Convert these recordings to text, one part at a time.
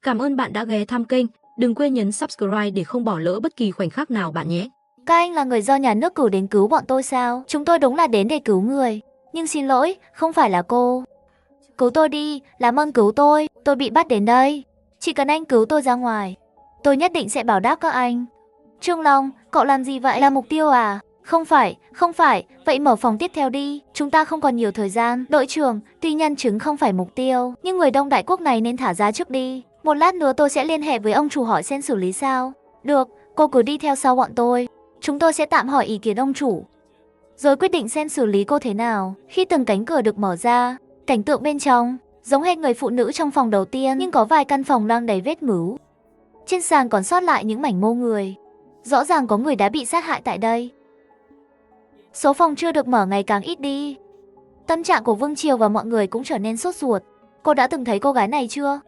Cảm ơn bạn đã ghé thăm kênh. Đừng quên nhấn subscribe để không bỏ lỡ bất kỳ khoảnh khắc nào bạn nhé. Các anh là người do nhà nước cử đến cứu bọn tôi sao? Chúng tôi đúng là đến để cứu người. Nhưng xin lỗi, không phải là cô. Cứu tôi đi, làm ơn cứu tôi bị bắt đến đây. Chỉ cần anh cứu tôi ra ngoài, tôi nhất định sẽ báo đáp các anh. Trương Long, cậu làm gì vậy? Là mục tiêu à? Không phải, vậy mở phòng tiếp theo đi. Chúng ta không còn nhiều thời gian. Đội trưởng, tuy nhân chứng không phải mục tiêu, nhưng người Đông Đại Quốc này nên thả ra trước đi. Một lát nữa tôi sẽ liên hệ với ông chủ hỏi xem xử lý sao. Được, cô cứ đi theo sau bọn tôi. Chúng tôi sẽ tạm hỏi ý kiến ông chủ, rồi quyết định xem xử lý cô thế nào. Khi từng cánh cửa được mở ra, cảnh tượng bên trong giống hệt người phụ nữ trong phòng đầu tiên, nhưng có vài căn phòng loang đầy vết mứu. Trên sàn còn sót lại những mảnh mô người. Rõ ràng có người đã bị sát hại tại đây. Số phòng chưa được mở ngày càng ít đi. Tâm trạng của Vương Triều và mọi người cũng trở nên sốt ruột. Cô đã từng thấy cô gái này chưa?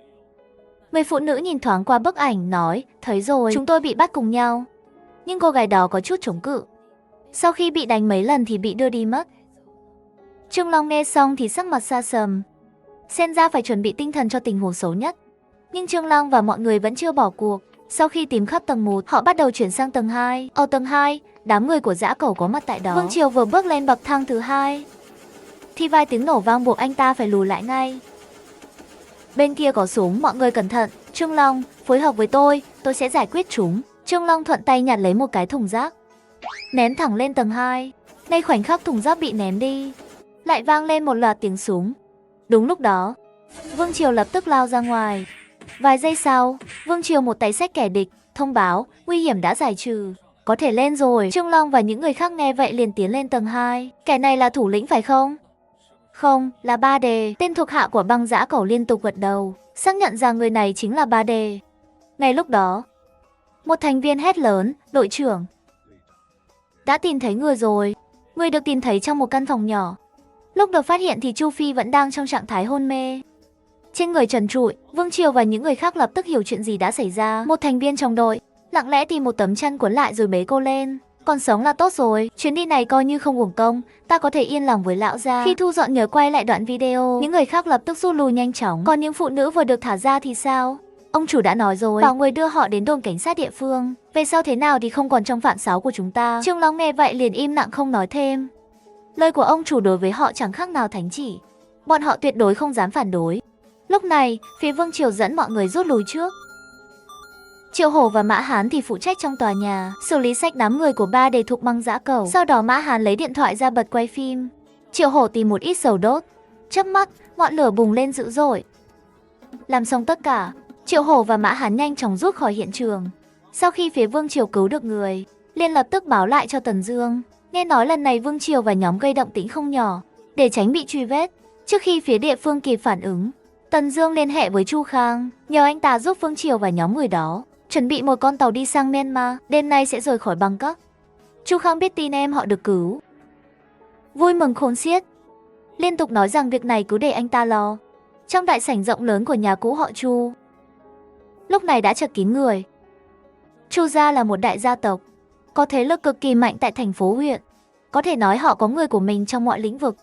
Người phụ nữ nhìn thoáng qua bức ảnh nói, thấy rồi, chúng tôi bị bắt cùng nhau. Nhưng cô gái đó có chút chống cự. Sau khi bị đánh mấy lần thì bị đưa đi mất. Trương Long nghe xong thì sắc mặt xa sầm. Xem ra phải chuẩn bị tinh thần cho tình huống xấu nhất. Nhưng Trương Long và mọi người vẫn chưa bỏ cuộc. Sau khi tìm khắp tầng 1, họ bắt đầu chuyển sang tầng 2. Ở tầng 2, đám người của Dã Cẩu có mặt tại đó. Vương Triều vừa bước lên bậc thang thứ 2 thì vài tiếng nổ vang buộc anh ta phải lùi lại ngay. Bên kia có súng, mọi người cẩn thận. Trương Long, phối hợp với tôi sẽ giải quyết chúng. Trương Long thuận tay nhặt lấy một cái thùng rác, ném thẳng lên tầng 2. Ngay khoảnh khắc thùng rác bị ném đi, lại vang lên một loạt tiếng súng. Đúng lúc đó, Vương Triều lập tức lao ra ngoài. Vài giây sau, Vương Triều một tay xách kẻ địch, thông báo nguy hiểm đã giải trừ, có thể lên rồi. Trương Long và những người khác nghe vậy liền tiến lên tầng 2. Kẻ này là thủ lĩnh phải không? Không, là Ba Đề. Tên thuộc hạ của băng Dã Cẩu liên tục gật đầu, xác nhận rằng người này chính là Ba Đề. Ngay lúc đó, một thành viên hét lớn, đội trưởng, đã tìm thấy người rồi. Người được tìm thấy trong một căn phòng nhỏ. Lúc được phát hiện thì Chu Phi vẫn đang trong trạng thái hôn mê. Trên người trần trụi, Vương Triều và những người khác lập tức hiểu chuyện gì đã xảy ra. Một thành viên trong đội lặng lẽ tìm một tấm chăn cuốn lại rồi bế cô lên. Còn sống là tốt rồi, chuyến đi này coi như không uổng công, ta có thể yên lòng với lão gia. Khi thu dọn nhớ quay lại đoạn video, những người khác lập tức rút lui nhanh chóng. Còn những phụ nữ vừa được thả ra thì sao? Ông chủ đã nói rồi, bảo người đưa họ đến đồn cảnh sát địa phương. Về sau thế nào thì không còn trong phạm sáu của chúng ta. Trương Long nghe vậy liền im lặng không nói thêm. Lời của ông chủ đối với họ chẳng khác nào thánh chỉ. Bọn họ tuyệt đối không dám phản đối. Lúc này, phía Vương Triều dẫn mọi người rút lui trước. Triệu Hổ và Mã Hán thì phụ trách trong tòa nhà, xử lý sạch đám người của Ba Đề thuộc băng Dã Cẩu. Sau đó Mã Hán lấy điện thoại ra bật quay phim. Triệu Hổ tìm một ít dầu đốt. Chớp mắt, ngọn lửa bùng lên dữ dội. Làm xong tất cả, Triệu Hổ và Mã Hán nhanh chóng rút khỏi hiện trường. Sau khi phía Vương Triều cứu được người, liền lập tức báo lại cho Tần Dương. Nghe nói lần này Vương Triều và nhóm gây động tĩnh không nhỏ, để tránh bị truy vết. Trước khi phía địa phương kịp phản ứng, Tần Dương liên hệ với Chu Khang, nhờ anh ta giúp Vương Triều và nhóm người đó chuẩn bị một con tàu đi sang Myanmar, đêm nay sẽ rời khỏi Bangkok. Chu Khang biết tin em họ được cứu, vui mừng khôn xiết, liên tục nói rằng việc này cứ để anh ta lo. Trong đại sảnh rộng lớn của nhà cũ họ Chu, lúc này đã chật kín người. Chu gia là một đại gia tộc, có thế lực cực kỳ mạnh tại thành phố huyện. Có thể nói họ có người của mình trong mọi lĩnh vực,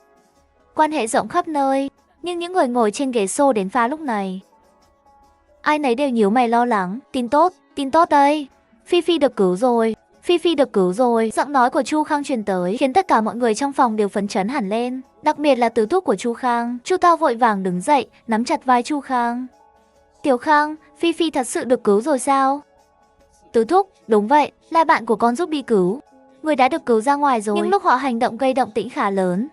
quan hệ rộng khắp nơi. Nhưng những người ngồi trên ghế xô đến pha lúc này, ai nấy đều nhíu mày lo lắng. Tin tốt đây. Phi Phi được cứu rồi. Phi Phi được cứu rồi. Giọng nói của Chu Khang truyền tới, khiến tất cả mọi người trong phòng đều phấn chấn hẳn lên. Đặc biệt là Tứ Thúc của Chu Khang. Chu Tao vội vàng đứng dậy, nắm chặt vai Chu Khang. Tiểu Khang, Phi Phi thật sự được cứu rồi sao? Tứ Thúc, đúng vậy, là bạn của con giúp đi cứu. Người đã được cứu ra ngoài rồi. Nhưng lúc họ hành động gây động tĩnh khá lớn,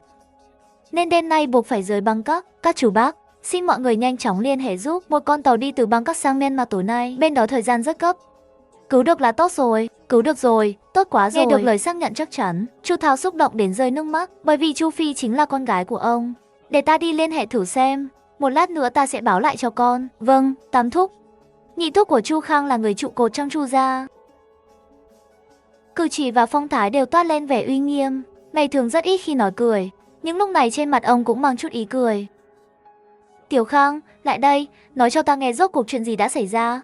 nên đêm nay buộc phải rời Bangkok. Các chú bác, xin mọi người nhanh chóng liên hệ giúp một con tàu đi từ Bangkok sang Myanmar tối nay. Bên đó thời gian rất gấp. Cứu được là tốt rồi, cứu được rồi, tốt quá rồi. Nghe được lời xác nhận chắc chắn, Chu Thao xúc động đến rơi nước mắt, bởi vì Chu Phi chính là con gái của ông. Để ta đi liên hệ thử xem, một lát nữa ta sẽ báo lại cho con. Vâng, Tám Thúc. Nhị thúc của Chu Khang là người trụ cột trong Chu gia. Cử chỉ và phong thái đều toát lên vẻ uy nghiêm, ngày thường rất ít khi nói cười, nhưng lúc này trên mặt ông cũng mang chút ý cười. Tiểu Khang, lại đây, nói cho ta nghe rốt cuộc chuyện gì đã xảy ra.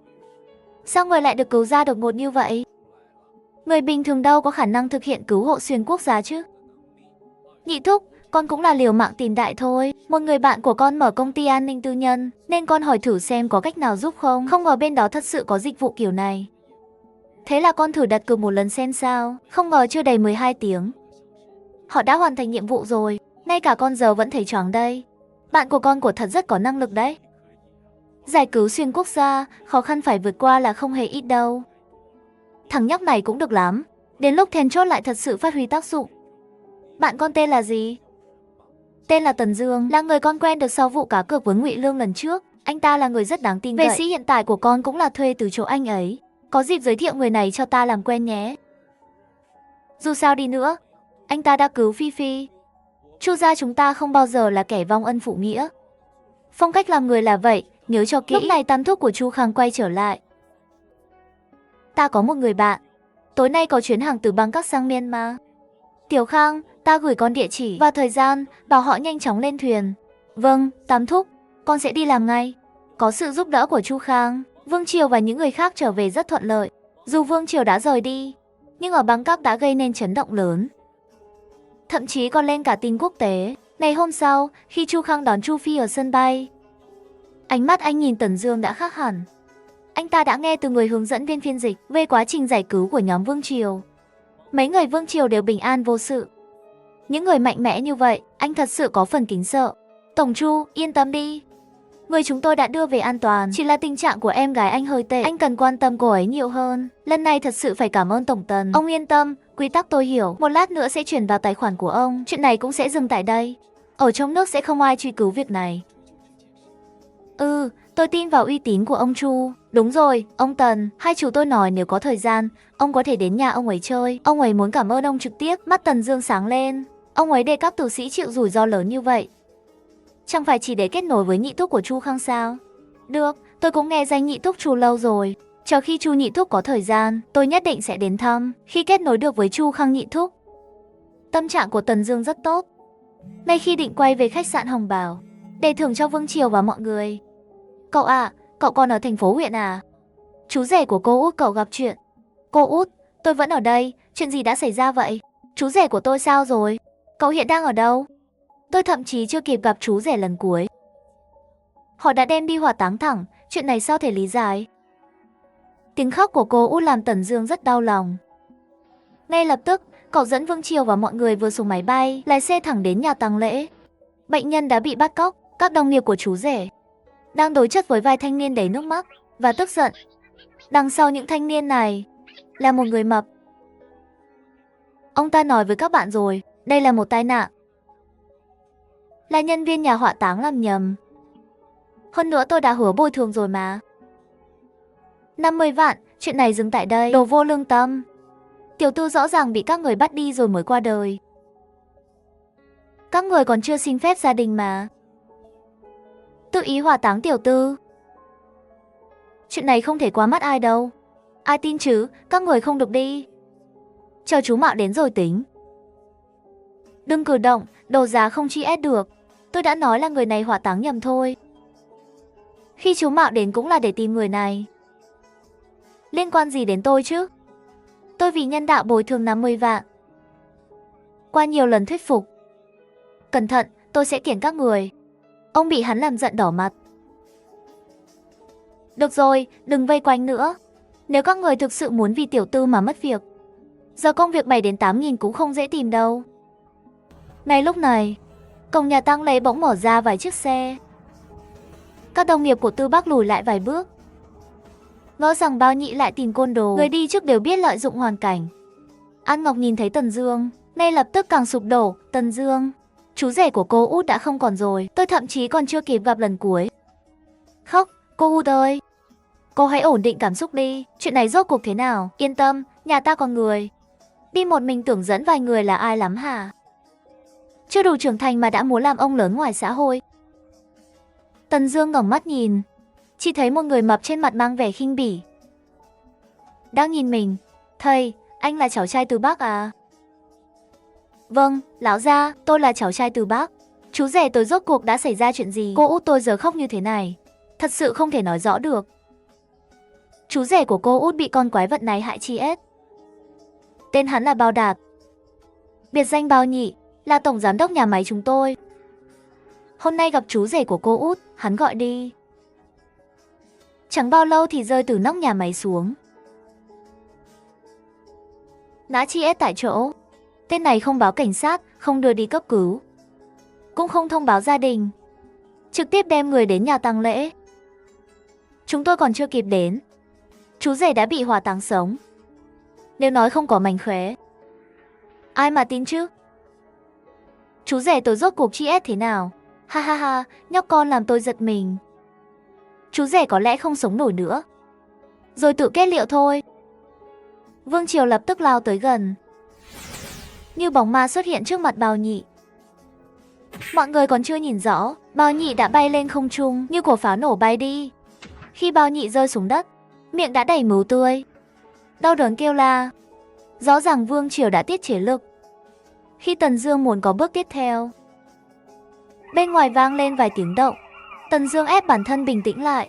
Sao người lại được cứu ra đột ngột như vậy? Người bình thường đâu có khả năng thực hiện cứu hộ xuyên quốc gia chứ. Nhị thúc, con cũng là liều mạng tìm đại thôi. Một người bạn của con mở công ty an ninh tư nhân, nên con hỏi thử xem có cách nào giúp không. Không ngờ bên đó thật sự có dịch vụ kiểu này. Thế là con thử đặt cược một lần xem sao. Không ngờ chưa đầy 12 tiếng. Họ đã hoàn thành nhiệm vụ rồi. Ngay cả con giờ vẫn thấy choáng đây. Bạn của con thật rất có năng lực đấy. Giải cứu xuyên quốc gia, khó khăn phải vượt qua là không hề ít đâu. Thằng nhóc này cũng được lắm. Đến lúc then chốt lại thật sự phát huy tác dụng. Bạn con tên là gì? Tên là Tần Dương, là người con quen được sau vụ cá cược với Ngụy Lương lần trước. Anh ta là người rất đáng tin cậy. Vệ sĩ hiện tại của con cũng là thuê từ chỗ anh ấy. Có dịp giới thiệu người này cho ta làm quen nhé. Dù sao đi nữa, anh ta đã cứu Phi Phi. Chu gia chúng ta không bao giờ là kẻ vong ân phụ nghĩa. Phong cách làm người là vậy, nhớ cho kỹ. Lúc này tam thúc của Chu Khang quay trở lại. Ta có một người bạn. Tối nay có chuyến hàng từ Bangkok sang Myanmar. Tiểu Khang, ta gửi con địa chỉ và thời gian, bảo họ nhanh chóng lên thuyền. Vâng, tam thúc, con sẽ đi làm ngay. Có sự giúp đỡ của Chu Khang, Vương Triều và những người khác trở về rất thuận lợi. Dù Vương Triều đã rời đi, nhưng ở Bangkok đã gây nên chấn động lớn. Thậm chí còn lên cả tin quốc tế. Ngày hôm sau, khi Chu Khang đón Chu Phi ở sân bay, ánh mắt anh nhìn Tần Dương đã khác hẳn. Anh ta đã nghe từ người hướng dẫn viên phiên dịch về quá trình giải cứu của nhóm Vương Triều. Mấy người Vương Triều đều bình an vô sự. Những người mạnh mẽ như vậy, anh thật sự có phần kính sợ. Tổng Chu, yên tâm đi. Người chúng tôi đã đưa về an toàn, chỉ là tình trạng của em gái anh hơi tệ. Anh cần quan tâm cô ấy nhiều hơn. Lần này thật sự phải cảm ơn Tổng Tần. Ông yên tâm, quy tắc tôi hiểu. Một lát nữa sẽ chuyển vào tài khoản của ông. Chuyện này cũng sẽ dừng tại đây. Ở trong nước sẽ không ai truy cứu việc này. Tôi tin vào uy tín của ông Chu. Đúng rồi, ông Tần, hai chú tôi nói nếu có thời gian, ông có thể đến nhà ông ấy chơi. Ông ấy muốn cảm ơn ông trực tiếp. Mắt Tần Dương sáng lên. Ông ấy để các tù sĩ chịu rủi ro lớn như vậy, chẳng phải chỉ để kết nối với nhị thúc của Chu Khang sao? Được, tôi cũng nghe danh nhị thúc Chu lâu rồi. Chờ khi Chu nhị thúc có thời gian, tôi nhất định sẽ đến thăm. Khi kết nối được với Chu Khang nhị thúc, tâm trạng của Tần Dương rất tốt. Ngay khi định quay về khách sạn Hồng Bảo để thưởng cho Vương Triều và mọi người. Cậu à, cậu còn ở thành phố huyện à? Chú rể của cô Út cậu gặp chuyện. Cô Út, tôi vẫn ở đây, chuyện gì đã xảy ra vậy? Chú rể của tôi sao rồi? Cậu hiện đang ở đâu? Tôi thậm chí chưa kịp gặp chú rể lần cuối. Họ đã đem đi hỏa táng thẳng, chuyện này sao thể lý giải? Tiếng khóc của cô Út làm Tần Dương rất đau lòng. Ngay lập tức, cậu dẫn Vương Triều và mọi người vừa xuống máy bay, lái xe thẳng đến nhà tang lễ. Bệnh nhân đã bị bắt cóc, các đồng nghiệp của chú rể đang đối chất với vài thanh niên đầy nước mắt và tức giận. Đằng sau những thanh niên này là một người mập. Ông ta nói với các bạn rồi, đây là một tai nạn. Là nhân viên nhà hỏa táng làm nhầm. Hơn nữa tôi đã hứa bồi thường rồi mà. 50 vạn, chuyện này dừng tại đây. Đồ vô lương tâm. Tiểu tư rõ ràng bị các người bắt đi rồi mới qua đời. Các người còn chưa xin phép gia đình mà. Tự ý hỏa táng tiểu tư. Chuyện này không thể qua mắt ai đâu. Ai tin chứ, các người không được đi. Chờ chú Mạo đến rồi tính. Đừng cử động, đồ giá không chi ép được. Tôi đã nói là người này hỏa táng nhầm thôi. Khi chú Mạo đến cũng là để tìm người này. Liên quan gì đến tôi chứ? Tôi vì nhân đạo bồi thường 50 vạn. Qua nhiều lần thuyết phục. Cẩn thận, tôi sẽ kiện các người. Ông bị hắn làm giận đỏ mặt. Được rồi, đừng vây quanh nữa. Nếu các người thực sự muốn vì tiểu tư mà mất việc, giờ công việc 7 đến 8 nghìn cũng không dễ tìm đâu. Ngay lúc này, cổng nhà tang lễ bỗng mở ra vài chiếc xe. Các đồng nghiệp của Tư Bắc lùi lại vài bước. Ngỡ rằng Bao Nhị lại tìm côn đồ. Người đi trước đều biết lợi dụng hoàn cảnh. An Ngọc nhìn thấy Tần Dương, ngay lập tức càng sụp đổ. Tần Dương, chú rể của cô Út đã không còn rồi. Tôi thậm chí còn chưa kịp gặp lần cuối. Khóc, cô Út ơi. Cô hãy ổn định cảm xúc đi. Chuyện này rốt cuộc thế nào? Yên tâm, nhà ta còn người. Đi một mình tưởng dẫn vài người là ai lắm hả? Chưa đủ trưởng thành mà đã muốn làm ông lớn ngoài xã hội. Tần Dương ngẩng mắt nhìn, chỉ thấy một người mập trên mặt mang vẻ khinh bỉ. Đang nhìn mình. Thầy, anh là cháu trai Từ Bắc à? Vâng, lão gia, tôi là cháu trai Từ Bắc. Chú rể tôi rốt cuộc đã xảy ra chuyện gì? Cô Út tôi giờ khóc như thế này, thật sự không thể nói rõ được. Chú rể của cô Út bị con quái vật này hại chi ết. Tên hắn là Bao Đạt, biệt danh Bao Nhị. là tổng giám đốc nhà máy chúng tôi. Hôm nay gặp chú rể của cô út, hắn gọi đi. Chẳng bao lâu thì rơi từ nóc nhà máy xuống. Ngã chi ết tại chỗ. Tên này không báo cảnh sát, không đưa đi cấp cứu, cũng không thông báo gia đình, trực tiếp đem người đến nhà tang lễ. Chúng tôi còn chưa kịp đến, chú rể đã bị hỏa táng sống. Nếu nói không có mánh khóe, ai mà tin chứ? Chú rể tôi rốt cuộc chi ết thế nào? Ha ha ha, nhóc con làm tôi giật mình. Chú rể có lẽ không sống nổi nữa, rồi tự kết liễu thôi. Vương Triều lập tức lao tới gần, như bóng ma xuất hiện trước mặt Bao Nhị. Mọi người còn chưa nhìn rõ, Bao Nhị đã bay lên không trung như quả pháo nổ bay đi. Khi Bao Nhị rơi xuống đất, miệng đã đầy máu tươi, đau đớn kêu la. Rõ ràng Vương Triều đã tiết chế lực. Khi Tần Dương muốn có bước tiếp theo, bên ngoài vang lên vài tiếng động. Tần Dương ép bản thân bình tĩnh lại.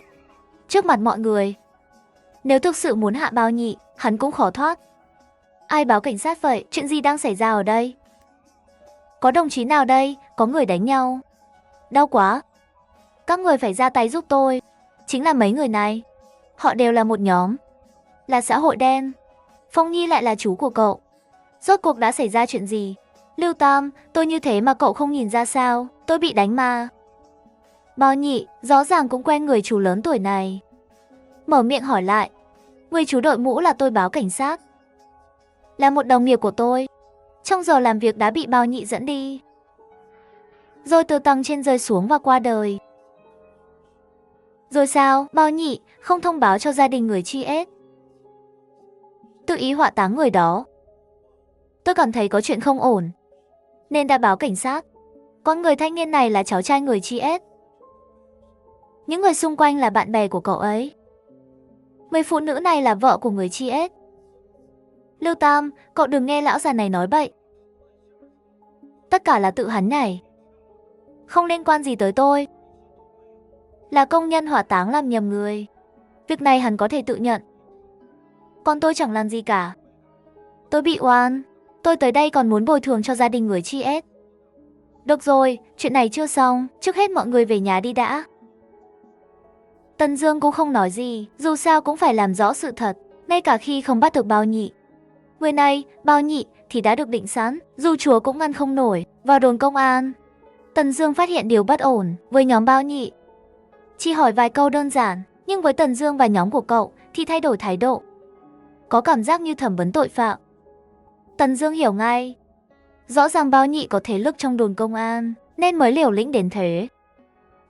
Trước mặt mọi người, nếu thực sự muốn hạ Bao Nhị, hắn cũng khó thoát. Ai báo cảnh sát vậy? Chuyện gì đang xảy ra ở đây? Có đồng chí nào đây? Có người đánh nhau. Đau quá. Các người phải ra tay giúp tôi. Chính là mấy người này. Họ đều là một nhóm, là xã hội đen. Phong Nhi lại là chú của cậu. Rốt cuộc đã xảy ra chuyện gì? Lưu Tam, tôi như thế mà cậu không nhìn ra sao? Tôi bị đánh mà. Bao Nhị rõ ràng cũng quen người chú lớn tuổi này, mở miệng hỏi lại. Người chú đội mũ là tôi báo cảnh sát, là một đồng nghiệp của tôi. Trong giờ làm việc đã bị Bao Nhị dẫn đi, rồi từ tầng trên rơi xuống và qua đời. Rồi sao? Bao Nhị không thông báo cho gia đình người chi ết, tự ý hỏa táng người đó. Tôi cảm thấy có chuyện không ổn, nên đã báo cảnh sát. Con người thanh niên này là cháu trai người chi ết. Những người xung quanh là bạn bè của cậu ấy. Người phụ nữ này là vợ của người chi ết. Lưu Tam, cậu đừng nghe lão già này nói bậy. Tất cả là tự hắn nhảy, không liên quan gì tới tôi. Là công nhân hỏa táng làm nhầm người, việc này hắn có thể tự nhận. Còn tôi chẳng làm gì cả. Tôi bị oan. Tôi tới đây còn muốn bồi thường cho gia đình người chi ết. Được rồi, chuyện này chưa xong, trước hết mọi người về nhà đi đã. Tần Dương cũng không nói gì, dù sao cũng phải làm rõ sự thật, ngay cả khi không bắt được Bao Nhị. Người này, Bao Nhị thì đã được định sẵn, dù chúa cũng ngăn không nổi. Vào đồn công an, Tần Dương phát hiện điều bất ổn với nhóm Bao Nhị. Chỉ hỏi vài câu đơn giản, nhưng với Tần Dương và nhóm của cậu thì thay đổi thái độ, có cảm giác như thẩm vấn tội phạm. Tần Dương hiểu ngay, rõ ràng Bao Nhị có thế lực trong đồn công an nên mới liều lĩnh đến thế.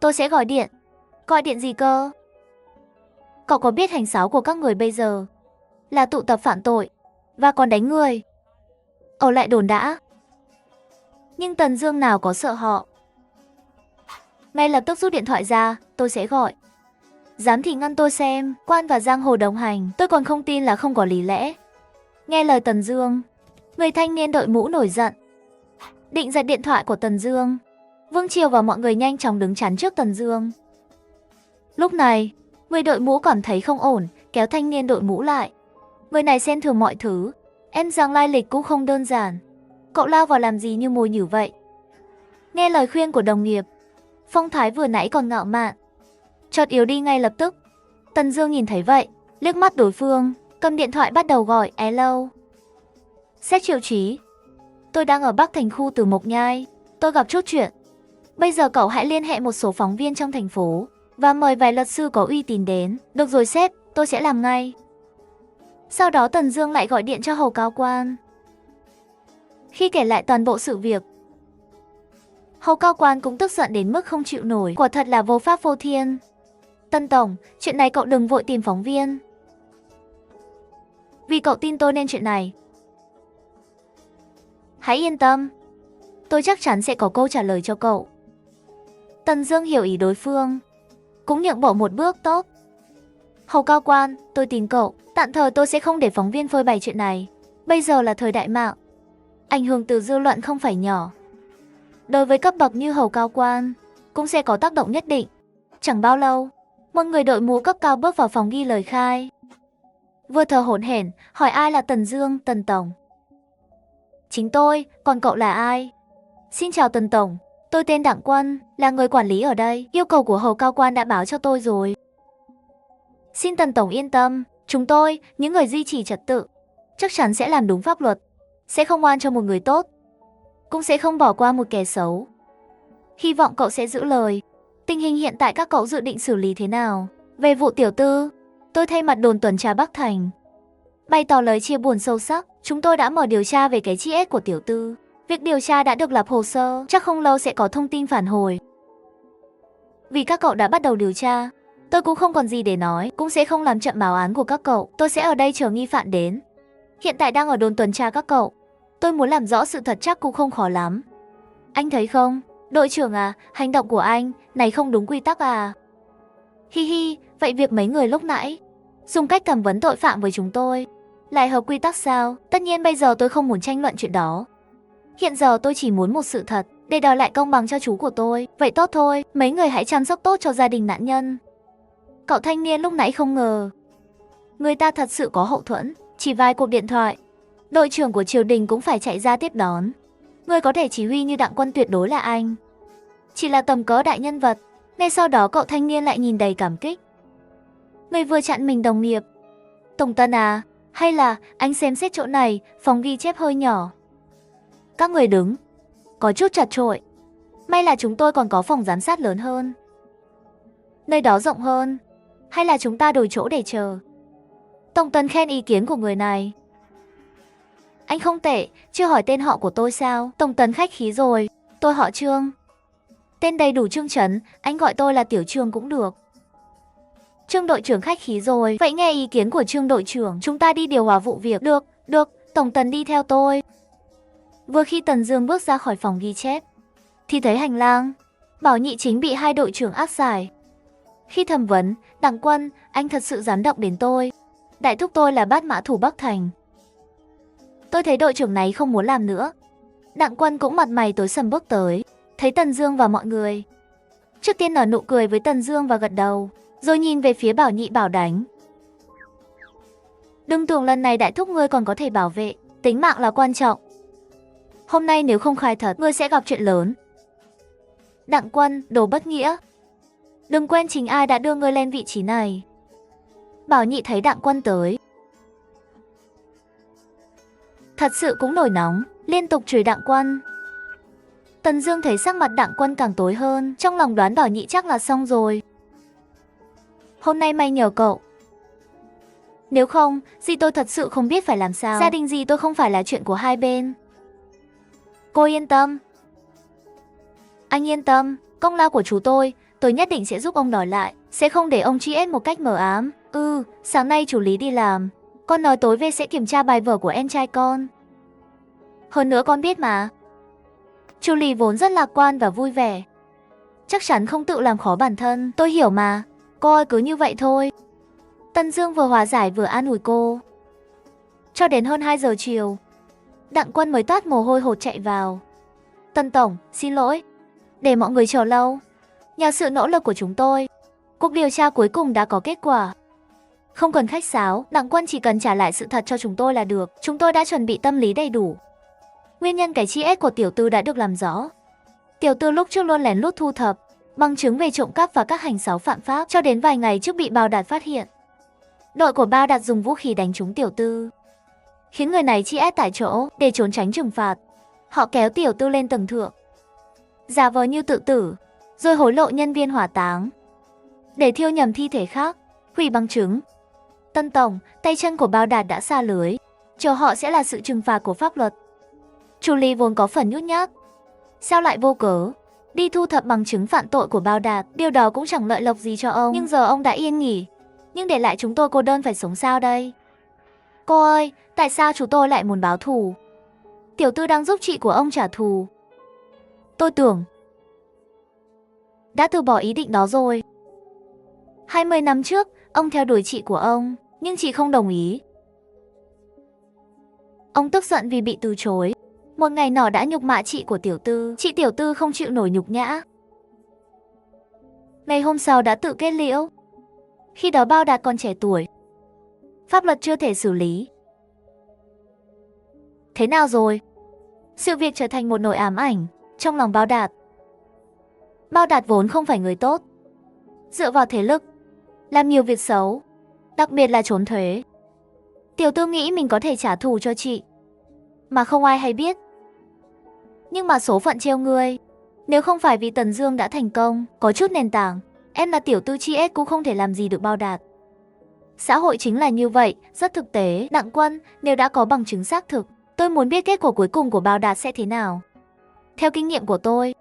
Tôi sẽ gọi điện. Gọi điện gì cơ? Cậu có biết hành xáo của các người bây giờ là tụ tập phạm tội và còn đánh người. Ở lại đồn đã. Nhưng Tần Dương nào có sợ họ. Ngay lập tức rút điện thoại ra, tôi sẽ gọi. Dám thì ngăn tôi xem, quan và giang hồ đồng hành, tôi còn không tin là không có lý lẽ. Nghe lời Tần Dương, người thanh niên đội mũ nổi giận, định giật điện thoại của Tần Dương. Vương Triều và mọi người nhanh chóng đứng chắn trước Tần Dương. Lúc này, người đội mũ cảm thấy không ổn, kéo thanh niên đội mũ lại. Người này xem thường mọi thứ, em rằng lai lịch cũng không đơn giản. Cậu lao vào làm gì như mồi nhử vậy? Nghe lời khuyên của đồng nghiệp, phong thái vừa nãy còn ngạo mạn chợt yếu đi ngay lập tức. Tần Dương nhìn thấy vậy, liếc mắt đối phương, cầm điện thoại bắt đầu gọi. Hello. Sếp Triệu Chí, tôi đang ở Bắc Thành khu Từ Mộc Nhai, tôi gặp chút chuyện. Bây giờ cậu hãy liên hệ một số phóng viên trong thành phố và mời vài luật sư có uy tín đến. Được rồi sếp, tôi sẽ làm ngay. Sau đó Tần Dương lại gọi điện cho Hầu Cao Quan. Khi kể lại toàn bộ sự việc, Hầu Cao Quan cũng tức giận đến mức không chịu nổi, quả thật là vô pháp vô thiên. Tần tổng, chuyện này cậu đừng vội tìm phóng viên. Vì cậu tin tôi nên chuyện này. Hãy yên tâm, tôi chắc chắn sẽ có câu trả lời cho cậu. Tần Dương hiểu ý đối phương, cũng nhượng bộ một bước. Tốt. Hầu Cao Quan, tôi tin cậu, tạm thời tôi sẽ không để phóng viên phơi bày chuyện này. Bây giờ là thời đại mạng, ảnh hưởng từ dư luận không phải nhỏ. Đối với cấp bậc như Hầu Cao Quan, cũng sẽ có tác động nhất định. Chẳng bao lâu, một người đội mũ cấp cao bước vào phòng ghi lời khai. Vừa thở hổn hển, hỏi ai là Tần Dương. Tần tổng. Chính tôi, còn cậu là ai? Xin chào Tần Tổng, tôi tên Đặng Quân, là người quản lý ở đây. Yêu cầu của Hầu Cao Quan đã báo cho tôi rồi. Xin Tần Tổng yên tâm, chúng tôi, những người duy trì trật tự, chắc chắn sẽ làm đúng pháp luật, sẽ không oan cho một người tốt, cũng sẽ không bỏ qua một kẻ xấu. Hy vọng cậu sẽ giữ lời. Tình hình hiện tại các cậu dự định xử lý thế nào? Về vụ tiểu tư, tôi thay mặt đồn tuần tra Bắc Thành bày tỏ lời chia buồn sâu sắc. Chúng tôi đã mở điều tra về cái chết của tiểu tư. Việc điều tra đã được lập hồ sơ, chắc không lâu sẽ có thông tin phản hồi. Vì các cậu đã bắt đầu điều tra, tôi cũng không còn gì để nói, cũng sẽ không làm chậm báo án của các cậu. Tôi sẽ ở đây chờ nghi phạm đến. Hiện tại đang ở đồn tuần tra các cậu. Tôi muốn làm rõ sự thật chắc cũng không khó lắm. Anh thấy không? Đội trưởng à, hành động của anh này không đúng quy tắc à? Hi hi, vậy việc mấy người lúc nãy dùng cách thẩm vấn tội phạm với chúng tôi lại hợp quy tắc sao? Tất nhiên bây giờ tôi không muốn tranh luận chuyện đó. Hiện giờ tôi chỉ muốn một sự thật, để đòi lại công bằng cho chú của tôi. Vậy tốt thôi, mấy người hãy chăm sóc tốt cho gia đình nạn nhân. Cậu thanh niên lúc nãy không ngờ người ta thật sự có hậu thuẫn, chỉ vài cuộc điện thoại đội trưởng của triều đình cũng phải chạy ra tiếp đón. Người có thể chỉ huy như Đặng Quân tuyệt đối là anh. Chỉ là tầm cỡ đại nhân vật. Ngay sau đó cậu thanh niên lại nhìn đầy cảm kích. Người vừa chặn mình đồng nghiệp. Tổng Tân à, hay là anh xem xét chỗ này, phòng ghi chép hơi nhỏ. Các người đứng, có chút chật chội. May là chúng tôi còn có phòng giám sát lớn hơn. Nơi đó rộng hơn. Hay là chúng ta đổi chỗ để chờ? Tổng Tân khen ý kiến của người này. Anh không tệ, chưa hỏi tên họ của tôi sao? Tổng Tấn khách khí rồi, tôi họ Trương. Tên đầy đủ Trương Trấn, anh gọi tôi là Tiểu Trương cũng được. Trương đội trưởng khách khí rồi, vậy nghe ý kiến của Trương đội trưởng, chúng ta đi điều hòa vụ việc. Được, Tổng Tấn đi theo tôi. Vừa khi Tần Dương bước ra khỏi phòng ghi chép, thì thấy hành lang, Bảo Nhị chính bị hai đội trưởng áp giải. Khi thẩm vấn, Đặng Quân, anh thật sự dám động đến tôi. Đại thúc tôi là bát mã thủ Bắc Thành. Tôi thấy đội trưởng này không muốn làm nữa. Đặng Quân cũng mặt mày tối sầm bước tới, thấy Tần Dương và mọi người. Trước tiên nở nụ cười với Tần Dương và gật đầu, rồi nhìn về phía Bảo Nhị bảo đánh. Đừng tưởng lần này đại thúc ngươi còn có thể bảo vệ, tính mạng là quan trọng. Hôm nay nếu không khai thật, ngươi sẽ gặp chuyện lớn. Đặng Quân, đồ bất nghĩa. Đừng quên chính ai đã đưa ngươi lên vị trí này. Bảo Nhị thấy Đặng Quân tới, thật sự cũng nổi nóng, liên tục chửi Đặng Quân. Tần Dương thấy sắc mặt Đặng Quân càng tối hơn, trong lòng đoán Bảo Nhị chắc là xong rồi. Hôm nay may nhờ cậu. Nếu không, dì tôi thật sự không biết phải làm sao. Gia đình dì tôi không phải là chuyện của hai bên. Cô yên tâm. Anh yên tâm, công lao của chú tôi nhất định sẽ giúp ông đòi lại, sẽ không để ông truy ép một cách mờ ám. Sáng nay chủ Lý đi làm, con nói tối về sẽ kiểm tra bài vở của em trai con. Hơn nữa con biết mà, chú Lý vốn rất lạc quan và vui vẻ, chắc chắn không tự làm khó bản thân. Tôi hiểu mà, cô ơi cứ như vậy thôi. Tần Dương vừa hòa giải vừa an ủi cô. Cho đến hơn 2 giờ chiều, Đặng Quân mới toát mồ hôi hột chạy vào. Tần Tổng, xin lỗi, để mọi người chờ lâu. Nhờ sự nỗ lực của chúng tôi, cuộc điều tra cuối cùng đã có kết quả. Không cần khách sáo, Đặng Quân chỉ cần trả lại sự thật cho chúng tôi là được. Chúng tôi đã chuẩn bị tâm lý đầy đủ. Nguyên nhân cái chết của tiểu tư đã được làm rõ. Tiểu tư lúc trước luôn lén lút thu thập bằng chứng về trộm cắp và các hành xáo phạm pháp, cho đến vài ngày trước bị Bao Đạt phát hiện. Đội của Bao Đạt dùng vũ khí đánh trúng tiểu tư, khiến người này chết tại chỗ để trốn tránh trừng phạt. Họ kéo tiểu tư lên tầng thượng, giả vờ như tự tử, rồi hối lộ nhân viên hỏa táng để thiêu nhầm thi thể khác, hủy bằng chứng. Tân Tổng, tay chân của Bao Đạt đã xa lưới, chờ họ sẽ là sự trừng phạt của pháp luật. Chủ Lý vốn có phần nhút nhát, sao lại vô cớ đi thu thập bằng chứng phạm tội của Bao Đạt? Điều đó cũng chẳng lợi lộc gì cho ông. Nhưng giờ ông đã yên nghỉ, nhưng để lại chúng tôi cô đơn phải sống sao đây? Cô ơi, tại sao chú tôi lại muốn báo thù? Tiểu tư đang giúp chị của ông trả thù. Tôi tưởng đã từ bỏ ý định đó rồi. 20 năm trước, ông theo đuổi chị của ông, nhưng chị không đồng ý. Ông tức giận vì bị từ chối. Một ngày nọ đã nhục mạ chị của tiểu tư. Chị tiểu tư không chịu nổi nhục nhã. Ngày hôm sau đã tự kết liễu. Khi đó Bao Đạt còn trẻ tuổi, pháp luật chưa thể xử lý. Thế nào rồi? Sự việc trở thành một nỗi ám ảnh. trong lòng Bao Đạt. Bao Đạt vốn không phải người tốt, dựa vào thế lực, làm nhiều việc xấu, đặc biệt là trốn thuế. Tiểu Tư nghĩ mình có thể trả thù cho chị, mà không ai hay biết. Nhưng mà số phận trêu ngươi. Nếu không phải vì Tần Dương đã thành công, có chút nền tảng, em là Tiểu Tư chi S cũng không thể làm gì được Bao Đạt. Xã hội chính là như vậy, rất thực tế. Đặng Quân, nếu đã có bằng chứng xác thực, tôi muốn biết kết quả cuối cùng của Bao Đạt sẽ thế nào. Theo kinh nghiệm của tôi,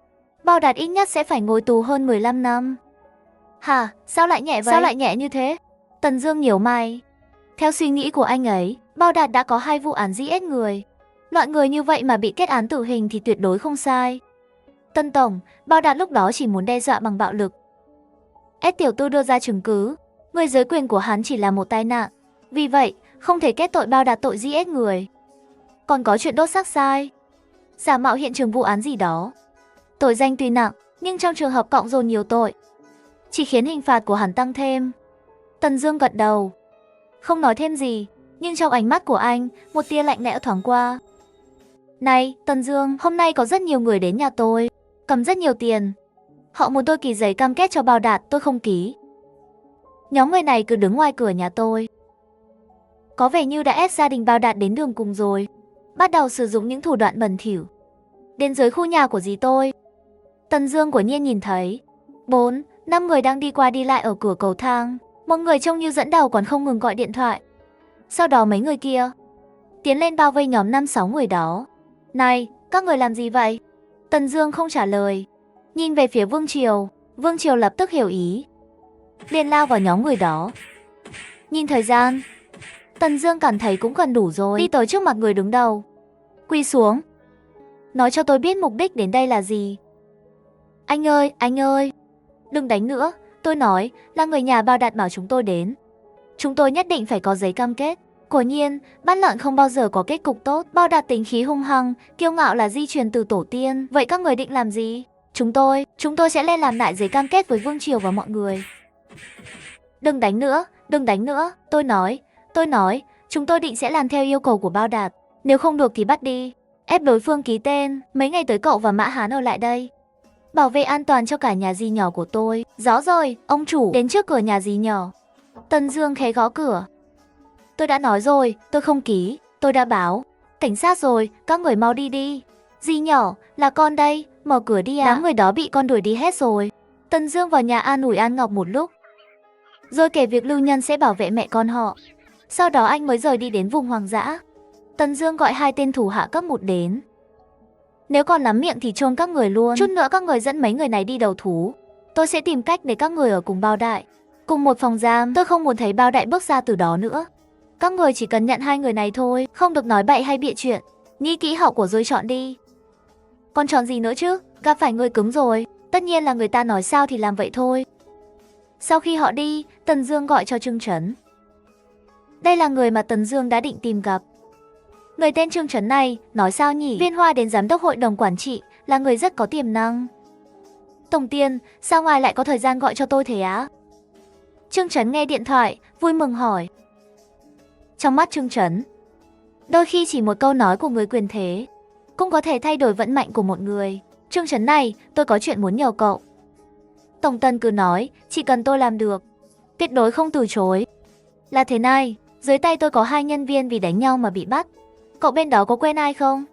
Bao Đạt ít nhất sẽ phải ngồi tù hơn 15 năm. Hả? Sao lại nhẹ vậy? Sao lại nhẹ như thế? Tần Dương nhíu mày. Theo suy nghĩ của anh ấy, Bao Đạt đã có 2 vụ án giết người. Loại người như vậy mà bị kết án tử hình thì tuyệt đối không sai. Tân tổng, Bao Đạt lúc đó chỉ muốn đe dọa bằng bạo lực. Tiểu Tư đưa ra chứng cứ, người dưới quyền của hắn chỉ là một tai nạn. Vì vậy, không thể kết tội Bao Đạt tội giết người. Còn có chuyện đốt xác sai, giả mạo hiện trường vụ án gì đó. Tội danh tuy nặng, nhưng trong trường hợp cộng dồn nhiều tội, chỉ khiến hình phạt của hắn tăng thêm. Tần Dương gật đầu, không nói thêm gì, nhưng trong ánh mắt của anh, một tia lạnh lẽo thoáng qua. Này, Tần Dương, hôm nay có rất nhiều người đến nhà tôi, cầm rất nhiều tiền. Họ muốn tôi ký giấy cam kết cho Bao Đạt, tôi không ký. Nhóm người này cứ đứng ngoài cửa nhà tôi. Có vẻ như đã ép gia đình Bao Đạt đến đường cùng rồi. Bắt đầu sử dụng những thủ đoạn bẩn thỉu. Đến dưới khu nhà của dì tôi. Tần Dương quả nhiên nhìn thấy 4, 5 người đang đi qua đi lại ở cửa cầu thang. Một người trông như dẫn đầu còn không ngừng gọi điện thoại. Sau đó mấy người kia tiến lên bao vây nhóm 5-6 người đó. Này, các người làm gì vậy? Tần Dương không trả lời, nhìn về phía Vương Triều. Vương Triều lập tức hiểu ý, liền lao vào nhóm người đó. Nhìn thời gian, Tần Dương cảm thấy cũng gần đủ rồi, đi tới trước mặt người đứng đầu, quỳ xuống. Nói cho tôi biết mục đích đến đây là gì. Anh ơi, đừng đánh nữa. Tôi nói là người nhà Bao Đạt bảo chúng tôi đến. Chúng tôi nhất định phải có giấy cam kết. Quả nhiên, bắt lợn không bao giờ có kết cục tốt. Bao Đạt tính khí hung hăng, kiêu ngạo là di truyền từ tổ tiên. Vậy các người định làm gì? Chúng tôi sẽ lên làm lại giấy cam kết với Vương Triều và mọi người. Đừng đánh nữa. Tôi nói, chúng tôi định sẽ làm theo yêu cầu của Bao Đạt. Nếu không được thì bắt đi, ép đối phương ký tên. Mấy ngày tới cậu và Mã Hán ở lại đây, bảo vệ an toàn cho cả nhà dì nhỏ của tôi. Rõ rồi, ông chủ. Đến trước cửa nhà dì nhỏ, Tần Dương khẽ gõ cửa. Tôi đã nói rồi, tôi không ký. Tôi đã báo cảnh sát rồi, các người mau đi đi. Dì nhỏ, là con đây, mở cửa đi à. Đám người đó bị con đuổi đi hết rồi. Tần Dương vào nhà an ủi An Ngọc một lúc, rồi kể việc Lưu Nhân sẽ bảo vệ mẹ con họ. Sau đó anh mới rời đi đến vùng hoang dã. Tần Dương gọi 2 tên thủ hạ cấp 1 đến. Nếu còn lắm miệng thì chôn các người luôn. Chút nữa các người dẫn mấy người này đi đầu thú. Tôi sẽ tìm cách để các người ở cùng Bao Đại, cùng một phòng giam. Tôi không muốn thấy Bao Đại bước ra từ đó nữa. Các người chỉ cần nhận 2 người này thôi, không được nói bậy hay bịa chuyện. Nghĩ kỹ hậu của rồi chọn đi. Còn chọn gì nữa chứ? Gặp phải người cứng rồi, tất nhiên là người ta nói sao thì làm vậy thôi. Sau khi họ đi, Tần Dương gọi cho Trương Trấn. Đây là người mà Tần Dương đã định tìm gặp. Người tên Trương Trấn này, nói sao nhỉ? Viên Hoa đến giám đốc hội đồng quản trị, là người rất có tiềm năng. Tổng Tiên, sao ngài lại có thời gian gọi cho tôi thế á? Trương Trấn nghe điện thoại, vui mừng hỏi. Trong mắt Trương Trấn, đôi khi chỉ một câu nói của người quyền thế cũng có thể thay đổi vận mệnh của một người. Trương Trấn này, tôi có chuyện muốn nhờ cậu. Tổng Tần cứ nói, chỉ cần tôi làm được, tuyệt đối không từ chối. Là thế này, dưới tay tôi có 2 nhân viên vì đánh nhau mà bị bắt. Cậu bên đó có quen ai không?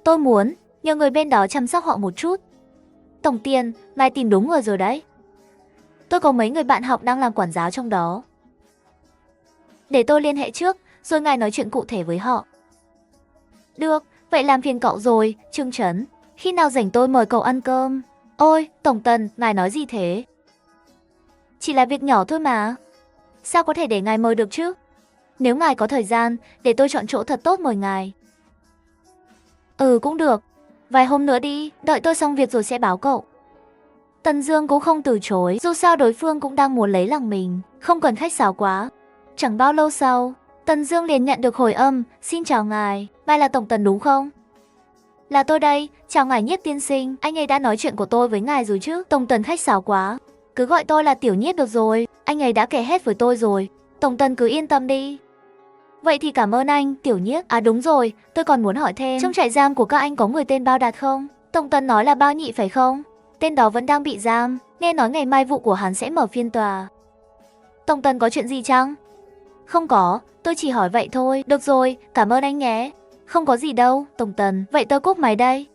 Tôi muốn nhờ người bên đó chăm sóc họ một chút. Tổng Tiên, ngài tìm đúng người rồi đấy. Tôi có mấy người bạn học đang làm quản giáo trong đó. Để tôi liên hệ trước, rồi ngài nói chuyện cụ thể với họ. Được, vậy làm phiền cậu rồi, Trương Trấn. Khi nào rảnh tôi mời cậu ăn cơm. Ôi, Tổng Tần, ngài nói gì thế? Chỉ là việc nhỏ thôi mà. Sao có thể để ngài mời được chứ? Nếu ngài có thời gian, để tôi chọn chỗ thật tốt mời ngài. Cũng được. Vài hôm nữa đi, đợi tôi xong việc rồi sẽ báo cậu. Tần Dương cũng không từ chối, dù sao đối phương cũng đang muốn lấy lòng mình, không cần khách sáo quá. Chẳng bao lâu sau, Tần Dương liền nhận được hồi âm. Xin chào ngài, ngài là Tổng Tần đúng không? Là tôi đây, chào ngài Nhiếp tiên sinh, anh ấy đã nói chuyện của tôi với ngài rồi chứ? Tổng Tần khách sáo quá, cứ gọi tôi là Tiểu Nhiếp được rồi, anh ấy đã kể hết với tôi rồi. Tổng Tần cứ yên tâm đi. Vậy thì cảm ơn anh, Tiểu Nhiếp. À đúng rồi, tôi còn muốn hỏi thêm, trong trại giam của các anh có người tên Bao Đạt không? Tổng Tần nói là Bao Nhị phải không? Tên đó vẫn đang bị giam, nghe nói ngày mai vụ của hắn sẽ mở phiên tòa. Tổng Tần có chuyện gì chăng? Không có, tôi chỉ hỏi vậy thôi. Được rồi, cảm ơn anh nhé. Không có gì đâu, Tổng Tần, vậy tôi cúp máy đây.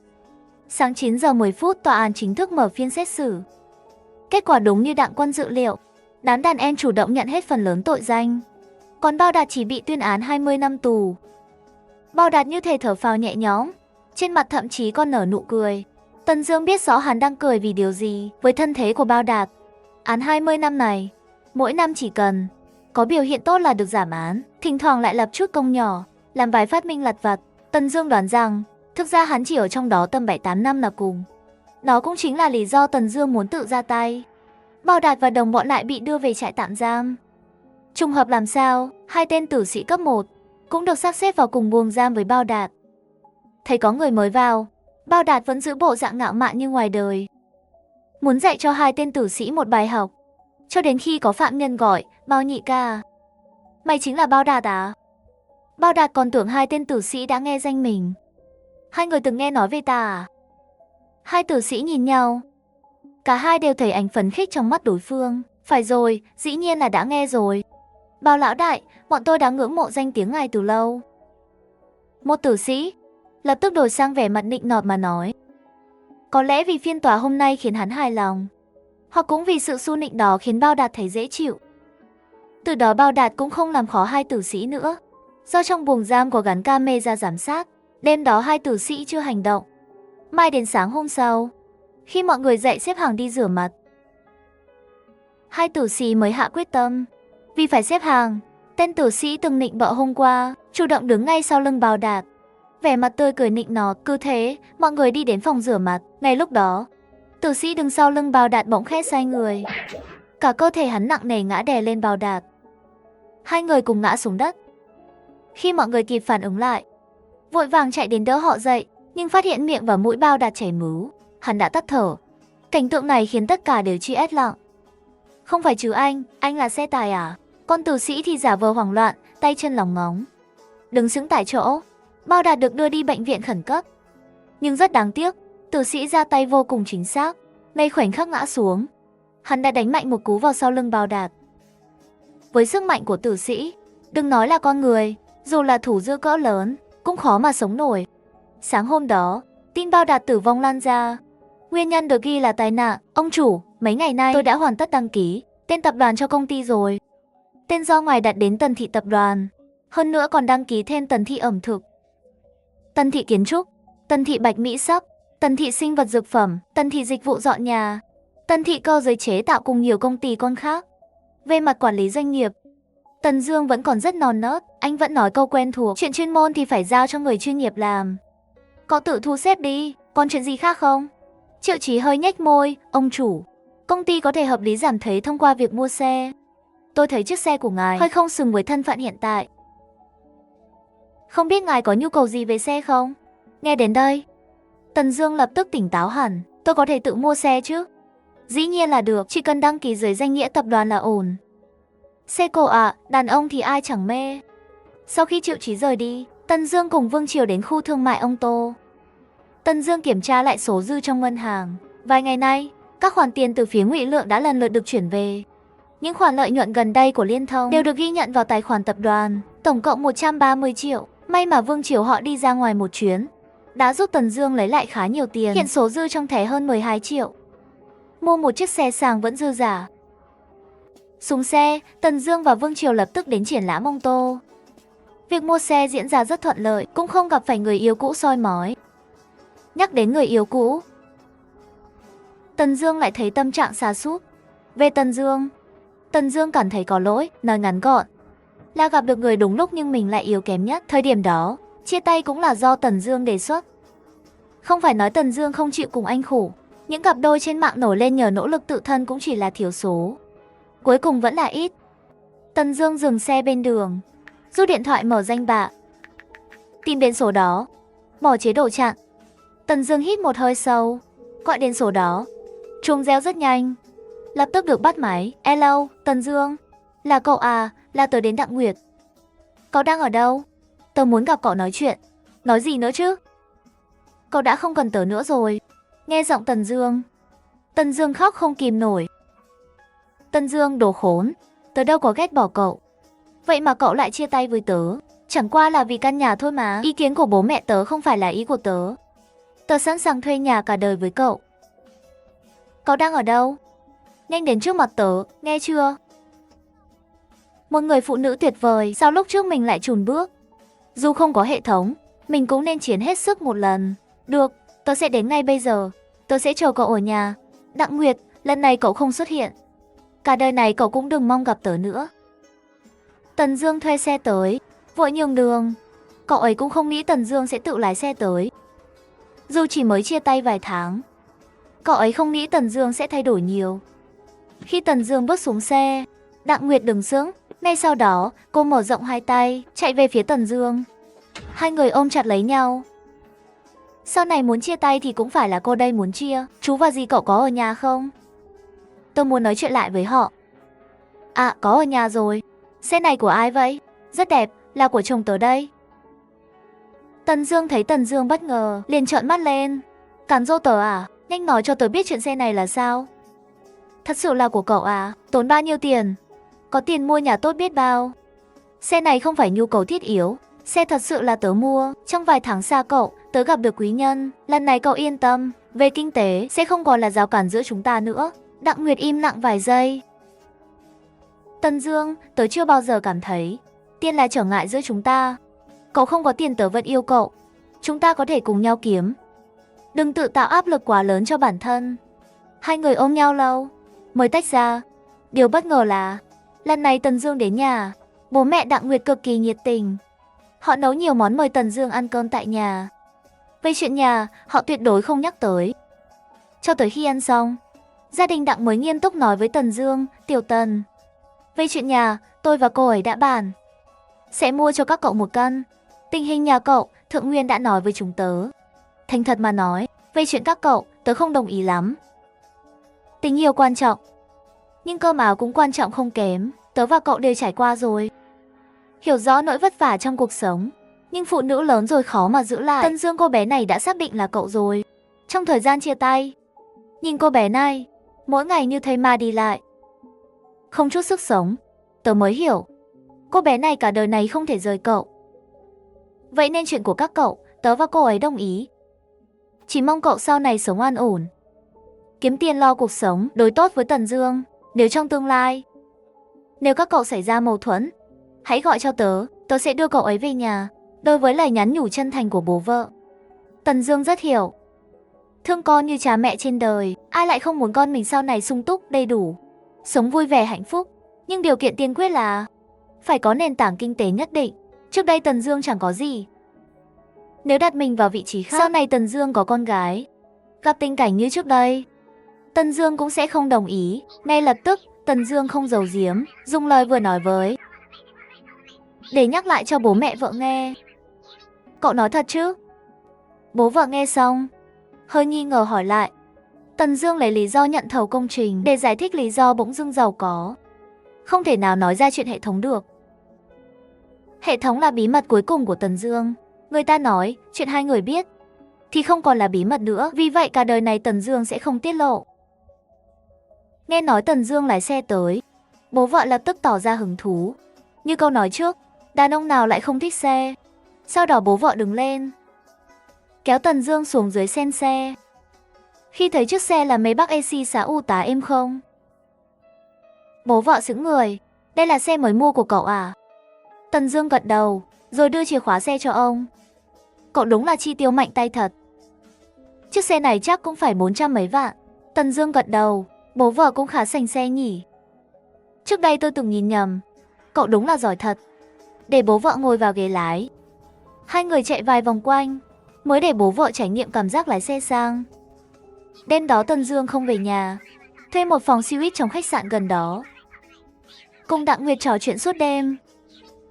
Sáng 9 giờ 10 phút tòa án chính thức mở phiên xét xử. Kết quả đúng như Đặng Quân dự liệu, đám đàn em chủ động nhận hết phần lớn tội danh. Còn Bao Đạt chỉ bị tuyên án 20 năm tù. Bao Đạt như thể thở phào nhẹ nhõm, trên mặt thậm chí còn nở nụ cười. Tần Dương biết rõ hắn đang cười vì điều gì. Với thân thế của Bao Đạt, án 20 năm này, mỗi năm chỉ cần có biểu hiện tốt là được giảm án, thỉnh thoảng lại lập chút công nhỏ, làm vài phát minh lặt vặt. Tần Dương đoán rằng, thực ra hắn chỉ ở trong đó tầm 7-8 năm là cùng. Đó cũng chính là lý do Tần Dương muốn tự ra tay. Bao Đạt và đồng bọn lại bị đưa về trại tạm giam. Trùng hợp làm sao, hai tên tử sĩ cấp 1 cũng được sắp xếp vào cùng buồng giam với Bao Đạt. Thấy có người mới vào, Bao Đạt vẫn giữ bộ dạng ngạo mạn như ngoài đời. Muốn dạy cho hai tên tử sĩ một bài học, cho đến khi có phạm nhân gọi, Bao Nhị ca. Mày chính là Bao Đạt à? Bao Đạt còn tưởng hai tên tử sĩ đã nghe danh mình. Hai người từng nghe nói về ta à? Hai tử sĩ nhìn nhau. Cả hai đều thấy ánh phấn khích trong mắt đối phương. Phải rồi, dĩ nhiên là đã nghe rồi. Bao lão đại, bọn tôi đã ngưỡng mộ danh tiếng ngài từ lâu. Một tử sĩ lập tức đổi sang vẻ mặt nịnh nọt mà nói. Có lẽ vì phiên tòa hôm nay khiến hắn hài lòng, hoặc cũng vì sự su nịnh đó khiến Bao Đạt thấy dễ chịu. Từ đó Bao Đạt cũng không làm khó hai tử sĩ nữa. Do trong buồng giam có gắn camera giám sát, đêm đó hai tử sĩ chưa hành động. Mai đến sáng hôm sau, khi mọi người dậy xếp hàng đi rửa mặt, hai tử sĩ mới hạ quyết tâm. Vì phải xếp hàng, tên tử sĩ từng nịnh bợ hôm qua chủ động đứng ngay sau lưng Bao Đạt, vẻ mặt tươi cười nịnh nọt. Cứ thế, mọi người đi đến phòng rửa mặt. Ngay lúc đó, tử sĩ đứng sau lưng Bao Đạt bỗng khẽ xoay người. Cả cơ thể hắn nặng nề ngã đè lên Bao Đạt. Hai người cùng ngã xuống đất. Khi mọi người kịp phản ứng lại, vội vàng chạy đến đỡ họ dậy, nhưng phát hiện miệng và mũi Bao Đạt chảy mứ, hắn đã tắt thở. Cảnh tượng này khiến tất cả đều truy ét lặng. Không phải chứ anh là xe tài à? Con tử sĩ thì giả vờ hoảng loạn, tay chân lóng ngóng, đứng sững tại chỗ. Bao Đạt được đưa đi bệnh viện khẩn cấp. Nhưng rất đáng tiếc, tử sĩ ra tay vô cùng chính xác. Ngay khoảnh khắc ngã xuống, hắn đã đánh mạnh một cú vào sau lưng Bao Đạt. Với sức mạnh của tử sĩ, đừng nói là con người, dù là thủ dư cỡ lớn, cũng khó mà sống nổi. Sáng hôm đó, tin Bao Đạt tử vong lan ra. Nguyên nhân được ghi là tai nạn. Ông chủ, mấy ngày nay tôi đã hoàn tất đăng ký tên tập đoàn cho công ty rồi. Tên do ngài đặt đến Tần Thị Tập đoàn. Hơn nữa còn đăng ký thêm Tần Thị Ẩm Thực, Tần Thị Kiến Trúc, Tần Thị Bạch Mỹ Sắc, Tần Thị Sinh Vật Dược Phẩm, Tần Thị Dịch vụ Dọn Nhà, Tần Thị Cơ Giới Chế Tạo cùng nhiều công ty con khác. Về mặt quản lý doanh nghiệp, Tần Dương vẫn còn rất non nớt. Anh vẫn nói câu quen thuộc, chuyện chuyên môn thì phải giao cho người chuyên nghiệp làm. Cậu tự thu xếp đi, còn chuyện gì khác không? Triệu Chí hơi nhếch môi. Ông chủ, công ty có thể hợp lý giảm thuế thông qua việc mua xe. Tôi thấy chiếc xe của ngài hơi không xứng với thân phận hiện tại. Không biết ngài có nhu cầu gì về xe không? Nghe đến đây, Tần Dương lập tức tỉnh táo hẳn. Tôi có thể tự mua xe chứ? Dĩ nhiên là được, chỉ cần đăng ký dưới danh nghĩa tập đoàn là ổn. Xe cổ ạ, đàn ông thì ai chẳng mê. Sau khi Triệu Chí rời đi, Tần Dương cùng Vương Triều đến khu thương mại Ông Tô. Tần Dương kiểm tra lại số dư trong ngân hàng. Vài ngày nay, các khoản tiền từ phía Ngụy Lượng đã lần lượt được chuyển về. Những khoản lợi nhuận gần đây của Liên Thông đều được ghi nhận vào tài khoản tập đoàn, tổng cộng 130 triệu. May mà Vương Triều họ đi ra ngoài một chuyến, đã giúp Tần Dương lấy lại khá nhiều tiền. Hiện số dư trong thẻ hơn 12 triệu. Mua một chiếc xe sang vẫn dư giả. Xuống xe, Tần Dương và Vương Triều lập tức đến triển lãm Ông Tô. Việc mua xe diễn ra rất thuận lợi, cũng không gặp phải người yêu cũ soi mói. Nhắc đến người yêu cũ, Tần Dương lại thấy tâm trạng sa sút. Về Tần Dương cảm thấy có lỗi, nói ngắn gọn là gặp được người đúng lúc nhưng mình lại yếu kém nhất. Thời điểm đó, chia tay cũng là do Tần Dương đề xuất. Không phải nói Tần Dương không chịu cùng anh khổ, những cặp đôi trên mạng nổi lên nhờ nỗ lực tự thân cũng chỉ là thiểu số, cuối cùng vẫn là ít. Tần Dương dừng xe bên đường, rút điện thoại mở danh bạ, tìm đến số đó, bỏ chế độ chặn. Tần Dương hít một hơi sâu, gọi đến số đó. Chuông reo rất nhanh, lập tức được bắt máy. Hello, Tần Dương, là cậu à? Là tớ đến Đặng Nguyệt. Cậu đang ở đâu? Tớ muốn gặp cậu nói chuyện. Nói gì nữa chứ? Cậu đã không cần tớ nữa rồi. Nghe giọng Tần Dương khóc không kìm nổi. Tần Dương đồ khốn, tớ đâu có ghét bỏ cậu. Vậy mà cậu lại chia tay với tớ. Chẳng qua là vì căn nhà thôi mà. Ý kiến của bố mẹ tớ không phải là ý của tớ. Tớ sẵn sàng thuê nhà cả đời với cậu. Cậu đang ở đâu? Nhanh đến trước mặt tớ, nghe chưa? Một người phụ nữ tuyệt vời, sao lúc trước mình lại chùn bước? Dù không có hệ thống, mình cũng nên chiến hết sức một lần. Được, tớ sẽ đến ngay bây giờ. Tớ sẽ chờ cậu ở nhà. Đặng Nguyệt, lần này cậu không xuất hiện. Cả đời này cậu cũng đừng mong gặp tớ nữa. Tần Dương thuê xe tới, vội nhường đường. Cậu ấy cũng không nghĩ Tần Dương sẽ tự lái xe tới. Dù chỉ mới chia tay vài tháng, cậu ấy không nghĩ Tần Dương sẽ thay đổi nhiều. Khi Tần Dương bước xuống xe, Đặng Nguyệt đứng sững. Ngay sau đó, cô mở rộng hai tay, chạy về phía Tần Dương. Hai người ôm chặt lấy nhau. Sau này muốn chia tay thì cũng phải là cô đây muốn chia. Chú và dì cậu có ở nhà không? Tôi muốn nói chuyện lại với họ. À, có ở nhà rồi. Xe này của ai vậy? Rất đẹp, là của chồng tớ đây. Tần Dương thấy Tần Dương bất ngờ, liền trợn mắt lên. Cản rô tớ à? Nhanh nói cho tớ biết chuyện xe này là sao. Thật sự là của cậu à? Tốn bao nhiêu tiền? Có tiền mua nhà tốt biết bao. Xe này không phải nhu cầu thiết yếu. Xe thật sự là tớ mua. Trong vài tháng xa cậu, tớ gặp được quý nhân. Lần này cậu yên tâm, về kinh tế sẽ không còn là rào cản giữa chúng ta nữa. Đặng Nguyệt im lặng vài giây. Tần Dương, tớ chưa bao giờ cảm thấy tiền là trở ngại giữa chúng ta. Cậu không có tiền tớ vẫn yêu cậu. Chúng ta có thể cùng nhau kiếm. Đừng tự tạo áp lực quá lớn cho bản thân. Hai người ôm nhau lâu mới tách ra. Điều bất ngờ là lần này Tần Dương đến nhà, bố mẹ Đặng Nguyệt cực kỳ nhiệt tình. Họ nấu nhiều món mời Tần Dương ăn cơm tại nhà. Về chuyện nhà, họ tuyệt đối không nhắc tới. Cho tới khi ăn xong, gia đình Đặng mới nghiêm túc nói với Tần Dương, "Tiểu Tần, về chuyện nhà, tôi và cô ấy đã bàn. Sẽ mua cho các cậu một căn. Tình hình nhà cậu, Thượng Nguyên đã nói với chúng tớ. Thành thật mà nói, về chuyện các cậu, tớ không đồng ý lắm. Tình yêu quan trọng, nhưng cơm áo cũng quan trọng không kém. Tớ và cậu đều trải qua rồi. Hiểu rõ nỗi vất vả trong cuộc sống, nhưng phụ nữ lớn rồi khó mà giữ lại. Tần Dương cô bé này đã xác định là cậu rồi. Trong thời gian chia tay, nhìn cô bé này, mỗi ngày như thấy ma đi lại, không chút sức sống. Tớ mới hiểu, cô bé này cả đời này không thể rời cậu. Vậy nên chuyện của các cậu, tớ và cô ấy đồng ý. Chỉ mong cậu sau này sống an ổn, kiếm tiền lo cuộc sống, đối tốt với Tần Dương. Nếu trong tương lai, nếu các cậu xảy ra mâu thuẫn, hãy gọi cho tớ, tớ sẽ đưa cậu ấy về nhà." Đối với lời nhắn nhủ chân thành của bố vợ, Tần Dương rất hiểu. Thương con như cha mẹ trên đời, ai lại không muốn con mình sau này sung túc, đầy đủ, sống vui vẻ hạnh phúc. Nhưng điều kiện tiên quyết là phải có nền tảng kinh tế nhất định. Trước đây Tần Dương chẳng có gì. Nếu đặt mình vào vị trí khác, sau này Tần Dương có con gái, gặp tình cảnh như trước đây, Tần Dương cũng sẽ không đồng ý. Ngay lập tức, Tần Dương không giấu giếm, dùng lời vừa nói với để nhắc lại cho bố mẹ vợ nghe. "Cậu nói thật chứ?" Bố vợ nghe xong, hơi nghi ngờ hỏi lại. Tần Dương lấy lý do nhận thầu công trình để giải thích lý do bỗng dưng giàu có. Không thể nào nói ra chuyện hệ thống được. Hệ thống là bí mật cuối cùng của Tần Dương. Người ta nói, chuyện hai người biết thì không còn là bí mật nữa. Vì vậy cả đời này Tần Dương sẽ không tiết lộ. Nghe nói Tần Dương lái xe tới, bố vợ lập tức tỏ ra hứng thú. Như câu nói trước, đàn ông nào lại không thích xe. Sau đó bố vợ đứng lên, kéo Tần Dương xuống dưới sen xe. Khi thấy chiếc xe là mấy bác AC xá u tá êm không, bố vợ sững người. "Đây là xe mới mua của cậu à?" Tần Dương gật đầu, rồi đưa chìa khóa xe cho ông. "Cậu đúng là chi tiêu mạnh tay thật. Chiếc xe này chắc cũng phải 400 mấy vạn." Tần Dương gật đầu, bố vợ cũng khá sành xe nhỉ. "Trước đây tôi từng nhìn nhầm. Cậu đúng là giỏi thật." Để bố vợ ngồi vào ghế lái, hai người chạy vài vòng quanh, mới để bố vợ trải nghiệm cảm giác lái xe sang. Đêm đó Tần Dương không về nhà, thuê một phòng suite trong khách sạn gần đó, cùng Đặng Nguyệt trò chuyện suốt đêm,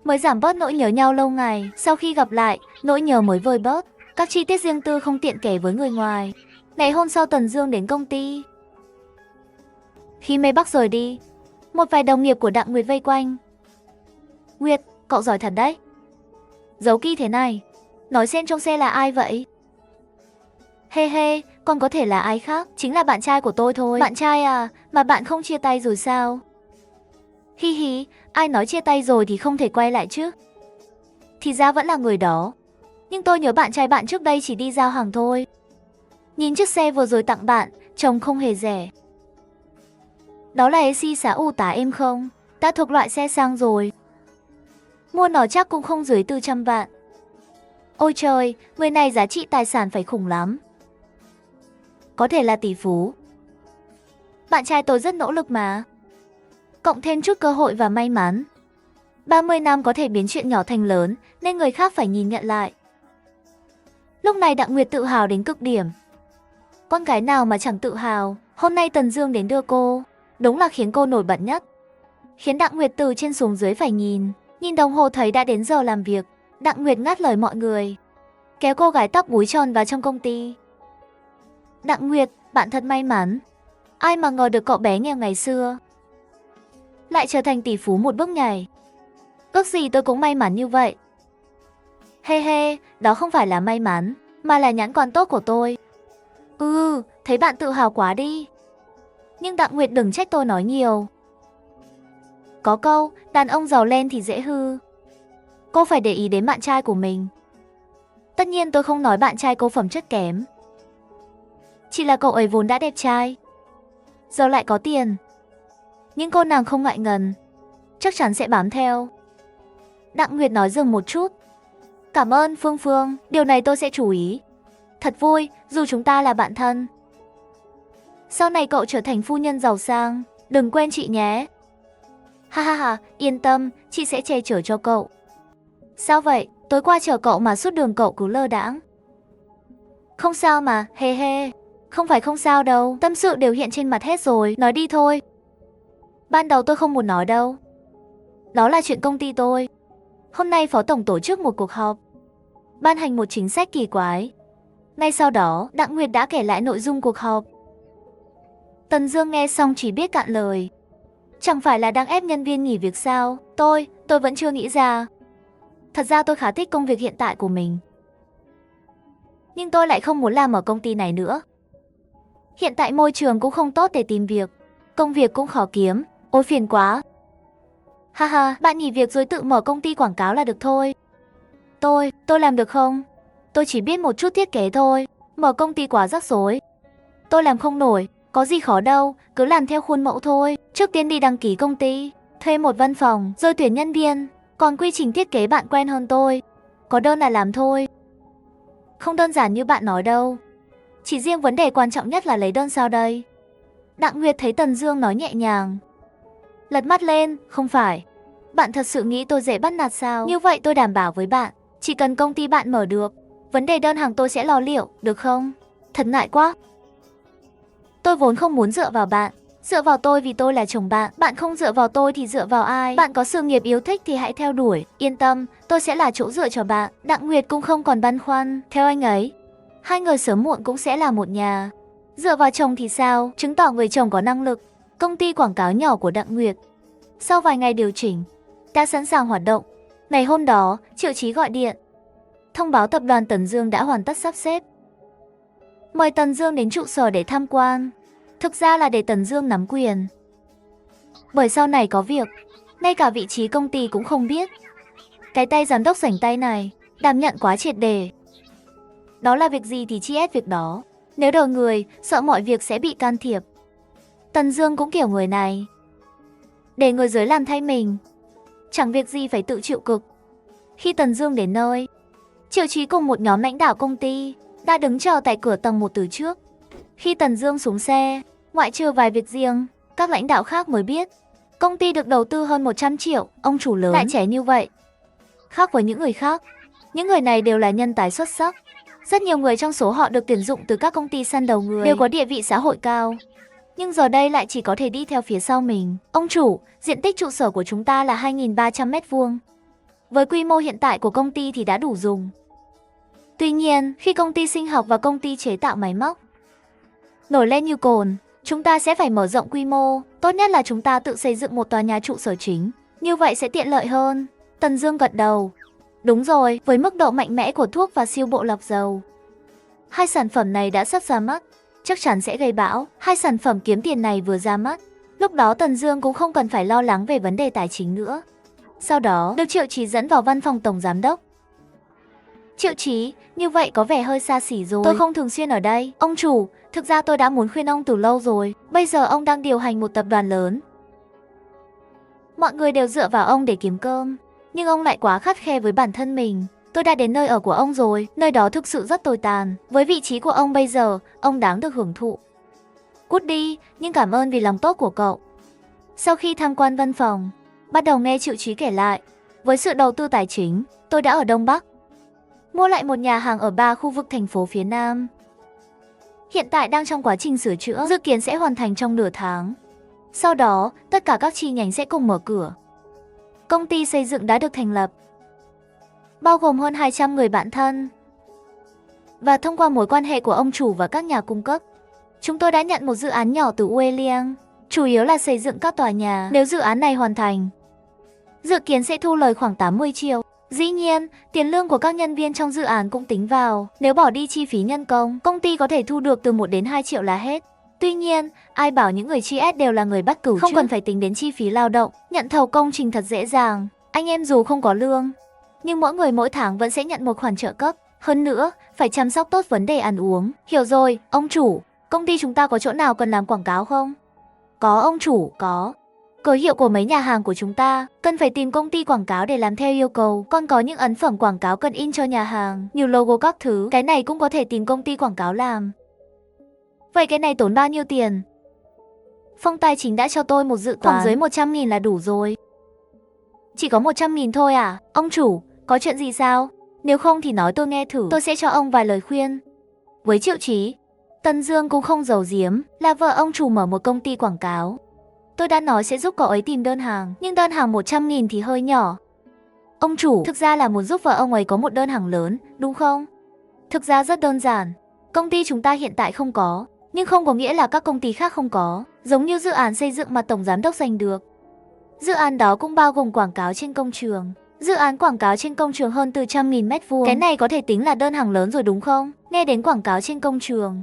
mới giảm bớt nỗi nhớ nhau lâu ngày. Sau khi gặp lại, nỗi nhớ mới vơi bớt. Các chi tiết riêng tư không tiện kể với người ngoài. Ngày hôm sau Tần Dương đến công ty. Khi mấy bác rời đi, một vài đồng nghiệp của Đặng Nguyệt vây quanh. "Nguyệt, cậu giỏi thật đấy. Giấu kỹ thế này, nói xem trong xe là ai vậy?" He he, còn có thể là ai khác, chính là bạn trai của tôi thôi. Bạn trai à, mà bạn không chia tay rồi sao? Hi hi, ai nói chia tay rồi thì không thể quay lại chứ? Thì ra vẫn là người đó. Nhưng tôi nhớ bạn trai bạn trước đây chỉ đi giao hàng thôi. Nhìn chiếc xe vừa rồi tặng bạn, trông không hề rẻ. Đó là AC xá U8 em không? Đã thuộc loại xe sang rồi. Mua nó chắc cũng không dưới 400 vạn. Ôi trời, người này giá trị tài sản phải khủng lắm. Có thể là tỷ phú. Bạn trai tôi rất nỗ lực mà. Cộng thêm chút cơ hội và may mắn. 30 năm có thể biến chuyện nhỏ thành lớn, nên người khác phải nhìn nhận lại. Lúc này Đặng Nguyệt tự hào đến cực điểm. Con gái nào mà chẳng tự hào, hôm nay Tần Dương đến đưa cô, đúng là khiến cô nổi bật nhất. Khiến Đặng Nguyệt từ trên xuống dưới phải nhìn đồng hồ thấy đã đến giờ làm việc. Đặng Nguyệt ngắt lời mọi người, kéo cô gái tóc búi tròn vào trong công ty. Đặng Nguyệt, bạn thật may mắn. Ai mà ngờ được cậu bé nghèo ngày xưa lại trở thành tỷ phú một bước nhảy. Ước gì tôi cũng may mắn như vậy. He he, đó không phải là may mắn, mà là nhãn quan tốt của tôi. Thấy bạn tự hào quá đi. Nhưng Đặng Nguyệt đừng trách tôi nói nhiều. Có câu, đàn ông giàu lên thì dễ hư. Cô phải để ý đến bạn trai của mình. Tất nhiên tôi không nói bạn trai cô phẩm chất kém. Chỉ là cậu ấy vốn đã đẹp trai, giờ lại có tiền. Nhưng cô nàng không ngại ngần, chắc chắn sẽ bám theo. Đặng Nguyệt nói dừng một chút. Cảm ơn Phương Phương, điều này tôi sẽ chú ý. Thật vui, dù chúng ta là bạn thân. Sau này cậu trở thành phu nhân giàu sang, đừng quên chị nhé. Ha ha ha, yên tâm, chị sẽ che chở cho cậu. Sao vậy, tối qua chờ cậu mà suốt đường cậu cứ lơ đãng. Không sao mà, he he. Không phải không sao đâu, tâm sự đều hiện trên mặt hết rồi, nói đi thôi. Ban đầu tôi không muốn nói đâu. Đó là chuyện công ty tôi. Hôm nay Phó Tổng tổ chức một cuộc họp, ban hành một chính sách kỳ quái. Ngay sau đó, Đặng Nguyệt đã kể lại nội dung cuộc họp. Tần Dương nghe xong chỉ biết cạn lời. Chẳng phải là đang ép nhân viên nghỉ việc sao? Tôi vẫn chưa nghĩ ra. Thật ra tôi khá thích công việc hiện tại của mình. Nhưng tôi lại không muốn làm ở công ty này nữa. Hiện tại môi trường cũng không tốt để tìm việc. Công việc cũng khó kiếm. Ôi phiền quá. Haha, bạn nghỉ việc rồi tự mở công ty quảng cáo là được thôi. Tôi làm được không? Tôi chỉ biết một chút thiết kế thôi. Mở công ty quá rắc rối. Tôi làm không nổi. Có gì khó đâu, cứ làm theo khuôn mẫu thôi. Trước tiên đi đăng ký công ty, thuê một văn phòng, rồi tuyển nhân viên. Còn quy trình thiết kế bạn quen hơn tôi. Có đơn là làm thôi. Không đơn giản như bạn nói đâu. Chỉ riêng vấn đề quan trọng nhất là lấy đơn sao đây? Đặng Nguyệt thấy Tần Dương nói nhẹ nhàng, lật mắt lên, không phải. Bạn thật sự nghĩ tôi dễ bắt nạt sao? Như vậy tôi đảm bảo với bạn, chỉ cần công ty bạn mở được, vấn đề đơn hàng tôi sẽ lo liệu, được không? Thật ngại quá. Tôi vốn không muốn dựa vào bạn. Dựa vào tôi vì tôi là chồng bạn. Bạn không dựa vào tôi thì dựa vào ai? Bạn có sự nghiệp yêu thích thì hãy theo đuổi. Yên tâm, tôi sẽ là chỗ dựa cho bạn. Đặng Nguyệt cũng không còn băn khoăn. Theo anh ấy, hai người sớm muộn cũng sẽ là một nhà. Dựa vào chồng thì sao? Chứng tỏ người chồng có năng lực. Công ty quảng cáo nhỏ của Đặng Nguyệt, sau vài ngày điều chỉnh, đã sẵn sàng hoạt động. Ngày hôm đó, Triệu Chí gọi điện, thông báo tập đoàn Tần Dương đã hoàn tất sắp xếp. Mời Tần Dương đến trụ sở để tham quan. Thực ra là để Tần Dương nắm quyền. Bởi sau này có việc, ngay cả vị trí công ty cũng không biết. Cái tay giám đốc rảnh tay này, đảm nhận quá triệt để. Đó là việc gì thì chi ét việc đó. Nếu đầu người, sợ mọi việc sẽ bị can thiệp. Tần Dương cũng kiểu người này. Để người dưới làm thay mình. Chẳng việc gì phải tự chịu cực. Khi Tần Dương đến nơi, Triệu Chí cùng một nhóm lãnh đạo công ty đã đứng chờ tại cửa tầng 1 từ trước. Khi Tần Dương xuống xe, ngoại trừ vài việc riêng, các lãnh đạo khác mới biết công ty được đầu tư hơn 100 triệu, ông chủ lớn lại trẻ như vậy. Khác với những người khác, những người này đều là nhân tài xuất sắc. Rất nhiều người trong số họ được tuyển dụng từ các công ty săn đầu người, đều có địa vị xã hội cao. Nhưng giờ đây lại chỉ có thể đi theo phía sau mình. Ông chủ, diện tích trụ sở của chúng ta là 2.300 m². Với quy mô hiện tại của công ty thì đã đủ dùng. Tuy nhiên, khi công ty sinh học và công ty chế tạo máy móc nổi lên như cồn, chúng ta sẽ phải mở rộng quy mô. Tốt nhất là chúng ta tự xây dựng một tòa nhà trụ sở chính. Như vậy sẽ tiện lợi hơn. Tần Dương gật đầu. Đúng rồi, với mức độ mạnh mẽ của thuốc và siêu bộ lọc dầu, Hai sản phẩm này đã sắp ra mắt, chắc chắn sẽ gây bão. Hai sản phẩm kiếm tiền này vừa ra mắt, lúc đó Tần Dương cũng không cần phải lo lắng về vấn đề tài chính nữa. Sau đó, được Triệu Chí dẫn vào văn phòng tổng giám đốc. Triệu Chí, như vậy có vẻ hơi xa xỉ rồi. Tôi không thường xuyên ở đây. Ông chủ, thực ra tôi đã muốn khuyên ông từ lâu rồi. Bây giờ ông đang điều hành một tập đoàn lớn. Mọi người đều dựa vào ông để kiếm cơm. Nhưng ông lại quá khắt khe với bản thân mình. Tôi đã đến nơi ở của ông rồi. Nơi đó thực sự rất tồi tàn. Với vị trí của ông bây giờ, ông đáng được hưởng thụ. Cút đi, nhưng cảm ơn vì lòng tốt của cậu. Sau khi tham quan văn phòng, bắt đầu nghe Triệu Chí kể lại. Với sự đầu tư tài chính, tôi đã ở Đông Bắc mua lại một nhà hàng ở 3 khu vực thành phố phía Nam. Hiện tại đang trong quá trình sửa chữa, dự kiến sẽ hoàn thành trong nửa tháng. Sau đó, tất cả các chi nhánh sẽ cùng mở cửa. Công ty xây dựng đã được thành lập, bao gồm hơn 200 người bạn thân. Và thông qua mối quan hệ của ông chủ và các nhà cung cấp, chúng tôi đã nhận một dự án nhỏ từ Ueliang, chủ yếu là xây dựng các tòa nhà. Nếu dự án này hoàn thành, dự kiến sẽ thu lời khoảng 80 triệu. Dĩ nhiên, tiền lương của các nhân viên trong dự án cũng tính vào. Nếu bỏ đi chi phí nhân công, công ty có thể thu được từ 1 đến 2 triệu là hết. Tuy nhiên, ai bảo những người chi S đều là người bắt cửu, không cần phải tính đến chi phí lao động. Nhận thầu công trình thật dễ dàng. Anh em dù không có lương, nhưng mỗi người mỗi tháng vẫn sẽ nhận một khoản trợ cấp. Hơn nữa, phải chăm sóc tốt vấn đề ăn uống. Hiểu rồi, ông chủ, công ty chúng ta có chỗ nào cần làm quảng cáo không? Có ông chủ, có. Cửa hiệu của mấy nhà hàng của chúng ta cần phải tìm công ty quảng cáo để làm theo yêu cầu. Còn có những ấn phẩm quảng cáo cần in cho nhà hàng, nhiều logo các thứ, cái này cũng có thể tìm công ty quảng cáo làm. Vậy cái này tốn bao nhiêu tiền? Phong Tài chính đã cho tôi một dự toán khoảng dưới 100.000 là đủ rồi. Chỉ có 100.000 thôi à? Ông chủ, có chuyện gì sao? Nếu không thì nói tôi nghe thử, tôi sẽ cho ông vài lời khuyên. Với Triệu Chí, Tần Dương cũng không giấu giếm, là vợ ông chủ mở một công ty quảng cáo. Tôi đã nói sẽ giúp cậu ấy tìm đơn hàng, nhưng đơn hàng 100.000 thì hơi nhỏ. Ông chủ, thực ra là muốn giúp vợ ông ấy có một đơn hàng lớn, đúng không? Thực ra rất đơn giản. Công ty chúng ta hiện tại không có, nhưng không có nghĩa là các công ty khác không có. Giống như dự án xây dựng mà tổng giám đốc giành được. Dự án đó cũng bao gồm quảng cáo trên công trường. Dự án quảng cáo trên công trường hơn từ 100.000 m². Cái này có thể tính là đơn hàng lớn rồi đúng không? Nghe đến quảng cáo trên công trường,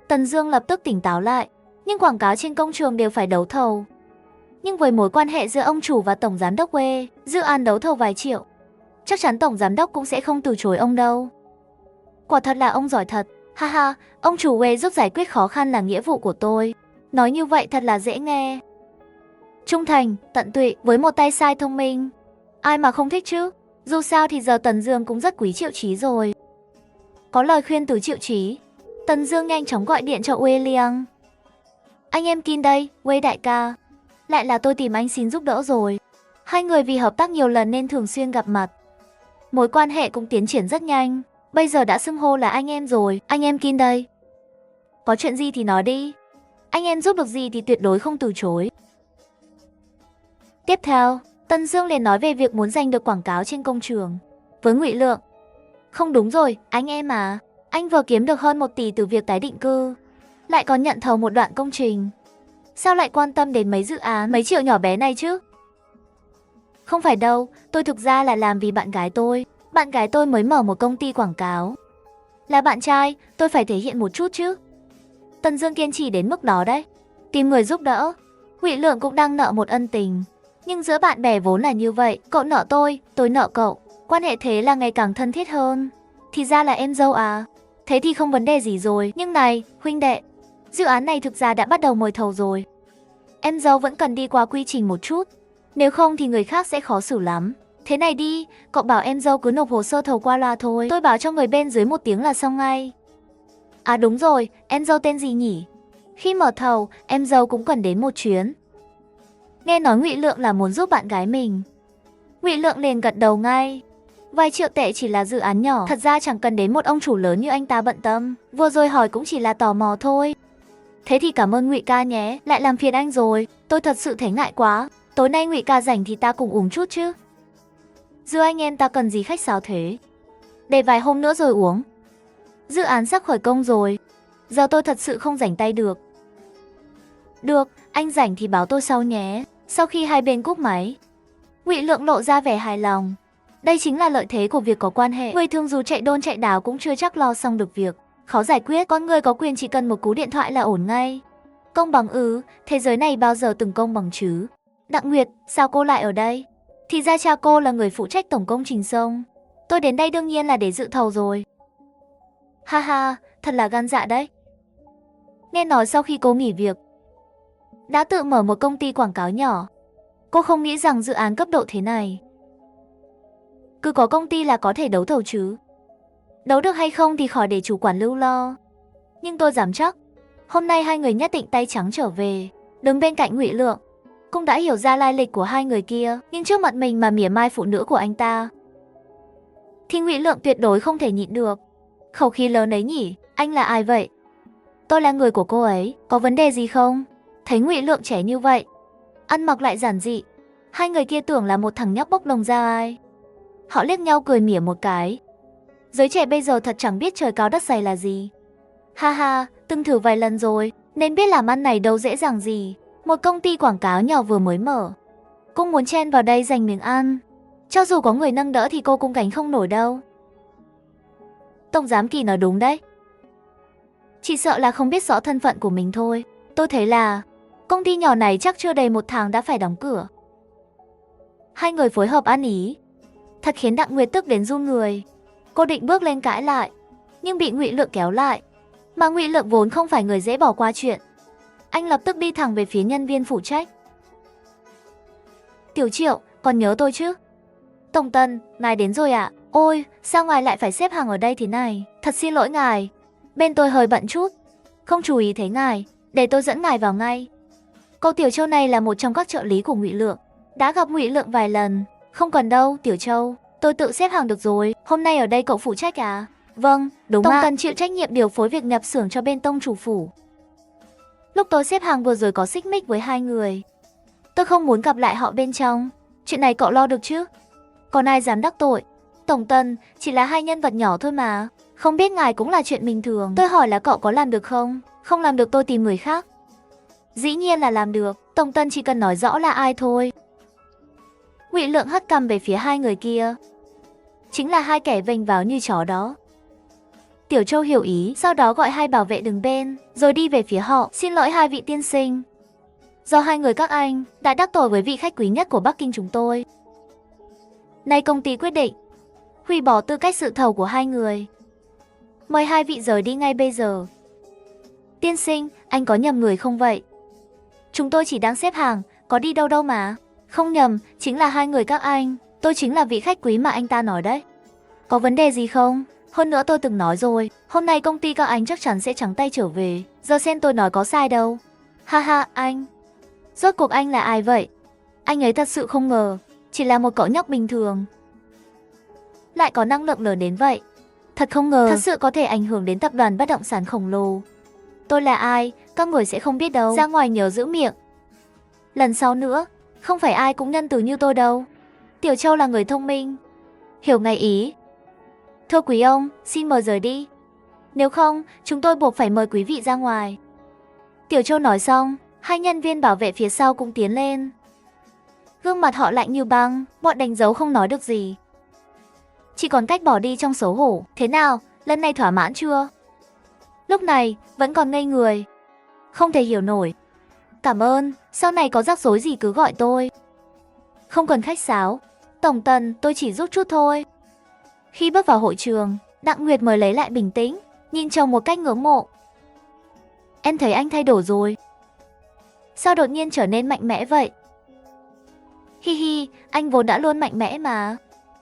Tần Dương lập tức tỉnh táo lại. Nhưng quảng cáo trên công trường đều phải đấu thầu. Nhưng với mối quan hệ giữa ông chủ và tổng giám đốc Wei, dự án đấu thầu vài triệu, chắc chắn tổng giám đốc cũng sẽ không từ chối ông đâu. Quả thật là ông giỏi thật. Ha ha, ông chủ Wei giúp giải quyết khó khăn là nghĩa vụ của tôi. Nói như vậy thật là dễ nghe. Trung thành, tận tụy, với một tay sai thông minh. Ai mà không thích chứ? Dù sao thì giờ Tần Dương cũng rất quý Triệu Chí rồi. Có lời khuyên từ Triệu Chí, Tần Dương nhanh chóng gọi điện cho Ueliang. Anh em Kin đây, Wei đại ca. Lại là tôi tìm anh xin giúp đỡ rồi. Hai người vì hợp tác nhiều lần nên thường xuyên gặp mặt. Mối quan hệ cũng tiến triển rất nhanh. Bây giờ đã xưng hô là anh em rồi. Anh em Kin đây. Có chuyện gì thì nói đi. Anh em giúp được gì thì tuyệt đối không từ chối. Tiếp theo, Tần Dương liền nói về việc muốn giành được quảng cáo trên công trường. Với Ngụy Lượng. Không đúng rồi, anh em à. Anh vừa kiếm được hơn 1 tỷ từ việc tái định cư. Lại còn nhận thầu một đoạn công trình. Sao lại quan tâm đến mấy dự án mấy triệu nhỏ bé này chứ? Không phải đâu, tôi thực ra là làm vì bạn gái tôi. Bạn gái tôi mới mở một công ty quảng cáo. Là bạn trai, tôi phải thể hiện một chút chứ. Tần Dương kiên trì đến mức đó đấy. Tìm người giúp đỡ. Ngụy Lượng cũng đang nợ một ân tình. Nhưng giữa bạn bè vốn là như vậy. Cậu nợ tôi nợ cậu. Quan hệ thế là ngày càng thân thiết hơn. Thì ra là em dâu à. Thế thì không vấn đề gì rồi. Nhưng này, huynh đệ, dự án này thực ra đã bắt đầu mời thầu rồi. Em dâu vẫn cần đi qua quy trình một chút. Nếu không thì người khác sẽ khó xử lắm. Thế này đi, cậu bảo em dâu cứ nộp hồ sơ thầu qua loa thôi. Tôi báo cho người bên dưới 1 tiếng là xong ngay. À đúng rồi, em dâu tên gì nhỉ? Khi mở thầu, em dâu cũng cần đến một chuyến. Nghe nói Ngụy Lượng là muốn giúp bạn gái mình. Ngụy Lượng liền gật đầu ngay. Vài triệu tệ chỉ là dự án nhỏ, thật ra chẳng cần đến một ông chủ lớn như anh ta bận tâm. Vừa rồi hỏi cũng chỉ là tò mò thôi. Thế thì cảm ơn Ngụy ca nhé, lại làm phiền anh rồi. Tôi thật sự thấy ngại quá. Tối nay Ngụy ca rảnh thì ta cùng uống chút chứ. Giữa anh em ta cần gì khách sáo thế? Để vài hôm nữa rồi uống. Dự án sắp khởi công rồi. Giờ tôi thật sự không rảnh tay được. Được, anh rảnh thì báo tôi sau nhé. Sau khi hai bên cúp máy, Ngụy Lượng lộ ra vẻ hài lòng. Đây chính là lợi thế của việc có quan hệ. Người thường dù chạy đôn chạy đáo cũng chưa chắc lo xong được việc. Khó giải quyết, con người có quyền chỉ cần một cú điện thoại là ổn ngay. Công bằng ư, thế giới này bao giờ từng công bằng chứ? Đặng Nguyệt, sao cô lại ở đây? Thì ra cha cô là người phụ trách tổng công trình sông. Tôi đến đây đương nhiên là để dự thầu rồi. Ha ha, thật là gan dạ đấy. Nghe nói sau khi cô nghỉ việc, đã tự mở một công ty quảng cáo nhỏ. Cô không nghĩ rằng dự án cấp độ thế này cứ có công ty là có thể đấu thầu chứ. Đấu được hay không thì khỏi để chủ quản Lưu lo. Nhưng tôi dám chắc, hôm nay hai người nhất định tay trắng trở về. Đứng bên cạnh Ngụy Lượng, cũng đã hiểu ra lai lịch của hai người kia, nhưng trước mặt mình mà mỉa mai phụ nữ của anh ta thì Ngụy Lượng tuyệt đối không thể nhịn được. Khẩu khí lớn ấy nhỉ, anh là ai vậy? Tôi là người của cô ấy, có vấn đề gì không? Thấy Ngụy Lượng trẻ như vậy, ăn mặc lại giản dị, hai người kia tưởng là một thằng nhóc bốc lông ra ai. Họ liếc nhau cười mỉa một cái. Giới trẻ bây giờ thật chẳng biết trời cao đất dày là gì. Ha ha, từng thử vài lần rồi, nên biết làm ăn này đâu dễ dàng gì. Một công ty quảng cáo nhỏ vừa mới mở, cũng muốn chen vào đây giành miếng ăn. Cho dù có người nâng đỡ thì cô cũng gánh không nổi đâu. Tổng giám Kỳ nói đúng đấy. Chỉ sợ là không biết rõ thân phận của mình thôi. Tôi thấy là công ty nhỏ này chắc chưa đầy 1 tháng đã phải đóng cửa. Hai người phối hợp ăn ý, thật khiến Đặng Nguyệt tức đến run người. Cô định bước lên cãi lại, nhưng bị Ngụy Lượng kéo lại. Mà Ngụy Lượng vốn không phải người dễ bỏ qua chuyện. Anh lập tức đi thẳng về phía nhân viên phụ trách. Tiểu Triệu, còn nhớ tôi chứ? Tổng Tân, ngài đến rồi ạ. Ôi, sao ngài lại phải xếp hàng ở đây thế này? Thật xin lỗi ngài, bên tôi hơi bận chút, không chú ý thấy ngài, để tôi dẫn ngài vào ngay. Cô Tiểu Châu này là một trong các trợ lý của Ngụy Lượng, đã gặp Ngụy Lượng vài lần. Không cần đâu, Tiểu Châu, tôi tự xếp hàng được rồi. Hôm nay ở đây cậu phụ trách à? Vâng, đúng ạ. Tổng Tân chịu trách nhiệm điều phối việc nhập xưởng cho bên tông chủ phủ. Lúc tôi xếp hàng vừa rồi có xích mích với hai người, tôi không muốn gặp lại họ bên trong. Chuyện này cậu lo được chứ? Còn ai dám đắc tội? Tổng Tân, chỉ là hai nhân vật nhỏ thôi mà, không biết ngài cũng là chuyện bình thường. Tôi hỏi là cậu có làm được không? Không làm được tôi tìm người khác. Dĩ nhiên là làm được, Tổng Tân chỉ cần nói rõ là ai thôi. Ngụy Lượng hất cằm về phía hai người kia. Chính là hai kẻ vênh váo như chó đó. Tiểu Châu hiểu ý, sau đó gọi hai bảo vệ đứng bên, rồi đi về phía họ. Xin lỗi hai vị tiên sinh, do hai người các anh đã đắc tội với vị khách quý nhất của Bắc Kinh chúng tôi. Nay công ty quyết định hủy bỏ tư cách dự thầu của hai người. Mời hai vị rời đi ngay bây giờ. Tiên sinh, anh có nhầm người không vậy? Chúng tôi chỉ đang xếp hàng, có đi đâu đâu mà. Không nhầm, chính là hai người các anh. Tôi chính là vị khách quý mà anh ta nói đấy. Có vấn đề gì không? Hơn nữa tôi từng nói rồi, hôm nay công ty các anh chắc chắn sẽ trắng tay trở về. Giờ xem tôi nói có sai đâu. Ha ha, anh. Rốt cuộc anh là ai vậy? Anh ấy thật sự không ngờ, chỉ là một cậu nhóc bình thường lại có năng lượng lớn đến vậy. Thật không ngờ, thật sự có thể ảnh hưởng đến tập đoàn bất động sản khổng lồ. Tôi là ai, các người sẽ không biết đâu. Ra ngoài nhớ giữ miệng. Lần sau nữa, không phải ai cũng nhân từ như tôi đâu. Tiểu Châu là người thông minh, hiểu ngay ý. Thưa quý ông, xin mời rời đi. Nếu không, chúng tôi buộc phải mời quý vị ra ngoài. Tiểu Châu nói xong, hai nhân viên bảo vệ phía sau cũng tiến lên. Gương mặt họ lạnh như băng, bọn đánh dấu không nói được gì, chỉ còn cách bỏ đi trong xấu hổ. Thế nào, lần này thỏa mãn chưa? Lúc này, vẫn còn ngây người, không thể hiểu nổi. Cảm ơn, sau này có rắc rối gì cứ gọi tôi. Không cần khách sáo, Tổng Tần, tôi chỉ giúp chút thôi. Khi bước vào hội trường, Đặng Nguyệt mới lấy lại bình tĩnh, nhìn chồng một cách ngưỡng mộ. Em thấy anh thay đổi rồi. Sao đột nhiên trở nên mạnh mẽ vậy? Hi hi, anh vốn đã luôn mạnh mẽ mà.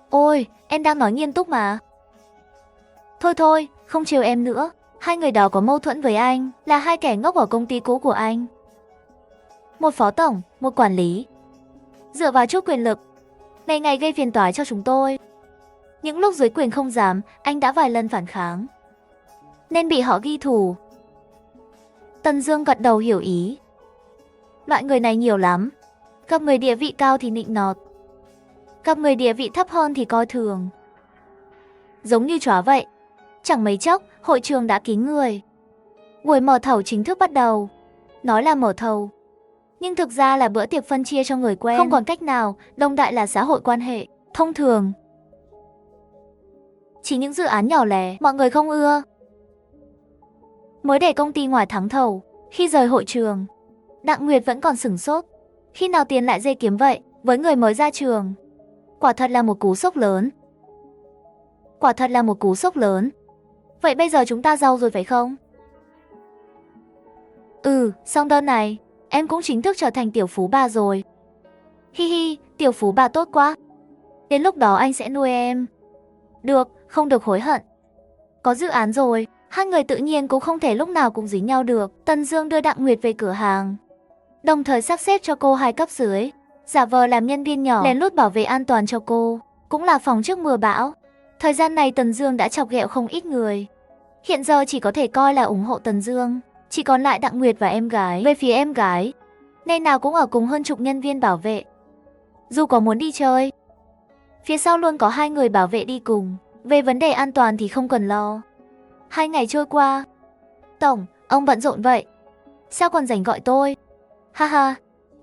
Ôi, em đang nói nghiêm túc mà. Thôi thôi, không trêu em nữa. Hai người đó có mâu thuẫn với anh, là hai kẻ ngốc ở công ty cũ của anh. Một phó tổng, một quản lý, dựa vào chút quyền lực, ngày ngày gây phiền toái cho chúng tôi. Những lúc dưới quyền không dám, anh đã vài lần phản kháng, nên bị họ ghi thù. Tần Dương gật đầu hiểu ý. Loại người này nhiều lắm. Gặp người địa vị cao thì nịnh nọt, gặp người địa vị thấp hơn thì coi thường. Giống như chó vậy. Chẳng mấy chốc, hội trường đã kín người. Buổi mở thầu chính thức bắt đầu. Nói là mở thầu, nhưng thực ra là bữa tiệc phân chia cho người quen. Không còn cách nào, đông đại là xã hội quan hệ. Thông thường, chỉ những dự án nhỏ lẻ mọi người không ưa, mới để công ty ngoài thắng thầu. Khi rời hội trường, Đặng Nguyệt vẫn còn sửng sốt. Khi nào tiền lại dây kiếm vậy, với người mới ra trường. Quả thật là một cú sốc lớn. Vậy bây giờ chúng ta giàu rồi phải không? Xong đơn này, em cũng chính thức trở thành tiểu phú bà rồi. Hi hi, tiểu phú bà tốt quá. Đến lúc đó anh sẽ nuôi em. Được, không được hối hận. Có dự án rồi, hai người tự nhiên cũng không thể lúc nào cũng dính nhau được. Tần Dương đưa Đặng Nguyệt về cửa hàng, đồng thời sắp xếp cho cô 2 cấp dưới, giả vờ làm nhân viên nhỏ, lén lút bảo vệ an toàn cho cô, cũng là phòng trước mưa bão. Thời gian này Tần Dương đã chọc ghẹo không ít người. Hiện giờ chỉ có thể coi là ủng hộ Tần Dương, chỉ còn lại Đặng Nguyệt và em gái. Về phía em gái, ngày nào cũng ở cùng hơn chục nhân viên bảo vệ. Dù có muốn đi chơi, phía sau luôn có 2 người bảo vệ đi cùng. Về vấn đề an toàn thì không cần lo. 2 ngày trôi qua. Tổng, ông bận rộn vậy, sao còn rảnh gọi tôi? Ha ha,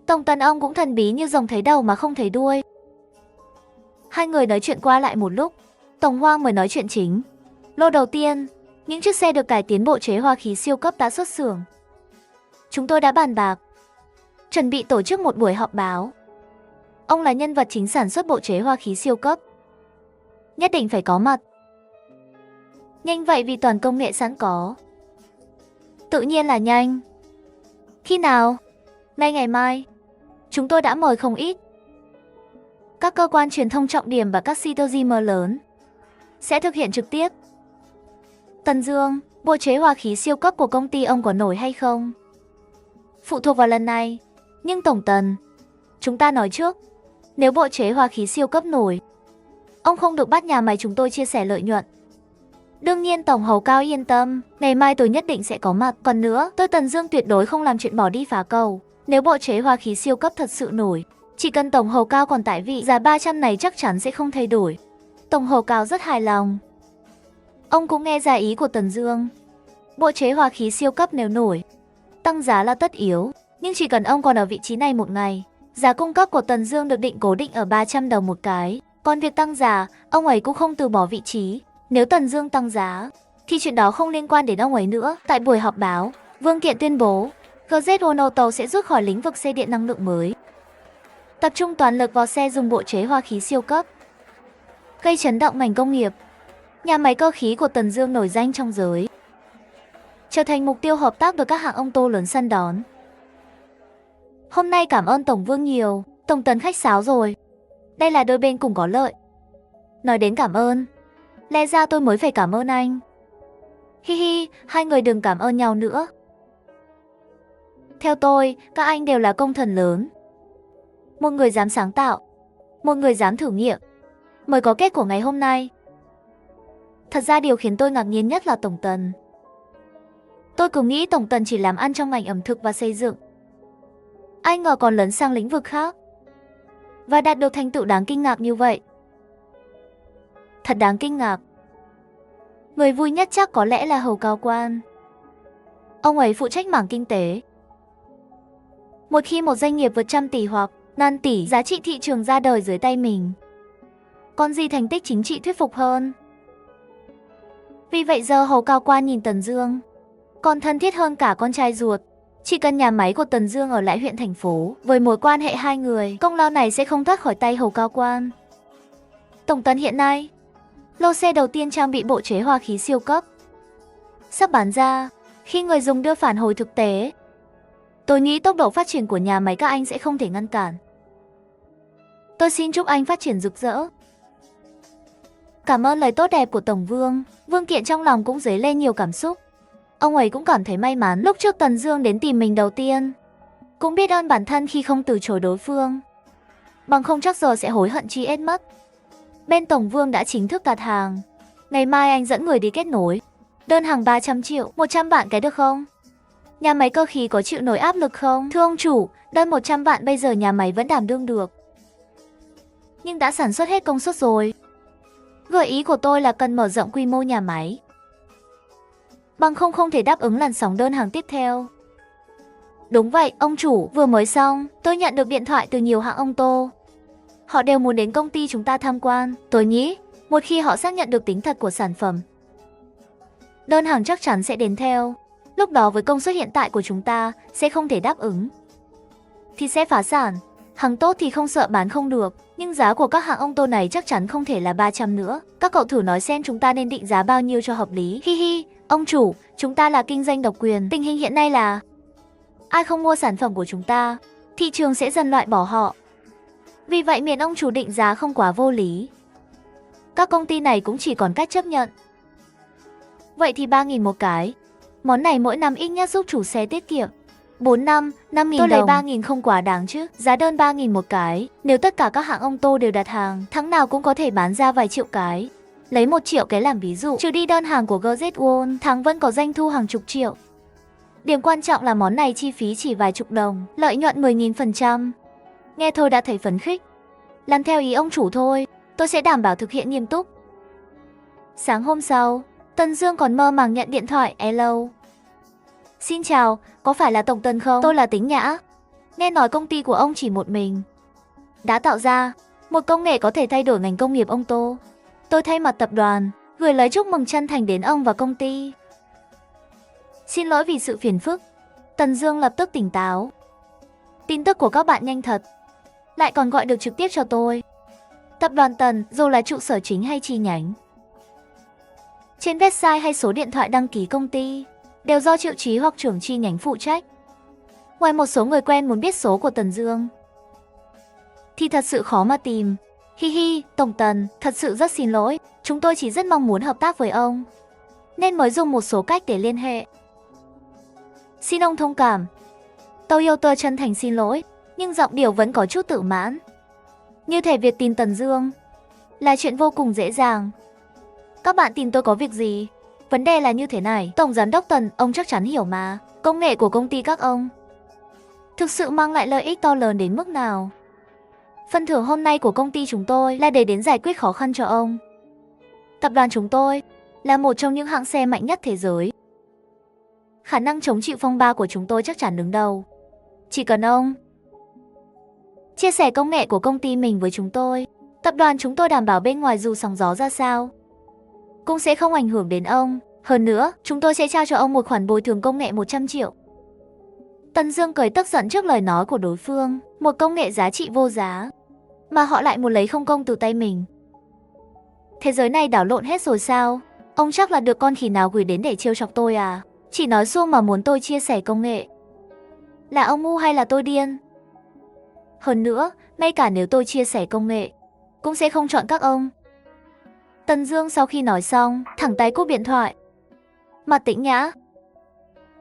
Tổng Tần ông cũng thần bí như rồng thấy đầu mà không thấy đuôi. 2 người nói chuyện qua lại một lúc, Tổng Hoang mới nói chuyện chính. Lô đầu tiên, những chiếc xe được cải tiến bộ chế hoa khí siêu cấp đã xuất xưởng. Chúng tôi đã bàn bạc, chuẩn bị tổ chức một buổi họp báo. Ông là nhân vật chính sản xuất bộ chế hoa khí siêu cấp, nhất định phải có mặt. Nhanh vậy vì toàn công nghệ sẵn có. Tự nhiên là nhanh. Khi nào? Ngay ngày mai. Chúng tôi đã mời không ít các cơ quan truyền thông trọng điểm và các CTOGM lớn sẽ thực hiện trực tiếp. Tần Dương, bộ chế hòa khí siêu cấp của công ty ông có nổi hay không? Phụ thuộc vào lần này. Nhưng Tổng Tần, chúng ta nói trước, nếu bộ chế hòa khí siêu cấp nổi, ông không được bắt nhà máy chúng tôi chia sẻ lợi nhuận. Đương nhiên Tổng Hầu Cao yên tâm, ngày mai tôi nhất định sẽ có mặt. Còn nữa, tôi Tần Dương tuyệt đối không làm chuyện bỏ đi phá cầu. Nếu bộ chế hòa khí siêu cấp thật sự nổi, chỉ cần Tổng Hầu Cao còn tại vị, giá 300 này chắc chắn sẽ không thay đổi. Tổng Hầu Cao rất hài lòng. Ông cũng nghe ra ý của Tần Dương. Bộ chế hòa khí siêu cấp nếu nổi, tăng giá là tất yếu. Nhưng chỉ cần ông còn ở vị trí này một ngày, giá cung cấp của Tần Dương được định cố định ở 300 đồng một cái. Còn việc tăng giá, ông ấy cũng không từ bỏ vị trí. Nếu Tần Dương tăng giá, thì chuyện đó không liên quan đến ông ấy nữa. Tại buổi họp báo, Vương Kiện tuyên bố GZ Auto sẽ rút khỏi lĩnh vực xe điện năng lượng mới, tập trung toàn lực vào xe dùng bộ chế hoa khí siêu cấp, gây chấn động ngành công nghiệp. Nhà máy cơ khí của Tần Dương nổi danh trong giới, trở thành mục tiêu hợp tác được các hãng ô tô lớn săn đón. Hôm nay cảm ơn Tổng Vương nhiều, Tổng Tần khách sáo rồi. Đây là đôi bên cùng có lợi. Nói đến cảm ơn, lẽ ra tôi mới phải cảm ơn anh. Hi hi, hai người đừng cảm ơn nhau nữa. Theo tôi, các anh đều là công thần lớn. Một người dám sáng tạo, một người dám thử nghiệm, mới có kết của ngày hôm nay. Thật ra điều khiến tôi ngạc nhiên nhất là Tổng Tần. Tôi cứ nghĩ Tổng Tần chỉ làm ăn trong ngành ẩm thực và xây dựng, ai ngờ còn lấn sang lĩnh vực khác và đạt được thành tựu đáng kinh ngạc như vậy. Thật đáng kinh ngạc. Người vui nhất chắc có lẽ là Hầu Cao Quan. Ông ấy phụ trách mảng kinh tế. Một khi một doanh nghiệp vượt trăm tỷ hoặc ngàn tỷ giá trị thị trường ra đời dưới tay mình, còn gì thành tích chính trị thuyết phục hơn. Vì vậy giờ Hầu Cao Quan nhìn Tần Dương còn thân thiết hơn cả con trai ruột. Chỉ cần nhà máy của Tần Dương ở lại huyện thành phố, với mối quan hệ hai người, công lao này sẽ không thoát khỏi tay Hầu Cao Quan. Tổng Tần hiện nay, lô xe đầu tiên trang bị bộ chế hoa khí siêu cấp sắp bán ra. Khi người dùng đưa phản hồi thực tế, tôi nghĩ tốc độ phát triển của nhà máy các anh sẽ không thể ngăn cản. Tôi xin chúc anh phát triển rực rỡ. Cảm ơn lời tốt đẹp của Tổng Vương. Vương Kiện trong lòng cũng dấy lên nhiều cảm xúc. Ông ấy cũng cảm thấy may mắn lúc trước Tần Dương đến tìm mình đầu tiên, cũng biết ơn bản thân khi không từ chối đối phương, bằng không chắc giờ sẽ hối hận chi ết mất. Bên Tổng Vương đã chính thức đặt hàng. Ngày mai anh dẫn người đi kết nối. Đơn hàng 300 triệu, 100 vạn cái được không? Nhà máy cơ khí có chịu nổi áp lực không? Thưa ông chủ, đơn 100 vạn bây giờ nhà máy vẫn đảm đương được, nhưng đã sản xuất hết công suất rồi. Gợi ý của tôi là cần mở rộng quy mô nhà máy, bằng không thể đáp ứng làn sóng đơn hàng tiếp theo. Đúng vậy, ông chủ, vừa mới xong, tôi nhận được điện thoại từ nhiều hãng ô tô. Họ đều muốn đến công ty chúng ta tham quan. Tôi nghĩ, một khi họ xác nhận được tính thật của sản phẩm, đơn hàng chắc chắn sẽ đến theo. Lúc đó với công suất hiện tại của chúng ta sẽ không thể đáp ứng. Thì sẽ phá sản. Hàng tốt thì không sợ bán không được, nhưng giá của các hãng ô tô này chắc chắn không thể là 300 nữa. Các cậu thử nói xem chúng ta nên định giá bao nhiêu cho hợp lý. Hi hi, ông chủ, chúng ta là kinh doanh độc quyền. Tình hình hiện nay là ai không mua sản phẩm của chúng ta, thị trường sẽ dần loại bỏ họ. Vì vậy miền ông chủ định giá không quá vô lý. Các công ty này cũng chỉ còn cách chấp nhận. Vậy thì 3.000 một cái. Món này mỗi năm ít nhất giúp chủ xe tiết kiệm 4 năm, 5.000 đồng. Tôi lấy 3.000 không quá đáng chứ. Giá đơn 3.000 một cái. Nếu tất cả các hãng ô tô đều đặt hàng, tháng nào cũng có thể bán ra vài triệu cái. Lấy 1 triệu cái làm ví dụ, trừ đi đơn hàng của GZ tháng vẫn có doanh thu hàng chục triệu. Điểm quan trọng là món này chi phí chỉ vài chục đồng, lợi nhuận 10.000%. Nghe thôi đã thấy phấn khích. Làm theo ý ông chủ thôi, tôi sẽ đảm bảo thực hiện nghiêm túc. Sáng hôm sau, Tần Dương còn mơ màng nhận điện thoại. Hello. Xin chào, có phải là Tổng Tần không? Tôi là Tĩnh Nhã. Nghe nói công ty của ông chỉ một mình đã tạo ra một công nghệ có thể thay đổi ngành công nghiệp ô tô. Tôi thay mặt tập đoàn gửi lời chúc mừng chân thành đến ông và công ty. Xin lỗi vì sự phiền phức. Tần Dương lập tức tỉnh táo. Tin tức của các bạn nhanh thật, lại còn gọi được trực tiếp cho tôi. Tập đoàn Tần, dù là trụ sở chính hay chi nhánh, trên website hay số điện thoại đăng ký công ty, đều do Triệu Chí hoặc trưởng chi nhánh phụ trách. Ngoài một số người quen muốn biết số của Tần Dương, thì thật sự khó mà tìm. Hi hi, Tổng Tần, thật sự rất xin lỗi, chúng tôi chỉ rất mong muốn hợp tác với ông, nên mới dùng một số cách để liên hệ. Xin ông thông cảm. Toyota chân thành xin lỗi, nhưng giọng điệu vẫn có chút tự mãn. Như thể việc tìm Tần Dương là chuyện vô cùng dễ dàng. Các bạn tìm tôi có việc gì? Vấn đề là như thế này, Tổng Giám đốc Tần, ông chắc chắn hiểu mà. Công nghệ của công ty các ông thực sự mang lại lợi ích to lớn đến mức nào. Phần thưởng hôm nay của công ty chúng tôi là để đến giải quyết khó khăn cho ông. Tập đoàn chúng tôi là một trong những hãng xe mạnh nhất thế giới. Khả năng chống chịu phong ba của chúng tôi chắc chắn đứng đầu. Chỉ cần ông chia sẻ công nghệ của công ty mình với chúng tôi, tập đoàn chúng tôi đảm bảo bên ngoài dù sóng gió ra sao cũng sẽ không ảnh hưởng đến ông. Hơn nữa, chúng tôi sẽ trao cho ông một khoản bồi thường công nghệ 100 triệu. Tần Dương cười tức giận trước lời nói của đối phương. Một công nghệ giá trị vô giá mà họ lại muốn lấy không công từ tay mình. Thế giới này đảo lộn hết rồi sao? Ông chắc là được con khỉ nào gửi đến để trêu chọc tôi à? Chỉ nói suông mà muốn tôi chia sẻ công nghệ. Là ông ngu hay là tôi điên? Hơn nữa, ngay cả nếu tôi chia sẻ công nghệ, cũng sẽ không chọn các ông. Tần Dương sau khi nói xong, thẳng tay cúp điện thoại. Mặt Tĩnh Nhã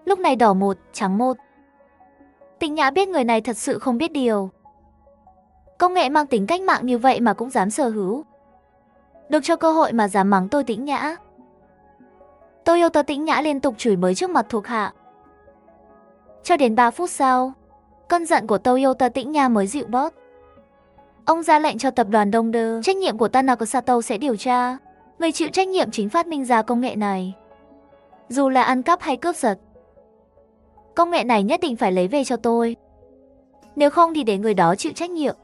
lúc này đỏ một, trắng một. Tĩnh Nhã biết người này thật sự không biết điều. Công nghệ mang tính cách mạng như vậy mà cũng dám sở hữu. Được cho cơ hội mà dám mắng tôi Tĩnh Nhã. Toyota Tĩnh Nhã liên tục chửi bới trước mặt thuộc hạ. Cho đến 3 phút sau, cơn giận của Toyota Tĩnh Nhã mới dịu bớt. Ông ra lệnh cho tập đoàn Dongde, trách nhiệm của Tanaka Sato sẽ điều tra. Người chịu trách nhiệm chính phát minh ra công nghệ này. Dù là ăn cắp hay cướp giật, công nghệ này nhất định phải lấy về cho tôi. Nếu không thì để người đó chịu trách nhiệm.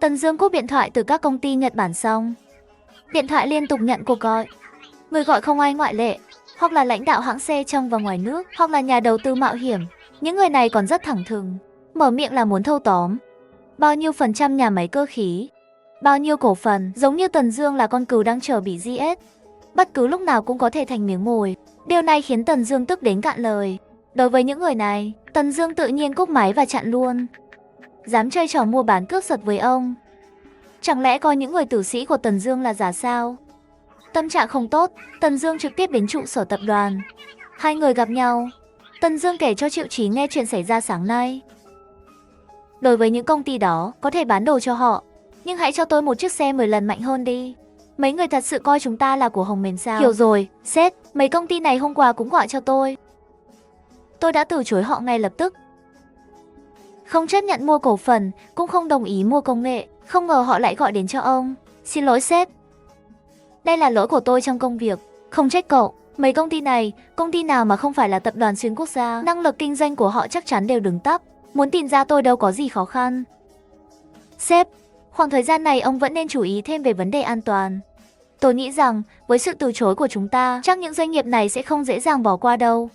Tần Dương cúp điện thoại từ các công ty Nhật Bản xong, điện thoại liên tục nhận cuộc gọi. Người gọi không ai ngoại lệ, hoặc là lãnh đạo hãng xe trong và ngoài nước, hoặc là nhà đầu tư mạo hiểm. Những người này còn rất thẳng thừng, mở miệng là muốn thâu tóm bao nhiêu phần trăm nhà máy cơ khí, bao nhiêu cổ phần, giống như Tần Dương là con cừu đang chờ bị giết. Bất cứ lúc nào cũng có thể thành miếng mồi. Điều này khiến Tần Dương tức đến cạn lời. Đối với những người này, Tần Dương tự nhiên cúp máy và chặn luôn. Dám chơi trò mua bán cướp giật với ông, chẳng lẽ coi những người tử sĩ của Tần Dương là giả sao? Tâm trạng không tốt, Tần Dương trực tiếp đến trụ sở tập đoàn. Hai người gặp nhau. Tần Dương kể cho Triệu Chí nghe chuyện xảy ra sáng nay. Đối với những công ty đó, có thể bán đồ cho họ, nhưng hãy cho tôi một chiếc xe 10 lần mạnh hơn đi. Mấy người thật sự coi chúng ta là của hồng mềm sao? Hiểu rồi, sếp, mấy công ty này hôm qua cũng gọi cho tôi. Tôi đã từ chối họ ngay lập tức. Không chấp nhận mua cổ phần, cũng không đồng ý mua công nghệ. Không ngờ họ lại gọi đến cho ông. Xin lỗi sếp. Đây là lỗi của tôi trong công việc, không trách cậu. Mấy công ty này, công ty nào mà không phải là tập đoàn xuyên quốc gia, năng lực kinh doanh của họ chắc chắn đều đứng tắp. Muốn tìm ra tôi đâu có gì khó khăn. Sếp, khoảng thời gian này ông vẫn nên chú ý thêm về vấn đề an toàn. Tôi nghĩ rằng với sự từ chối của chúng ta, chắc những doanh nghiệp này sẽ không dễ dàng bỏ qua đâu.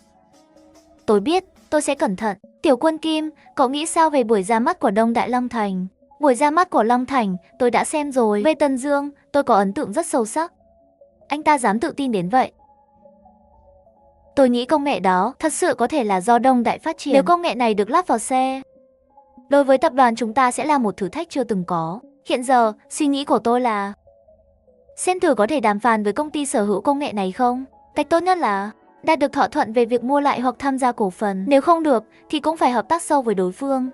Tôi biết, tôi sẽ cẩn thận. Tiểu Quân Kim, cậu nghĩ sao về buổi ra mắt của Đông Đại Long Thành? Buổi ra mắt của Long Thành, tôi đã xem rồi. Về Tần Dương, tôi có ấn tượng rất sâu sắc. Anh ta dám tự tin đến vậy. Tôi nghĩ công nghệ đó thật sự có thể là do Đông Đại phát triển. Nếu công nghệ này được lắp vào xe, đối với tập đoàn chúng ta sẽ là một thử thách chưa từng có. Hiện giờ, suy nghĩ của tôi là xem thử có thể đàm phán với công ty sở hữu công nghệ này không? Cách tốt nhất là đạt được thỏa thuận về việc mua lại hoặc tham gia cổ phần. Nếu không được, thì cũng phải hợp tác sâu với đối phương,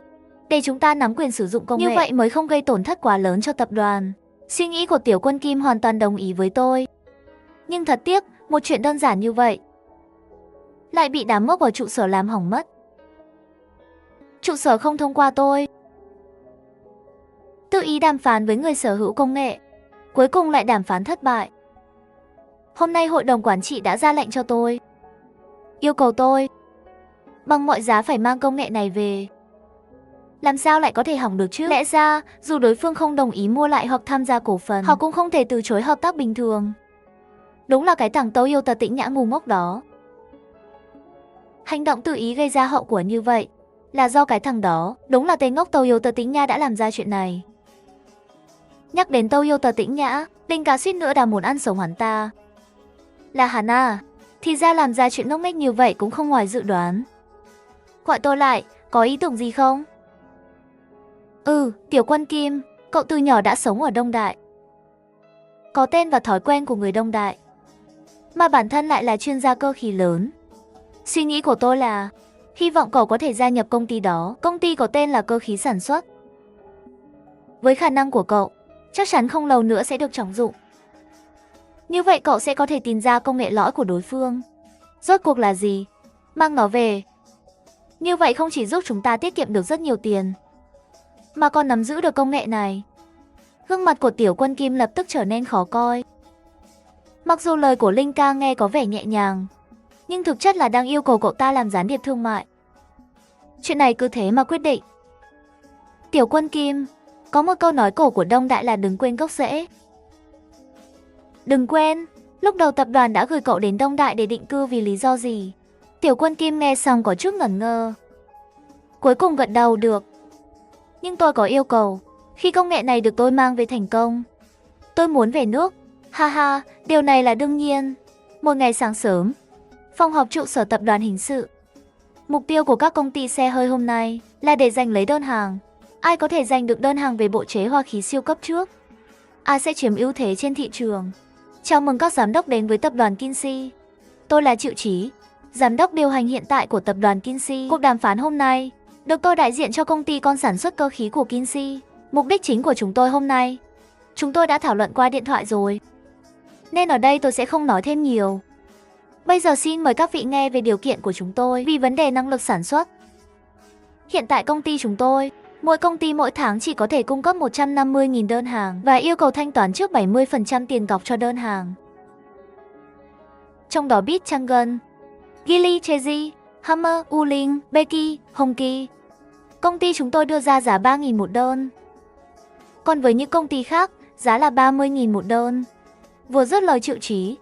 để chúng ta nắm quyền sử dụng công nghệ. Như vậy mới không gây tổn thất quá lớn cho tập đoàn. Suy nghĩ của Tiểu Quân Kim hoàn toàn đồng ý với tôi. Nhưng thật tiếc, một chuyện đơn giản như vậy lại bị đám mốc ở trụ sở làm hỏng mất. Trụ sở không thông qua tôi. Tự ý đàm phán với người sở hữu công nghệ, cuối cùng lại đàm phán thất bại. Hôm nay hội đồng quản trị đã ra lệnh cho tôi, yêu cầu tôi bằng mọi giá phải mang công nghệ này về. Làm sao lại có thể hỏng được chứ? Lẽ ra, dù đối phương không đồng ý mua lại hoặc tham gia cổ phần, họ cũng không thể từ chối hợp tác bình thường. Đúng là cái thằng Toyota Tĩnh Nhã ngu ngốc đó. Hành động tự ý gây ra hậu quả như vậy là do cái thằng đó. Đúng là tên ngốc Toyota Tĩnh Nhã đã làm ra chuyện này. Nhắc đến Toyota Tĩnh Nhã, Đinh Cá suýt nữa đã muốn ăn sống hắn ta. Là hắn à? Thì ra làm ra chuyện ngốc nghếch như vậy cũng không ngoài dự đoán. Gọi tôi lại, có ý tưởng gì không? Tiểu Quân Kim, cậu từ nhỏ đã sống ở Đông Đại, có tên và thói quen của người Đông Đại, mà bản thân lại là chuyên gia cơ khí lớn. Suy nghĩ của tôi là hy vọng cậu có thể gia nhập công ty đó. Công ty có tên là Cơ khí sản xuất. Với khả năng của cậu, chắc chắn không lâu nữa sẽ được trọng dụng. Như vậy cậu sẽ có thể tìm ra công nghệ lõi của đối phương. Rốt cuộc là gì? Mang nó về. Như vậy không chỉ giúp chúng ta tiết kiệm được rất nhiều tiền, mà còn nắm giữ được công nghệ này. Gương mặt của Tiểu Quân Kim lập tức trở nên khó coi. Mặc dù lời của Linh Ca nghe có vẻ nhẹ nhàng, nhưng thực chất là đang yêu cầu cậu ta làm gián điệp thương mại. Chuyện này cứ thế mà quyết định. Tiểu Quân Kim, có một câu nói cổ của Đông Đại là đừng quên gốc rễ. Đừng quên, lúc đầu tập đoàn đã gửi cậu đến Đông Đại để định cư vì lý do gì? Tiểu Quân Kim nghe xong có chút ngẩn ngơ. Cuối cùng gật đầu được. Nhưng tôi có yêu cầu, khi công nghệ này được tôi mang về thành công, tôi muốn về nước. Ha ha, điều này là đương nhiên. Một ngày sáng sớm, phòng họp trụ sở tập đoàn hình sự. Mục tiêu của các công ty xe hơi hôm nay là để giành lấy đơn hàng. Ai có thể giành được đơn hàng về bộ chế hoa khí siêu cấp trước, ai sẽ chiếm ưu thế trên thị trường. Chào mừng các giám đốc đến với tập đoàn Kinsey. Tôi là Triệu Chí, giám đốc điều hành hiện tại của tập đoàn Kinsey. Cuộc đàm phán hôm nay được tôi đại diện cho công ty con sản xuất cơ khí của Kinsey. Mục đích chính của chúng tôi hôm nay, chúng tôi đã thảo luận qua điện thoại rồi, nên ở đây tôi sẽ không nói thêm nhiều. Bây giờ xin mời các vị nghe về điều kiện của chúng tôi vì vấn đề năng lực sản xuất. Hiện tại công ty chúng tôi, mỗi công ty mỗi tháng chỉ có thể cung cấp 150.000 đơn hàng và yêu cầu thanh toán trước 70% tiền cọc cho đơn hàng. Trong đó Bit Changan, Geely Chery, Hammer, Uling, Becky, Hongki. Công ty chúng tôi đưa ra giá 3.000 một đơn. Còn với những công ty khác, giá là 30.000 một đơn. Vừa dứt lời Triệu Chí,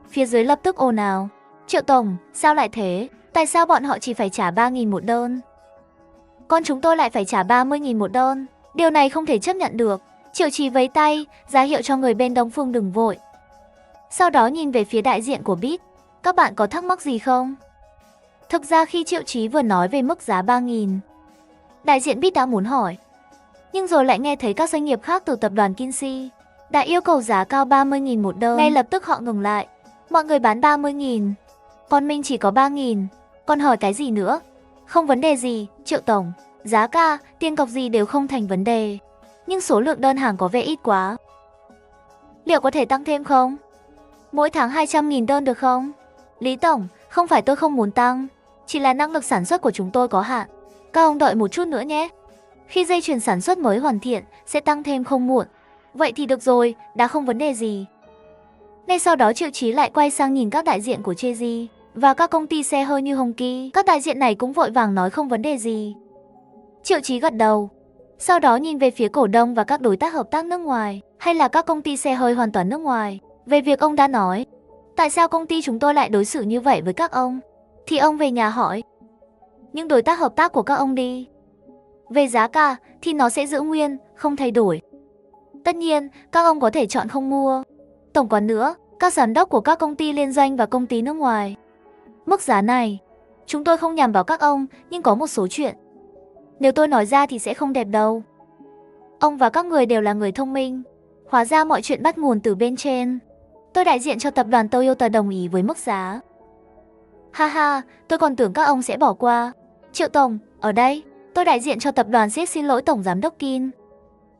phía dưới lập tức ồn ào. Triệu Tổng, sao lại thế? Tại sao bọn họ chỉ phải trả 3.000 một đơn, còn chúng tôi lại phải trả 30.000 một đơn? Điều này không thể chấp nhận được. Triệu Chí vẫy tay, ra hiệu cho người bên Đông Phương đừng vội. Sau đó nhìn về phía đại diện của Bit. Các bạn có thắc mắc gì không? Thực ra khi Triệu Chí vừa nói về mức giá 3.000, đại diện Bit đã muốn hỏi. Nhưng rồi lại nghe thấy các doanh nghiệp khác từ tập đoàn Kinsey đã yêu cầu giá cao 30.000 một đơn. Ngay lập tức họ ngừng lại. Mọi người bán 30.000, còn mình chỉ có 3.000. Còn hỏi cái gì nữa? Không vấn đề gì, Triệu Tổng. Giá cả, tiền cọc gì đều không thành vấn đề. Nhưng số lượng đơn hàng có vẻ ít quá. Liệu có thể tăng thêm không? Mỗi tháng 200.000 đơn được không? Lý Tổng, không phải tôi không muốn tăng, chỉ là năng lực sản xuất của chúng tôi có hạn. Các ông đợi một chút nữa nhé. Khi dây chuyền sản xuất mới hoàn thiện, sẽ tăng thêm không muộn. Vậy thì được rồi, đã không vấn đề gì. Ngay sau đó Triệu Chí lại quay sang nhìn các đại diện của Chery và các công ty xe hơi như Hongki. Các đại diện này cũng vội vàng nói không vấn đề gì. Triệu Chí gật đầu. Sau đó nhìn về phía cổ đông và các đối tác hợp tác nước ngoài, hay là các công ty xe hơi hoàn toàn nước ngoài, về việc ông đã nói. Tại sao công ty chúng tôi lại đối xử như vậy với các ông? Thì ông về nhà hỏi, Nhưng đối tác hợp tác của các ông đi. Về giá cả thì nó sẽ giữ nguyên, không thay đổi. Tất nhiên, các ông có thể chọn không mua. Tổng còn nữa, các giám đốc của các công ty liên doanh và công ty nước ngoài. Mức giá này, chúng tôi không nhằm vào các ông, nhưng có một số chuyện. Nếu tôi nói ra thì sẽ không đẹp đâu. Ông và các người đều là người thông minh. Hóa ra mọi chuyện bắt nguồn từ bên trên. Tôi đại diện cho tập đoàn Toyota đồng ý với mức giá. Ha ha, tôi còn tưởng các ông sẽ bỏ qua. Triệu Tổng, ở đây, tôi đại diện cho tập đoàn xin lỗi Tổng Giám đốc Kim.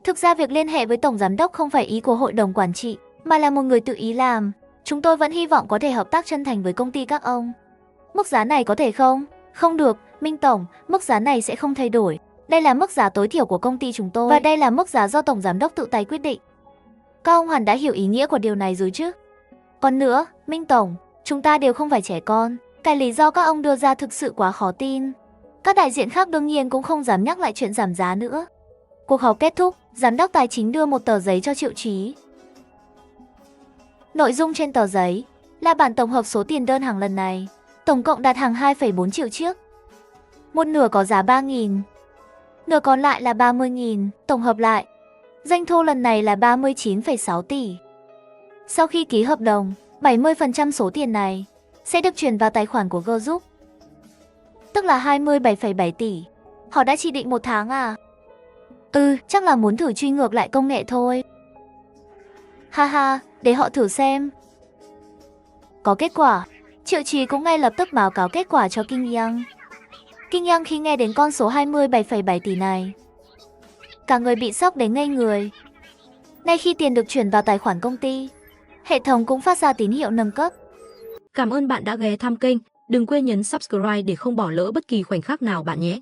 Thực ra việc liên hệ với Tổng Giám đốc không phải ý của Hội đồng Quản trị, mà là một người tự ý làm. Chúng tôi vẫn hy vọng có thể hợp tác chân thành với công ty các ông. Mức giá này có thể không? Không được, Minh Tổng, mức giá này sẽ không thay đổi. Đây là mức giá tối thiểu của công ty chúng tôi, và đây là mức giá do Tổng Giám đốc tự tay quyết định. Các ông hẳn đã hiểu ý nghĩa của điều này rồi chứ? Còn nữa, Minh Tổng, chúng ta đều không phải trẻ con. Cái lý do các ông đưa ra thực sự quá khó tin. Các đại diện khác đương nhiên cũng không dám nhắc lại chuyện giảm giá nữa. Cuộc họp kết thúc, Giám đốc Tài chính đưa một tờ giấy cho Triệu Chí. Nội dung trên tờ giấy là bản tổng hợp số tiền đơn hàng lần này. Tổng cộng đặt hàng 2,4 triệu chiếc. Một nửa có giá 3.000, nửa còn lại là 30.000. Tổng hợp lại, doanh thu lần này là 39,6 tỷ. Sau khi ký hợp đồng, 70% số tiền này sẽ được chuyển vào tài khoản của Group, tức là 27,7 tỷ. Họ đã chỉ định 1 tháng à? Chắc là muốn thử truy ngược lại công nghệ thôi. Ha ha, để họ thử xem. Có kết quả, Triệu Chí cũng ngay lập tức báo cáo kết quả cho Kinh Yang. Kinh Yang khi nghe đến con số 27,7 tỷ này, cả người bị sốc đến ngây người. Ngay khi tiền được chuyển vào tài khoản công ty, hệ thống cũng phát ra tín hiệu nâng cấp. Cảm ơn bạn đã ghé thăm kênh. Đừng quên nhấn subscribe để không bỏ lỡ bất kỳ khoảnh khắc nào bạn nhé.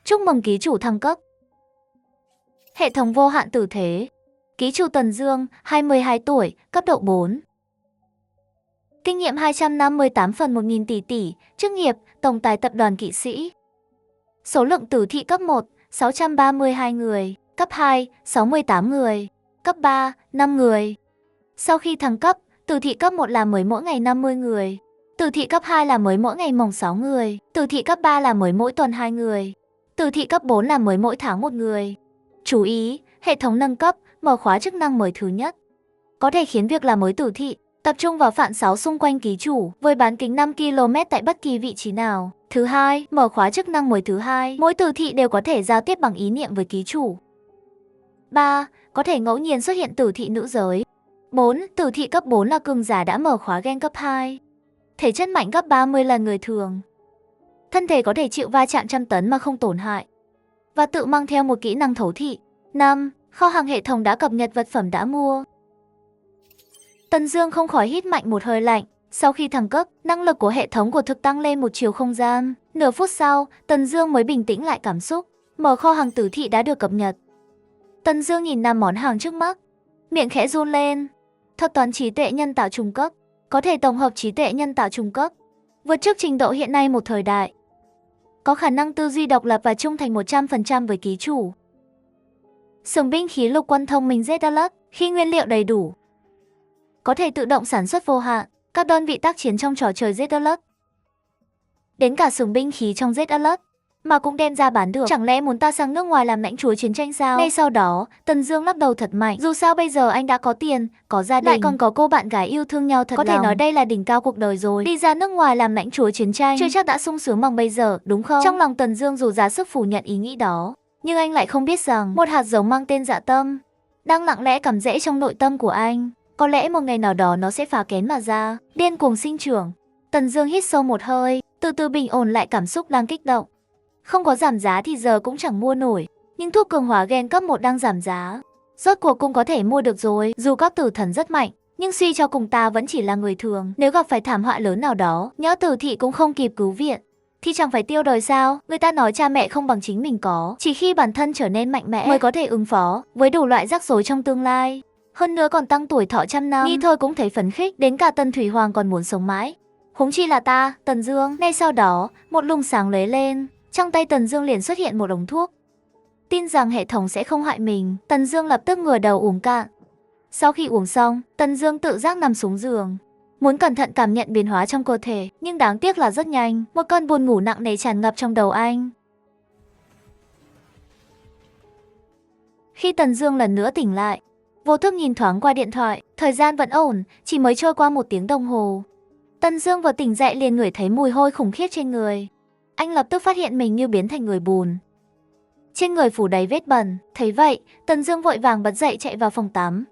Chúc mừng ký chủ thăng cấp. Hệ thống vô hạn tử thế. Ký chủ Tần Dương, 22 tuổi, cấp độ 4. Kinh nghiệm 258 phần 1000 tỷ. Chức nghiệp, tổng tài tập đoàn kỵ sĩ. Số lượng tử thị cấp 1, 632 người. Cấp 2, 68 người. Cấp 3, 5 người. Sau khi thăng cấp, tử thị cấp 1 là mới mỗi ngày 50 người. Tử thị cấp 2 là mới mỗi ngày mồng 6 người. Tử thị cấp 3 là mới mỗi tuần 2 người. Tử thị cấp 4 là mới mỗi tháng 1 người. Chú ý, hệ thống nâng cấp, mở khóa chức năng mới thứ nhất. Có thể khiến việc làm mới tử thị tập trung vào phản 6 xung quanh ký chủ với bán kính 5 km tại bất kỳ vị trí nào. Thứ hai, mở khóa chức năng mới thứ hai, mỗi tử thị đều có thể giao tiếp bằng ý niệm với ký chủ. 3. Có thể ngẫu nhiên xuất hiện tử thị nữ giới. 4. Tử thị cấp 4 là cường giả đã mở khóa gen cấp 2. Thể chất mạnh gấp 30 lần người thường. Thân thể có thể chịu va chạm trăm tấn mà không tổn hại. Và tự mang theo một kỹ năng thấu thị. 5. Kho hàng hệ thống đã cập nhật vật phẩm đã mua. Tần Dương không khỏi hít mạnh một hơi lạnh. Sau khi thăng cấp, năng lực của hệ thống của thực tăng lên một chiều không gian. Nửa phút sau, Tần Dương mới bình tĩnh lại cảm xúc. Mở kho hàng tử thị đã được cập nhật. Tần Dương nhìn 5 món hàng trước mắt, miệng khẽ run lên. Thuật toán trí tuệ nhân tạo trung cấp, có thể tổng hợp trí tuệ nhân tạo trung cấp, vượt trước trình độ hiện nay một thời đại. Có khả năng tư duy độc lập và trung thành 100% với ký chủ. Xưởng binh khí lục quân thông minh Z Alert, khi nguyên liệu đầy đủ, có thể tự động sản xuất vô hạn các đơn vị tác chiến trong trò chơi Z Alert. Đến cả xưởng binh khí trong Z Alert mà cũng đem ra bán được. Chẳng lẽ muốn ta sang nước ngoài làm lãnh chúa chiến tranh sao? Ngay sau đó, Tần Dương lắc đầu thật mạnh. Dù sao bây giờ anh đã có tiền, có gia đình, lại còn có cô bạn gái yêu thương nhau thật lòng. Có thể nói đây là đỉnh cao cuộc đời rồi. Đi ra nước ngoài làm lãnh chúa chiến tranh, chưa chắc đã sung sướng bằng bây giờ, đúng không? Trong lòng Tần Dương dù ra sức phủ nhận ý nghĩ đó, nhưng anh lại không biết rằng một hạt giống mang tên Dạ Tâm đang lặng lẽ cắm rễ trong nội tâm của anh. Có lẽ một ngày nào đó nó sẽ phá kén mà ra, điên cuồng sinh trưởng. Tần Dương hít sâu một hơi, từ từ bình ổn lại cảm xúc đang kích động. Không có giảm giá thì giờ cũng chẳng mua nổi, nhưng thuốc cường hóa gen cấp 1 đang giảm giá. Rốt cuộc cũng có thể mua được rồi. Dù các tử thần rất mạnh, nhưng suy cho cùng ta vẫn chỉ là người thường. Nếu gặp phải thảm họa lớn nào đó, nhỡ tử thị cũng không kịp cứu viện, thì chẳng phải tiêu đời sao? Người ta nói cha mẹ không bằng chính mình có, chỉ khi bản thân trở nên mạnh mẽ mới có thể ứng phó với đủ loại rắc rối trong tương lai. Hơn nữa còn tăng tuổi thọ trăm năm, nghĩ thôi cũng thấy phấn khích, đến cả Tần Thủy Hoàng còn muốn sống mãi. Huống chi là ta, Tần Dương. Ngay sau đó, một luồng sáng lóe lên, trong tay Tần Dương liền xuất hiện một ống thuốc. Tin rằng hệ thống sẽ không hại mình, Tần Dương lập tức ngửa đầu uống cạn. Sau khi uống xong, Tần Dương tự giác nằm xuống giường. muốn cẩn thận cảm nhận biến hóa trong cơ thể, nhưng đáng tiếc là rất nhanh, một cơn buồn ngủ nặng nề tràn ngập trong đầu anh. Khi Tần Dương lần nữa tỉnh lại, vô thức nhìn thoáng qua điện thoại, thời gian vẫn ổn, chỉ mới trôi qua 1 tiếng đồng hồ. Tần Dương vừa tỉnh dậy liền ngửi thấy mùi hôi khủng khiếp trên người. Anh lập tức phát hiện mình như biến thành người bùn. Trên người phủ đầy vết bẩn, thấy vậy, Tần Dương vội vàng bật dậy chạy vào phòng tắm.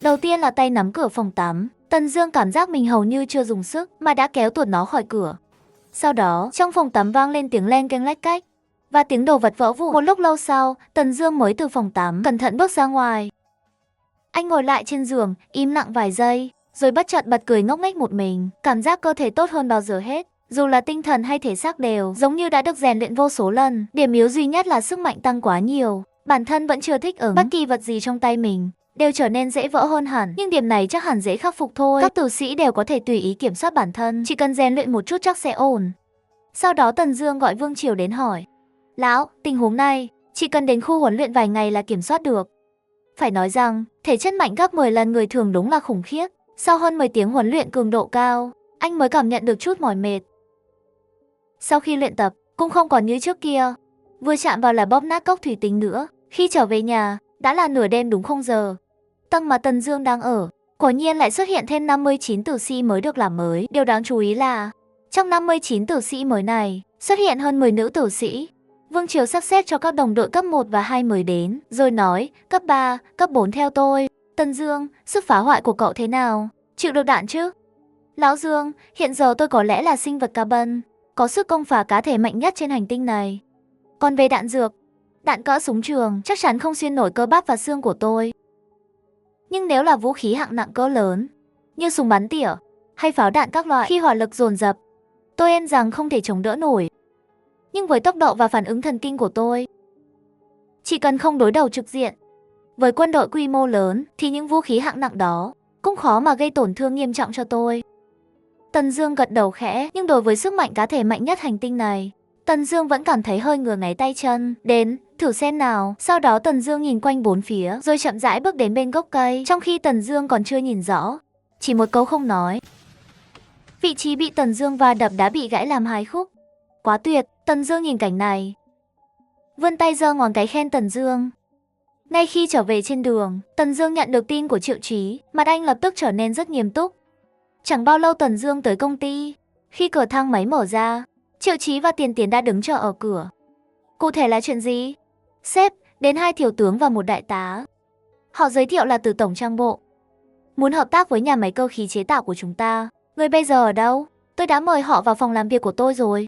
Đầu tiên là tay nắm cửa phòng tắm, Tần Dương cảm giác mình hầu như chưa dùng sức mà đã kéo tuột nó khỏi cửa. Sau đó, trong phòng tắm vang lên tiếng leng keng lách cách và tiếng đồ vật vỡ vụn. Một lúc lâu sau, Tần Dương mới từ phòng tắm cẩn thận bước ra ngoài. Anh ngồi lại trên giường, im lặng vài giây, rồi bất chợt bật cười ngốc nghếch một mình, cảm giác cơ thể tốt hơn bao giờ hết. Dù là tinh thần hay thể xác đều giống như đã được rèn luyện vô số lần, điểm yếu duy nhất là sức mạnh tăng quá nhiều. Bản thân vẫn chưa thích ứng, bất kỳ vật gì trong tay mình đều trở nên dễ vỡ hơn hẳn, nhưng điểm này chắc hẳn dễ khắc phục thôi. Các tử sĩ đều có thể tùy ý kiểm soát bản thân, chỉ cần rèn luyện một chút chắc sẽ ổn. Sau đó Tần Dương gọi Vương Triều đến hỏi: "Lão, tình huống này, chỉ cần đến khu huấn luyện vài ngày là kiểm soát được." Phải nói rằng, thể chất mạnh gấp 10 lần người thường đúng là khủng khiếp. Sau hơn 10 tiếng huấn luyện cường độ cao, anh mới cảm nhận được chút mỏi mệt. Sau khi luyện tập, cũng không còn như trước kia, vừa chạm vào là bóp nát cốc thủy tinh nữa. Khi trở về nhà, đã là nửa đêm đúng 0 giờ. Tầng mà Tần Dương đang ở, quả nhiên lại xuất hiện thêm 59 tử sĩ mới được làm mới. Điều đáng chú ý là, trong 59 tử sĩ mới này, xuất hiện hơn 10 nữ tử sĩ. Vương Triều sắp xếp cho các đồng đội cấp 1 và 2 mới đến, rồi nói, cấp 3, cấp 4 theo tôi. Tần Dương, sức phá hoại của cậu thế nào? Chịu được đạn chứ? Lão Dương, hiện giờ tôi có lẽ là sinh vật carbon, có sức công phá cá thể mạnh nhất trên hành tinh này. Còn về đạn dược, đạn cỡ súng trường chắc chắn không xuyên nổi cơ bắp và xương của tôi. Nhưng nếu là vũ khí hạng nặng cỡ lớn, như súng bắn tỉa hay pháo đạn các loại, khi hỏa lực dồn dập, tôi e rằng không thể chống đỡ nổi. Nhưng với tốc độ và phản ứng thần kinh của tôi, chỉ cần không đối đầu trực diện với quân đội quy mô lớn thì những vũ khí hạng nặng đó cũng khó mà gây tổn thương nghiêm trọng cho tôi. Tần Dương gật đầu khẽ, nhưng đối với sức mạnh cá thể mạnh nhất hành tinh này, Tần Dương vẫn cảm thấy hơi ngứa ngáy tay chân. Đến, thử xem nào. Sau đó Tần Dương nhìn quanh bốn phía, rồi chậm rãi bước đến bên gốc cây. Trong khi Tần Dương còn chưa nhìn rõ, chỉ một câu không nói, vị trí bị Tần Dương va đập đã bị gãy làm 2 khúc. Quá tuyệt! Tần Dương nhìn cảnh này, vươn tay giơ ngón cái khen Tần Dương. Ngay khi trở về trên đường, Tần Dương nhận được tin của Triệu Chí, mặt anh lập tức trở nên rất nghiêm túc. Chẳng bao lâu Tần Dương tới công ty. Khi cửa thang máy mở ra, Triệu Chí và Tiền Tiến đã đứng chờ ở cửa. Cụ thể là chuyện gì? Sếp, đến 2 thiếu tướng và 1 đại tá. Họ giới thiệu là từ tổng trang bộ, muốn hợp tác với nhà máy cơ khí chế tạo của chúng ta. Người bây giờ ở đâu? Tôi đã mời họ vào phòng làm việc của tôi rồi.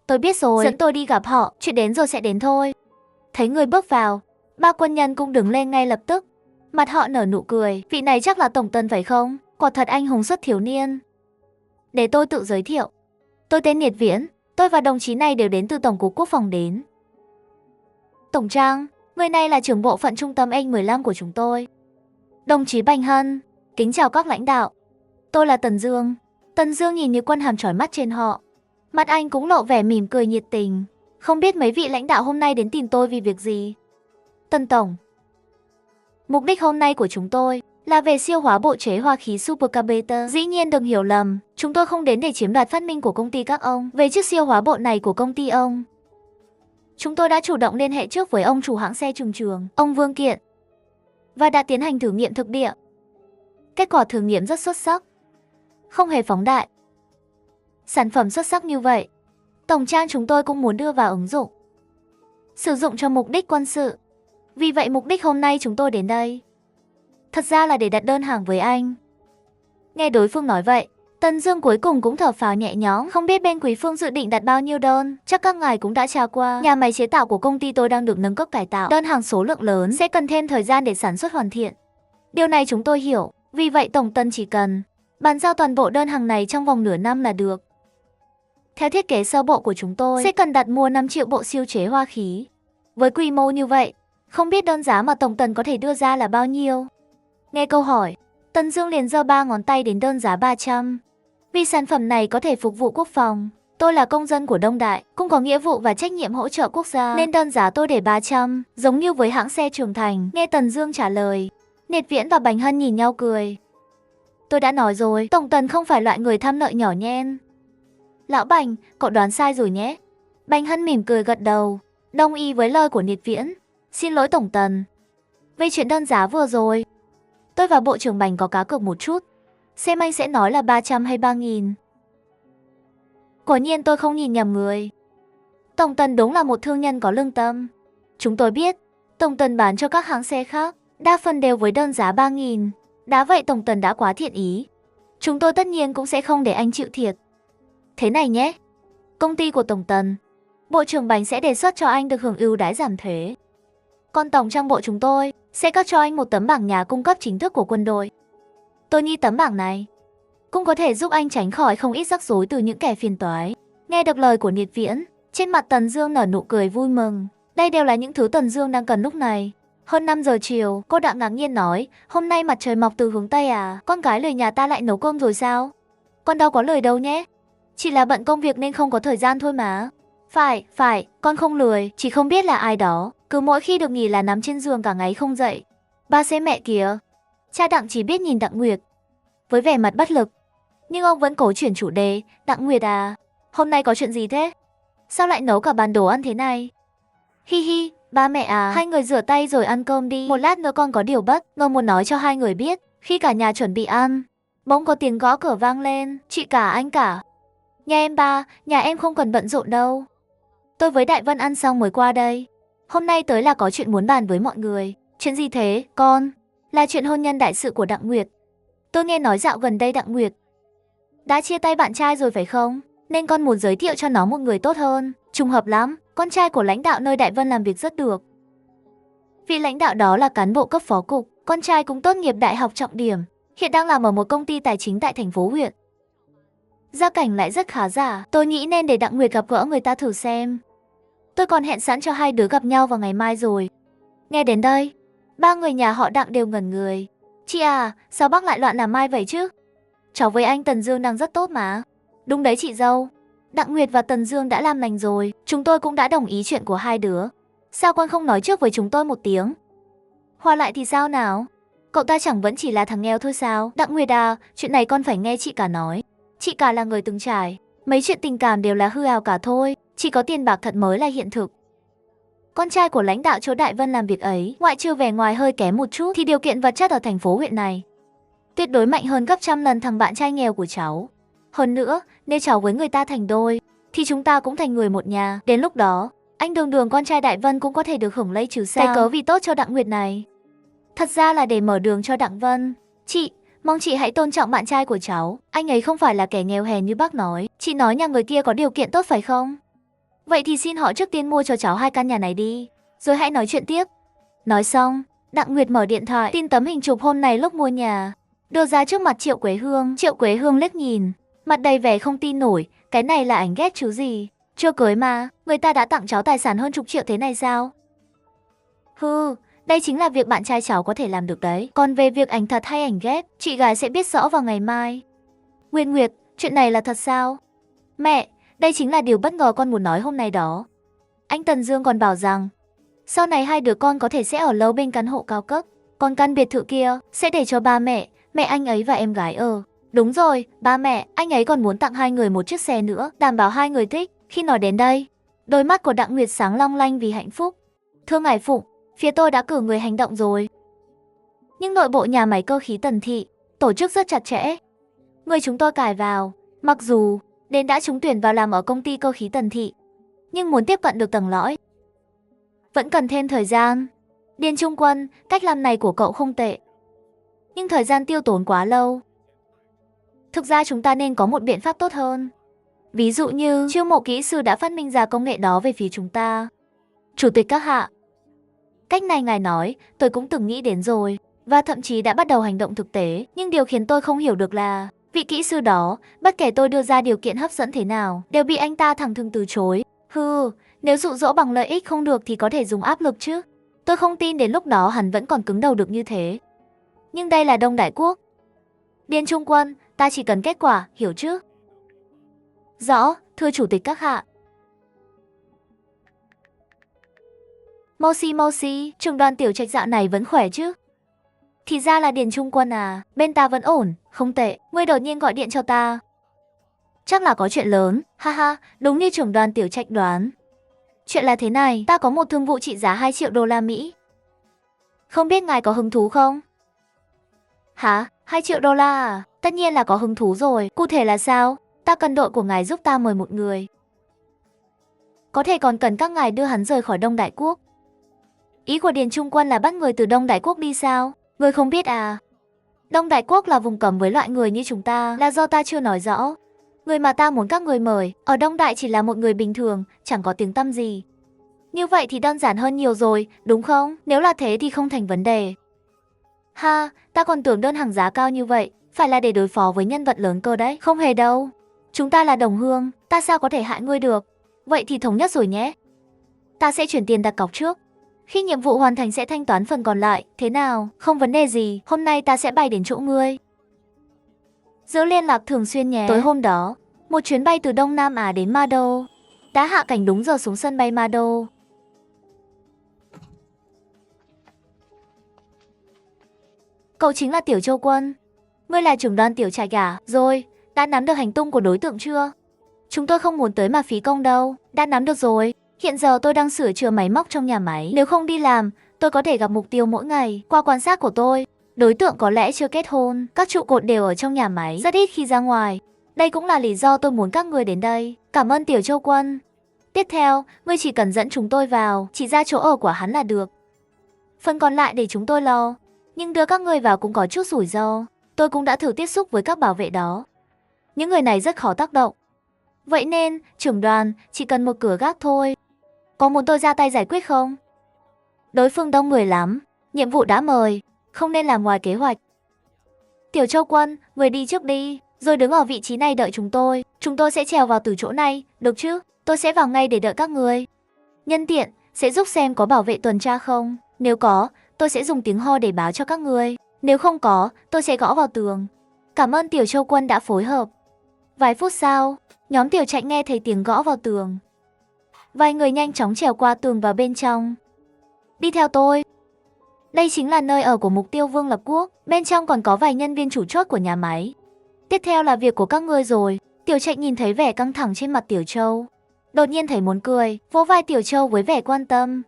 Tôi biết rồi, dẫn tôi đi gặp họ, chuyện đến rồi sẽ đến thôi. Thấy người bước vào, 3 quân nhân cũng đứng lên ngay lập tức. Mặt họ nở nụ cười, vị này chắc là tổng Tần phải không? Quả thật anh hùng xuất thiếu niên. Để tôi tự giới thiệu. Tôi tên Nhiệt Viễn, tôi và đồng chí này đều đến từ Tổng cục Quốc phòng đến. Tổng Trang, người này là trưởng bộ phận trung tâm Anh-15 của chúng tôi. Đồng chí Bành Hân, kính chào các lãnh đạo. Tôi là Tần Dương. Tần Dương nhìn như quân hàm chói mắt trên họ. Mặt anh cũng lộ vẻ mỉm cười nhiệt tình. Không biết mấy vị lãnh đạo hôm nay đến tìm tôi vì việc gì? Tần Tổng, mục đích hôm nay của chúng tôi là về siêu hóa bộ chế hoa khí Supercarburetor. Dĩ nhiên đừng hiểu lầm, chúng tôi không đến để chiếm đoạt phát minh của công ty các ông về chiếc siêu hóa bộ này của công ty ông. Chúng tôi đã chủ động liên hệ trước với ông chủ hãng xe Trường Trường, ông Vương Kiện, và đã tiến hành thử nghiệm thực địa. Kết quả thử nghiệm rất xuất sắc, không hề phóng đại. Sản phẩm xuất sắc như vậy, Tổng Trang chúng tôi cũng muốn đưa vào ứng dụng, sử dụng cho mục đích quân sự. Vì vậy mục đích hôm nay chúng tôi đến đây thật ra là để đặt đơn hàng với anh. Nghe đối phương nói vậy, Tần Dương cuối cùng cũng thở phào nhẹ nhõm. Không biết bên Quý Phương dự định đặt bao nhiêu đơn, chắc các ngài cũng đã tra qua. Nhà máy chế tạo của công ty tôi đang được nâng cấp cải tạo, đơn hàng số lượng lớn sẽ cần thêm thời gian để sản xuất hoàn thiện. Điều này chúng tôi hiểu, vì vậy Tổng Tần chỉ cần bàn giao toàn bộ đơn hàng này trong vòng nửa năm là được. Theo thiết kế sơ bộ của chúng tôi, sẽ cần đặt mua 5 triệu bộ siêu chế hoa khí. Với quy mô như vậy, không biết đơn giá mà Tổng Tần có thể đưa ra là bao nhiêu? Nghe câu hỏi, Tần Dương liền giơ 3 ngón tay đến đơn giá 300. Vì sản phẩm này có thể phục vụ quốc phòng, tôi là công dân của Đông Đại, cũng có nghĩa vụ và trách nhiệm hỗ trợ quốc gia, nên đơn giá tôi để 300, giống như với hãng xe Trường Thành. Nghe Tần Dương trả lời, Nhiệt Viễn và Bành Hân nhìn nhau cười. Tôi đã nói rồi, Tổng Tần không phải loại người tham lợi nhỏ nhen. Lão Bành, cậu đoán sai rồi nhé. Bành Hân mỉm cười gật đầu, đồng ý với lời của Nhiệt Viễn. Xin lỗi Tổng Tần. Về chuyện đơn giá vừa rồi, tôi và Bộ trưởng Bành có cá cược một chút. Xem anh sẽ nói là 300 hay 3.000. Quả nhiên tôi không nhìn nhầm người. Tổng Tần đúng là một thương nhân có lương tâm. Chúng tôi biết, Tổng Tần bán cho các hãng xe khác, đa phần đều với đơn giá 3.000. Đã vậy Tổng Tần đã quá thiện ý. Chúng tôi tất nhiên cũng sẽ không để anh chịu thiệt. Thế này nhé, công ty của Tổng Tần, Bộ trưởng Bành sẽ đề xuất cho anh được hưởng ưu đãi giảm thuế. Còn Tổng Trang Bộ chúng tôi sẽ cấp cho anh một tấm bảng nhà cung cấp chính thức của quân đội. Tôi nghĩ tấm bảng này cũng có thể giúp anh tránh khỏi không ít rắc rối từ những kẻ phiền toái. Nghe được lời của Nhiệt Viễn, trên mặt Tần Dương nở nụ cười vui mừng. Đây đều là những thứ Tần Dương đang cần lúc này. Hơn 5 giờ chiều, cô đã ngạc nhiên nói, hôm nay mặt trời mọc từ hướng Tây à, con gái lười nhà ta lại nấu cơm rồi sao? Con đâu có lười đâu nhé. Chỉ là bận công việc nên không có thời gian thôi mà. Phải, con không lười, chỉ không biết là ai đó. Cứ mỗi khi được nghỉ là nằm trên giường cả ngày không dậy. Ba xem mẹ kìa. Cha Đặng chỉ biết nhìn Đặng Nguyệt với vẻ mặt bất lực. Nhưng ông vẫn cố chuyển chủ đề. Đặng Nguyệt à, hôm nay có chuyện gì thế? Sao lại nấu cả bàn đồ ăn thế này? Hi hi, ba mẹ à, hai người rửa tay rồi ăn cơm đi. Một lát nữa con có điều bất ngờ muốn nói cho hai người biết. Khi cả nhà chuẩn bị ăn, bỗng có tiếng gõ cửa vang lên. Chị cả, anh cả. Nhà em ba, nhà em không cần bận rộn đâu. Tôi với Đại Vân ăn xong mới qua đây. Hôm nay tới là có chuyện muốn bàn với mọi người. Chuyện gì thế, con? Là chuyện hôn nhân đại sự của Đặng Nguyệt. Tôi nghe nói dạo gần đây Đặng Nguyệt đã chia tay bạn trai rồi phải không? Nên con muốn giới thiệu cho nó một người tốt hơn. Trùng hợp lắm, con trai của lãnh đạo nơi Đại Vân làm việc rất được. Vị lãnh đạo đó là cán bộ cấp phó cục, con trai cũng tốt nghiệp đại học trọng điểm, hiện đang làm ở một công ty tài chính tại thành phố huyện. Gia cảnh lại rất khá giả, tôi nghĩ nên để Đặng Nguyệt gặp gỡ người ta thử xem. Tôi còn hẹn sẵn cho hai đứa gặp nhau vào ngày mai rồi. Nghe đến đây, ba người nhà họ Đặng đều ngẩn người. Chị à, sao bác lại loạn làm mai vậy chứ? Cháu với anh Tần Dương đang rất tốt mà. Đúng đấy chị dâu. Đặng Nguyệt và Tần Dương đã làm lành rồi, chúng tôi cũng đã đồng ý chuyện của hai đứa. Sao con không nói trước với chúng tôi một tiếng? Hòa lại thì sao nào? Cậu ta chẳng vẫn chỉ là thằng nghèo thôi sao? Đặng Nguyệt à, chuyện này con phải nghe chị cả nói. Chị cả là người từng trải, mấy chuyện tình cảm đều là hư ảo cả thôi, chỉ có tiền bạc thật mới là hiện thực. Con trai của lãnh đạo chỗ Đại Vân làm việc ấy, ngoại trừ vẻ ngoài hơi kém một chút thì điều kiện vật chất ở thành phố huyện này tuyệt đối mạnh hơn gấp trăm lần thằng bạn trai nghèo của cháu. Hơn nữa, nếu cháu với người ta thành đôi, thì chúng ta cũng thành người một nhà. Đến lúc đó, anh Đường Đường con trai Đại Vân cũng có thể được hưởng lây chứ sao. Cái cớ vì tốt cho Đặng Nguyệt này thật ra là để mở đường cho Đặng Vân. Chị, mong chị hãy tôn trọng bạn trai của cháu. Anh ấy không phải là kẻ nghèo hèn như bác nói. Chị nói nhà người kia có điều kiện tốt phải không? Vậy thì xin họ trước tiên mua cho cháu 2 căn nhà này đi, rồi hãy nói chuyện tiếp. Nói xong, Đặng Nguyệt mở điện thoại, tin tấm hình chụp hôm nay lúc mua nhà, đưa ra trước mặt Triệu Quế Hương. Triệu Quế Hương liếc nhìn, mặt đầy vẻ không tin nổi, cái này là ảnh ghép chứ gì. Chưa cưới mà, người ta đã tặng cháu tài sản hơn chục triệu thế này sao? Hừ, đây chính là việc bạn trai cháu có thể làm được đấy. Còn về việc ảnh thật hay ảnh ghép, chị gái sẽ biết rõ vào ngày mai. Nguyệt, chuyện này là thật sao? Mẹ, đây chính là điều bất ngờ con muốn nói hôm nay đó. Anh Tần Dương còn bảo rằng sau này hai đứa con có thể sẽ ở lâu bên căn hộ cao cấp, còn căn biệt thự kia sẽ để cho ba mẹ anh ấy và em gái ở. Đúng rồi, ba mẹ, anh ấy còn muốn tặng hai người một chiếc xe nữa, đảm bảo hai người thích. Khi nói đến đây, đôi mắt của Đặng Nguyệt sáng long lanh vì hạnh phúc. Thưa ngài Phụng, phía tôi đã cử người hành động rồi. Nhưng nội bộ nhà máy cơ khí Tần Thị tổ chức rất chặt chẽ. Người chúng tôi cài vào, mặc dù đến đã trúng tuyển vào làm ở công ty cơ khí Tần Thị, nhưng muốn tiếp cận được tầng lõi vẫn cần thêm thời gian. Điền Trung Quân, cách làm này của cậu không tệ, nhưng thời gian tiêu tốn quá lâu. Thực ra chúng ta nên có một biện pháp tốt hơn. Ví dụ như chiêu mộ kỹ sư đã phát minh ra công nghệ đó về phía chúng ta. Chủ tịch các hạ, cách này ngài nói, tôi cũng từng nghĩ đến rồi, và thậm chí đã bắt đầu hành động thực tế. Nhưng điều khiến tôi không hiểu được là vị kỹ sư đó, bất kể tôi đưa ra điều kiện hấp dẫn thế nào, đều bị anh ta thẳng thừng từ chối. Nếu dụ dỗ bằng lợi ích không được thì có thể dùng áp lực chứ. Tôi không tin đến lúc đó hắn vẫn còn cứng đầu được như thế. Nhưng đây là Đông Đại Quốc. Điền Trung Quân, ta chỉ cần kết quả, hiểu chứ? Rõ, thưa chủ tịch các hạ. Moshi, trưởng đoàn Tiểu Trạch dạo này vẫn khỏe chứ? Thì ra là Điền Trung Quân à, bên ta vẫn ổn, không tệ, ngươi đột nhiên gọi điện cho ta. Chắc là có chuyện lớn, ha ha, đúng như trưởng đoàn Tiểu Trạch đoán. Chuyện là thế này, ta có một thương vụ trị giá 2 triệu đô la Mỹ. Không biết ngài có hứng thú không? Hả? 2 triệu đô la à? Tất nhiên là có hứng thú rồi, cụ thể là sao? Ta cần đội của ngài giúp ta mời một người. Có thể còn cần các ngài đưa hắn rời khỏi Đông Đại Quốc. Ý của Điền Trung Quân là bắt người từ Đông Đại Quốc đi sao? Người không biết à? Đông Đại Quốc là vùng cấm với loại người như chúng ta, là do ta chưa nói rõ. Người mà ta muốn các người mời, ở Đông Đại chỉ là một người bình thường, chẳng có tiếng tăm gì. Như vậy thì đơn giản hơn nhiều rồi, đúng không? Nếu là thế thì không thành vấn đề. Ha, ta còn tưởng đơn hàng giá cao như vậy, phải là để đối phó với nhân vật lớn cơ đấy, không hề đâu. Chúng ta là đồng hương, ta sao có thể hại ngươi được? Vậy thì thống nhất rồi nhé. Ta sẽ chuyển tiền đặt cọc trước. Khi nhiệm vụ hoàn thành sẽ thanh toán phần còn lại, thế nào? Không vấn đề gì, hôm nay ta sẽ bay đến chỗ ngươi. Giữ liên lạc thường xuyên nhé. Tối hôm đó, một chuyến bay từ Đông Nam Á đến Mado đã hạ cánh đúng giờ xuống sân bay Mado. Cậu chính là Tiểu Châu Quân. Ngươi là trưởng đoàn Tiểu Trạch à? Rồi, đã nắm được hành tung của đối tượng chưa? Chúng tôi không muốn tới mà phí công đâu. Đã nắm được rồi. Hiện giờ tôi đang sửa chữa máy móc trong nhà máy. Nếu không đi làm, tôi có thể gặp mục tiêu mỗi ngày. Qua quan sát của tôi, đối tượng có lẽ chưa kết hôn. Các trụ cột đều ở trong nhà máy, rất ít khi ra ngoài. Đây cũng là lý do tôi muốn các người đến đây. Cảm ơn Tiểu Châu Quân. Tiếp theo, ngươi chỉ cần dẫn chúng tôi vào, chỉ ra chỗ ở của hắn là được. Phần còn lại để chúng tôi lo. Nhưng đưa các người vào cũng có chút rủi ro. Tôi cũng đã thử tiếp xúc với các bảo vệ đó. Những người này rất khó tác động. Vậy nên, trưởng đoàn chỉ cần một cửa gác thôi. Có muốn tôi ra tay giải quyết không? Đối phương đông người lắm. Nhiệm vụ đã mời, không nên làm ngoài kế hoạch. Tiểu Châu Quân, người đi trước đi, rồi đứng ở vị trí này đợi chúng tôi. Chúng tôi sẽ trèo vào từ chỗ này, được chứ? Tôi sẽ vào ngay để đợi các người. Nhân tiện, sẽ giúp xem có bảo vệ tuần tra không. Nếu có, tôi sẽ dùng tiếng ho để báo cho các người. Nếu không có, tôi sẽ gõ vào tường. Cảm ơn Tiểu Châu Quân đã phối hợp. Vài phút sau, nhóm Tiểu Trạch nghe thấy tiếng gõ vào tường. Vài người nhanh chóng trèo qua tường vào bên trong. Đi theo tôi. Đây chính là nơi ở của mục tiêu Vương Lập Quốc. Bên trong còn có vài nhân viên chủ chốt của nhà máy. Tiếp theo là việc của các ngươi rồi. Tiểu Trạch nhìn thấy vẻ căng thẳng trên mặt Tiểu Châu. Đột nhiên thấy muốn cười, vỗ vai Tiểu Châu với vẻ quan tâm.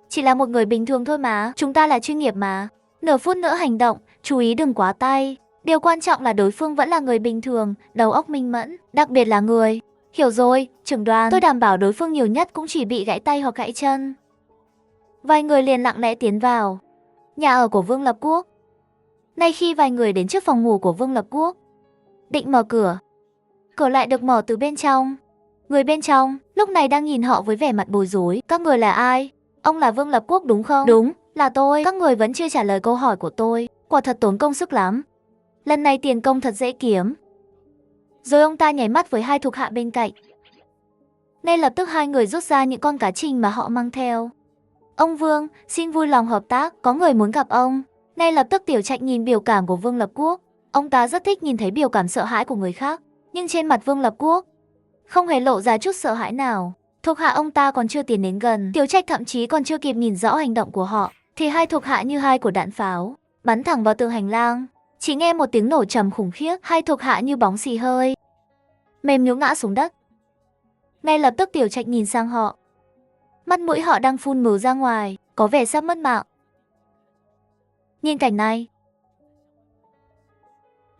Chỉ là một người bình thường thôi mà, chúng ta là chuyên nghiệp mà. Nửa phút nữa hành động, chú ý đừng quá tay. Điều quan trọng là đối phương vẫn là người bình thường, đầu óc minh mẫn, đặc biệt là người. Hiểu rồi, trưởng đoàn, tôi đảm bảo đối phương nhiều nhất cũng chỉ bị gãy tay hoặc gãy chân. Vài người liền lặng lẽ tiến vào nhà ở của Vương Lập Quốc. Nay khi vài người đến trước phòng ngủ của Vương Lập Quốc, định mở cửa, cửa lại được mở từ bên trong. Người bên trong lúc này đang nhìn họ với vẻ mặt bối rối. Các người là ai? Ông là Vương Lập Quốc đúng không? Đúng, là tôi. Các người vẫn chưa trả lời câu hỏi của tôi. Quả thật tốn công sức lắm. Lần này tiền công thật dễ kiếm. Rồi ông ta nháy mắt với hai thuộc hạ bên cạnh. Nên lập tức hai người rút ra những con cá trình mà họ mang theo. Ông Vương, xin vui lòng hợp tác, có người muốn gặp ông. Ngay lập tức Tiểu Trạch nhìn biểu cảm của Vương Lập Quốc. Ông ta rất thích nhìn thấy biểu cảm sợ hãi của người khác. Nhưng trên mặt Vương Lập Quốc không hề lộ ra chút sợ hãi nào. Thuộc hạ ông ta còn chưa tiến đến gần, Tiểu Trạch thậm chí còn chưa kịp nhìn rõ hành động của họ, thì hai thuộc hạ như hai của đạn pháo, bắn thẳng vào tường hành lang. Chỉ nghe một tiếng nổ trầm khủng khiếp, hai thuộc hạ như bóng xì hơi, mềm nhũn ngã xuống đất. Ngay lập tức Tiểu Trạch nhìn sang họ. Mắt mũi họ đang phun mù ra ngoài, có vẻ sắp mất mạng. Nhìn cảnh này,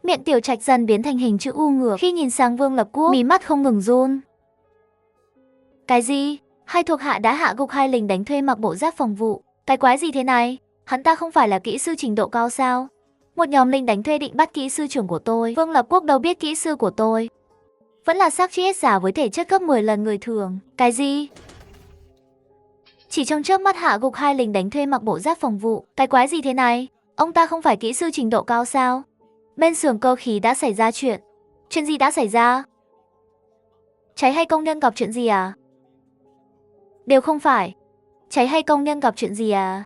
miệng Tiểu Trạch dần biến thành hình chữ U ngược. Khi nhìn sang Vương Lập Quốc, mí mắt không ngừng run. Cái gì? Hai thuộc hạ đã hạ gục hai lính đánh thuê mặc bộ giáp phòng vụ. Cái quái gì thế này? Hắn ta không phải là kỹ sư trình độ cao sao? Một nhóm lính đánh thuê định bắt kỹ sư trưởng của tôi. Vương Lập Quốc đâu biết kỹ sư của tôi vẫn là xác chết giả với thể chất gấp 10 lần người thường. Cái gì? Chỉ trong chớp mắt hạ gục hai lính đánh thuê mặc bộ giáp phòng vụ. Cái quái gì thế này? Ông ta không phải kỹ sư trình độ cao sao? Bên xưởng cơ khí đã xảy ra chuyện. Chuyện gì đã xảy ra? Cháy hay công nhân gặp chuyện gì à? Đều không phải. Cháy hay công nhân gặp chuyện gì à?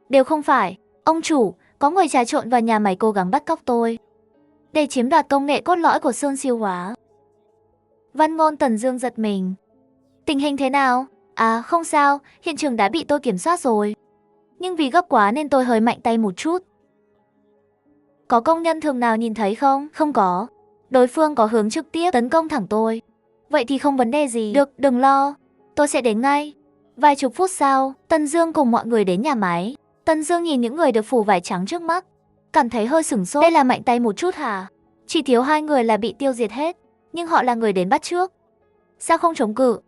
Đều không phải. Ông chủ, có người trà trộn vào nhà máy cố gắng bắt cóc tôi để chiếm đoạt công nghệ cốt lõi của Sơn Siêu Hóa. Văn Ngôn Tần Dương giật mình. Tình hình thế nào? À không sao, hiện trường đã bị tôi kiểm soát rồi. Nhưng vì gấp quá nên tôi hơi mạnh tay một chút. Có công nhân thường nào nhìn thấy không? Không có. Đối phương có hướng trực tiếp tấn công thẳng tôi. Vậy thì không vấn đề gì. Được, đừng lo. Tôi sẽ đến ngay. Vài chục phút sau, Tần Dương cùng mọi người đến nhà máy. Tần Dương nhìn những người được phủ vải trắng trước mắt, cảm thấy hơi sửng sốt. Đây là mạnh tay một chút hả? Chỉ thiếu 2 người là bị tiêu diệt hết, nhưng họ là người đến bắt trước. Sao không chống cự?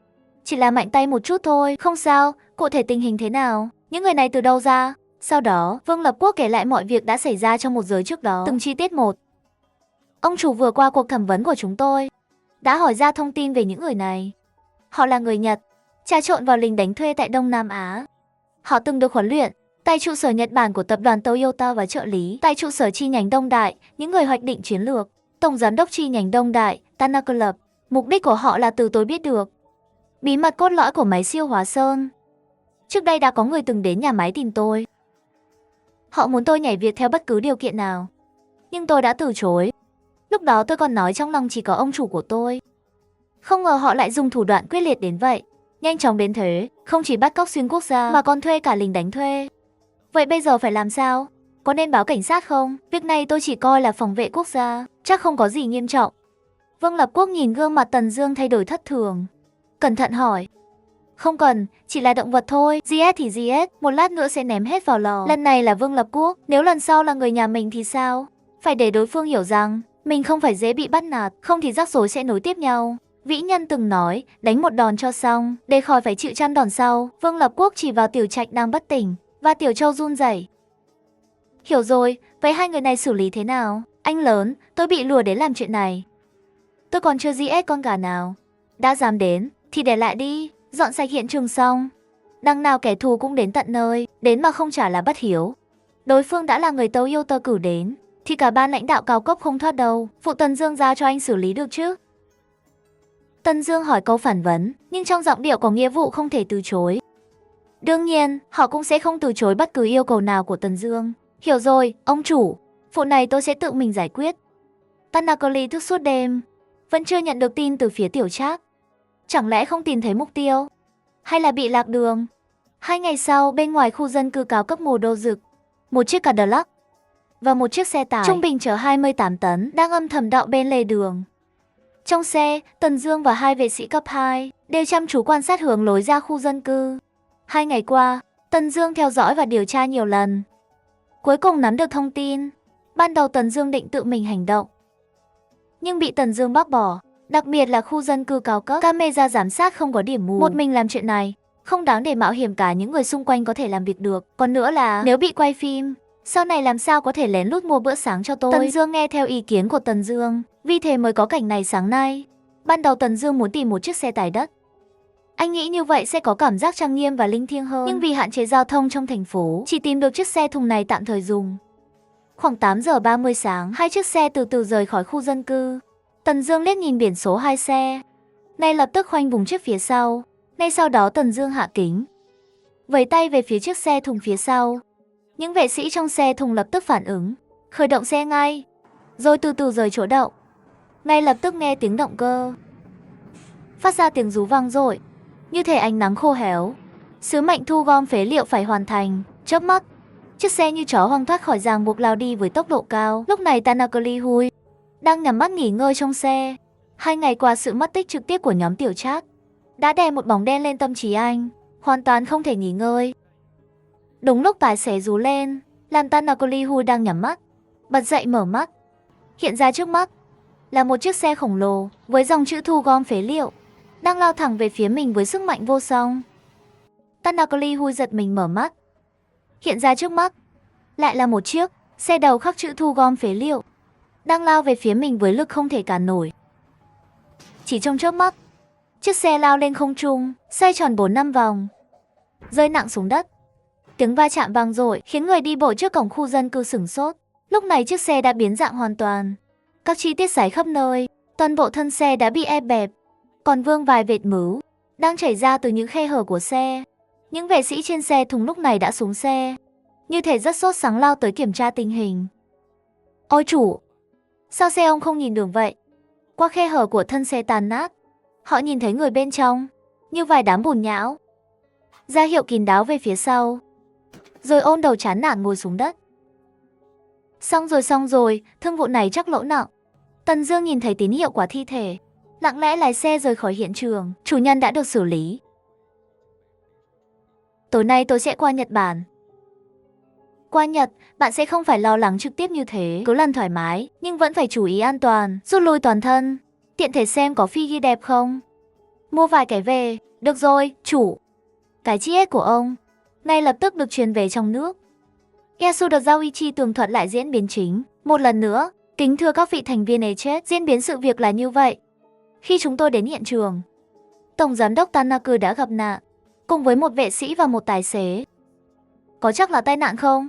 Chỉ là mạnh tay một chút thôi. Không sao, cụ thể tình hình thế nào? Những người này từ đâu ra? Sau đó, Vương Lập Quốc kể lại mọi việc đã xảy ra trong một giới trước đó, từng chi tiết một. Ông chủ vừa qua cuộc thẩm vấn của chúng tôi, đã hỏi ra thông tin về những người này. Họ là người Nhật, trà trộn vào lính đánh thuê tại Đông Nam Á. Họ từng được huấn luyện tại trụ sở Nhật Bản của tập đoàn Toyota và trợ lý tại trụ sở chi nhánh Đông Đại, những người hoạch định chiến lược. Tổng giám đốc chi nhánh Đông Đại, Tanaka Lập. Mục đích của họ là từ tôi biết được bí mật cốt lõi của máy siêu hóa Sơn. Trước đây đã có người từng đến nhà máy tìm tôi. Họ muốn tôi nhảy việc theo bất cứ điều kiện nào, nhưng tôi đã từ chối. Lúc đó tôi còn nói trong lòng chỉ có ông chủ của tôi. Không ngờ họ lại dùng thủ đoạn quyết liệt đến vậy, nhanh chóng đến thế, không chỉ bắt cóc xuyên quốc gia mà còn thuê cả lính đánh thuê. Vậy bây giờ phải làm sao? Có nên báo cảnh sát không? Việc này tôi chỉ coi là phòng vệ quốc gia, chắc không có gì nghiêm trọng. Vương Lập Quốc nhìn gương mặt Tần Dương thay đổi thất thường, cẩn thận hỏi. Không cần, chỉ là động vật thôi. GS thì GS, một lát nữa sẽ ném hết vào lò. Lần này là Vương Lập Quốc, nếu lần sau là người nhà mình thì sao? Phải để đối phương hiểu rằng mình không phải dễ bị bắt nạt, không thì rắc rối sẽ nối tiếp nhau. Vĩ nhân từng nói, đánh một đòn cho xong, để khỏi phải chịu trăm đòn sau. Vương Lập Quốc chỉ vào Tiểu Trạch đang bất tỉnh, và Tiểu Châu run rẩy. Hiểu rồi, vậy 2 người này xử lý thế nào? Anh lớn, tôi bị lừa đến làm chuyện này. Tôi còn chưa GS con gà nào. Đã dám đến, thì để lại đi, dọn sạch hiện trường xong. Đằng nào kẻ thù cũng đến tận nơi, đến mà không trả là bất hiếu. Đối phương đã là người Toyota cử đến, thì cả ban lãnh đạo cao cấp không thoát đâu. Phụ Tần Dương giao cho anh xử lý được chứ? Tần Dương hỏi câu phản vấn, nhưng trong giọng điệu có nghĩa vụ không thể từ chối. Đương nhiên, họ cũng sẽ không từ chối bất cứ yêu cầu nào của Tần Dương. Hiểu rồi, ông chủ, vụ này tôi sẽ tự mình giải quyết. Tanakoli thức suốt đêm, vẫn chưa nhận được tin từ phía Tiểu Trác. Chẳng lẽ không tìm thấy mục tiêu? Hay là bị lạc đường? 2 ngày sau, bên ngoài khu dân cư cao cấp Mồ Đô Dực, một chiếc Cadillac và một chiếc xe tải trung bình chở 28 tấn đang âm thầm đậu bên lề đường. Trong xe, Tần Dương và 2 vệ sĩ cấp 2 đều chăm chú quan sát hướng lối ra khu dân cư. 2 ngày qua, Tần Dương theo dõi và điều tra nhiều lần. Cuối cùng nắm được thông tin. Ban đầu Tần Dương định tự mình hành động, nhưng bị Tần Dương bác bỏ. Đặc biệt là khu dân cư cao cấp, camera giám sát không có điểm mù. Một mình làm chuyện này, không đáng để mạo hiểm cả những người xung quanh có thể làm việc được. Còn nữa là, nếu bị quay phim, sau này làm sao có thể lén lút mua bữa sáng cho tôi. Tần Dương nghe theo ý kiến của Tần Dương, vì thế mới có cảnh này sáng nay. Ban đầu Tần Dương muốn tìm một chiếc xe tải đất. Anh nghĩ như vậy sẽ có cảm giác trang nghiêm và linh thiêng hơn. Nhưng vì hạn chế giao thông trong thành phố, chỉ tìm được chiếc xe thùng này tạm thời dùng. Khoảng 8 giờ 30 sáng, 2 chiếc xe từ từ rời khỏi khu dân cư. Tần Dương liếc nhìn biển số 2 xe, ngay lập tức khoanh vùng chiếc phía sau. Ngay sau đó Tần Dương hạ kính, vẫy tay về phía chiếc xe thùng phía sau. Những vệ sĩ trong xe thùng lập tức phản ứng, khởi động xe ngay, rồi từ từ rời chỗ đậu. Ngay lập tức nghe tiếng động cơ phát ra tiếng rú vang dội, như thể ánh nắng khô héo. Sứ mệnh thu gom phế liệu phải hoàn thành. Chớp mắt, chiếc xe như chó hoang thoát khỏi ràng buộc lao đi với tốc độ cao. Lúc này Tanaka Lee Hui đang nhắm mắt nghỉ ngơi trong xe. 2 ngày qua sự mất tích trực tiếp của nhóm Tiểu Trác đã đè một bóng đen lên tâm trí anh, hoàn toàn không thể nghỉ ngơi. Đúng lúc tài xế rú lên, làm Tanaka Lee Hui đang nhắm mắt bật dậy mở mắt. Hiện ra trước mắt là một chiếc xe khổng lồ với dòng chữ thu gom phế liệu đang lao thẳng về phía mình với sức mạnh vô song. Tanaka Lee Hui giật mình mở mắt. Hiện ra trước mắt lại là một chiếc xe đầu khắc chữ thu gom phế liệu đang lao về phía mình với lực không thể cản nổi. Chỉ trong chớp mắt, chiếc xe lao lên không trung, xoay tròn 4-5 vòng, rơi nặng xuống đất. Tiếng va chạm vang dội khiến người đi bộ trước cổng khu dân cư sửng sốt. Lúc này chiếc xe đã biến dạng hoàn toàn, các chi tiết rải khắp nơi, toàn bộ thân xe đã bị ép bẹp, còn vương vài vệt máu đang chảy ra từ những khe hở của xe. Những vệ sĩ trên xe thùng lúc này đã xuống xe, như thể rất sốt sắng lao tới kiểm tra tình hình. Ôi chủ, sao xe ông không nhìn đường vậy? Qua khe hở của thân xe tàn nát, họ nhìn thấy người bên trong, như vài đám bùn nhão. Ra hiệu kín đáo về phía sau, rồi ôm đầu chán nản ngồi xuống đất. Xong rồi, thương vụ này chắc lỗ nặng. Tần Dương nhìn thấy tín hiệu của thi thể, lặng lẽ lái xe rời khỏi hiện trường. Chủ nhân đã được xử lý. Tối nay tôi sẽ qua Nhật Bản. Qua Nhật, bạn sẽ không phải lo lắng trực tiếp như thế, cứ lăn thoải mái, nhưng vẫn phải chú ý an toàn, rút lui toàn thân. Tiện thể xem có Fiji đẹp không? Mua vài cái về. Được rồi, chủ. Cái chiếc của ông ngay lập tức được truyền về trong nước. Yasuda Zaoichi tường thuật lại diễn biến chính. Một lần nữa, kính thưa các vị thành viên ECHET, diễn biến sự việc là như vậy. Khi chúng tôi đến hiện trường, Tổng Giám đốc Tanaka đã gặp nạn, cùng với một vệ sĩ và một tài xế. Có chắc là tai nạn không?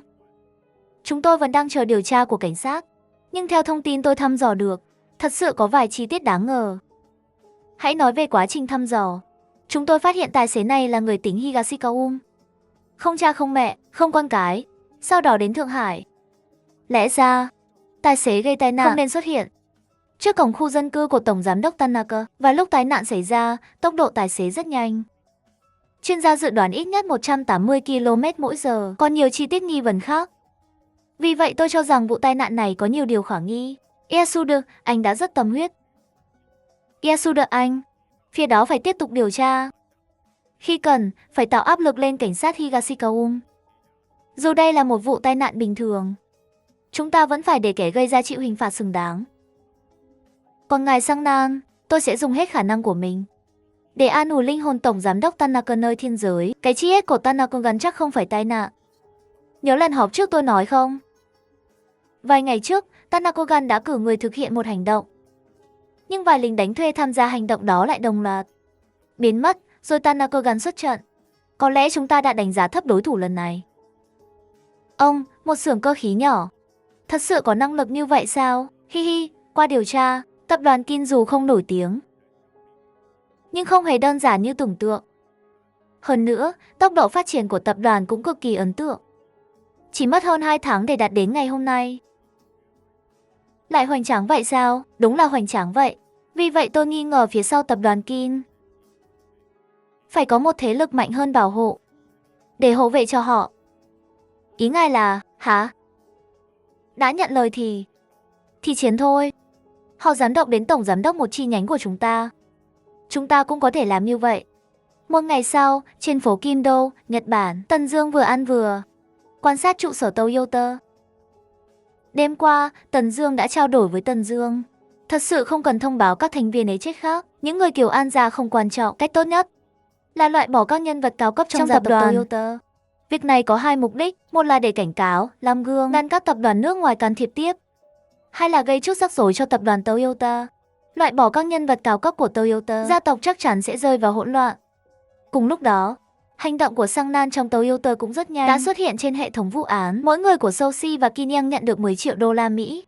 Chúng tôi vẫn đang chờ điều tra của cảnh sát, nhưng theo thông tin tôi thăm dò được, thật sự có vài chi tiết đáng ngờ. Hãy nói về quá trình thăm dò. Chúng tôi phát hiện tài xế này là người tỉnh Higashikawa. Không cha không mẹ, không con cái, sau đó đến Thượng Hải. Lẽ ra, tài xế gây tai nạn không nên xuất hiện trước cổng khu dân cư của Tổng Giám đốc Tanaka, và lúc tai nạn xảy ra, tốc độ tài xế rất nhanh. Chuyên gia dự đoán ít nhất 180 km/h, còn nhiều chi tiết nghi vấn khác. Vì vậy tôi cho rằng vụ tai nạn này có nhiều điều khả nghi. Yasuda, anh đã rất tâm huyết. Yasuda anh, phía đó phải tiếp tục điều tra. Khi cần, phải tạo áp lực lên cảnh sát Higashikawa. Dù đây là một vụ tai nạn bình thường, chúng ta vẫn phải để kẻ gây ra chịu hình phạt xứng đáng. Còn ngài Sang Nan, tôi sẽ dùng hết khả năng của mình để an ủi linh hồn Tổng Giám đốc Tanaka nơi thiên giới. Cái chết của Tanaka gần chắc không phải tai nạn. Nhớ lần họp trước tôi nói không? Vài ngày trước, Tanaka đã cử người thực hiện một hành động. Nhưng vài lính đánh thuê tham gia hành động đó lại đồng loạt biến mất, rồi Tanaka xuất trận. Có lẽ chúng ta đã đánh giá thấp đối thủ lần này. Ông, một xưởng cơ khí nhỏ, thật sự có năng lực như vậy sao? Hi hi, qua điều tra, tập đoàn Kin dù không nổi tiếng, nhưng không hề đơn giản như tưởng tượng. Hơn nữa, tốc độ phát triển của tập đoàn cũng cực kỳ ấn tượng. Chỉ mất hơn 2 tháng để đạt đến ngày hôm nay. Lại hoành tráng vậy sao? Đúng là hoành tráng vậy. Vì vậy tôi nghi ngờ phía sau tập đoàn Kin phải có một thế lực mạnh hơn bảo hộ, để hộ vệ cho họ. Ý ngài là, hả? Đã nhận lời thì chiến thôi. Họ dám động đến tổng giám đốc một chi nhánh của chúng ta. Chúng ta cũng có thể làm như vậy. Một ngày sau, trên phố Kindo, Nhật Bản, Tần Dương vừa ăn vừa quan sát trụ sở Toyota. Đêm qua, Tần Dương đã trao đổi với Tần Dương. Thật sự không cần thông báo các thành viên ấy chết khác. Những người kiểu An gia không quan trọng. Cách tốt nhất là loại bỏ các nhân vật cao cấp trong tập đoàn Toyota. Việc này có hai mục đích. Một là để cảnh cáo, làm gương, ngăn các tập đoàn nước ngoài can thiệp tiếp. Hai là gây chút rắc rối cho tập đoàn Toyota. Loại bỏ các nhân vật cao cấp của Toyota, gia tộc chắc chắn sẽ rơi vào hỗn loạn. Cùng lúc đó, hành động của Sang Nan trong Toyota cũng rất nhanh, đã xuất hiện trên hệ thống vụ án. Mỗi người của Soshi và Kim Yang nhận được 10 triệu đô la Mỹ.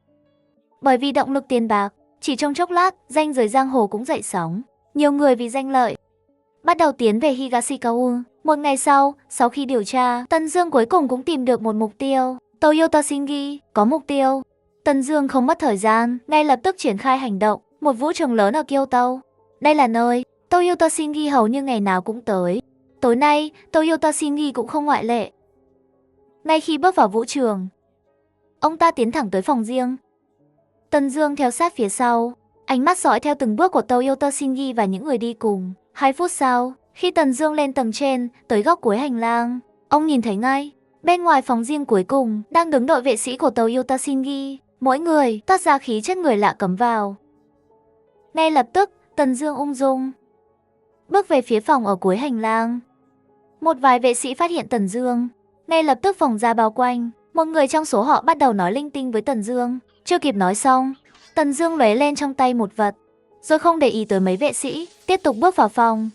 Bởi vì động lực tiền bạc, chỉ trong chốc lát, danh giới giang hồ cũng dậy sóng. Nhiều người vì danh lợi bắt đầu tiến về Higashikawa. Một ngày sau khi điều tra, Tần Dương cuối cùng cũng tìm được một mục tiêu. Toyota Shingi có mục tiêu. Tần Dương không mất thời gian, ngay lập tức triển khai hành động. Một vũ trường lớn ở Kyoto. Đây là nơi Toyota Shingi hầu như ngày nào cũng tới. Tối nay, Toyota Shingi cũng không ngoại lệ. Ngay khi bước vào vũ trường, ông ta tiến thẳng tới phòng riêng. Tần Dương theo sát phía sau, ánh mắt dõi theo từng bước của Toyota Shingi và những người đi cùng. 2 phút sau, khi Tần Dương lên tầng trên, tới góc cuối hành lang, ông nhìn thấy ngay, bên ngoài phòng riêng cuối cùng, đang đứng đội vệ sĩ của Toyota Shingi. Mỗi người toát ra khí chất người lạ cấm vào. Ngay lập tức, Tần Dương ung dung bước về phía phòng ở cuối hành lang. Một vài vệ sĩ phát hiện Tần Dương, ngay lập tức vòng ra bao quanh. Một người trong số họ bắt đầu nói linh tinh với Tần Dương. Chưa kịp nói xong, Tần Dương lấy lên trong tay một vật, rồi không để ý tới mấy vệ sĩ, tiếp tục bước vào phòng.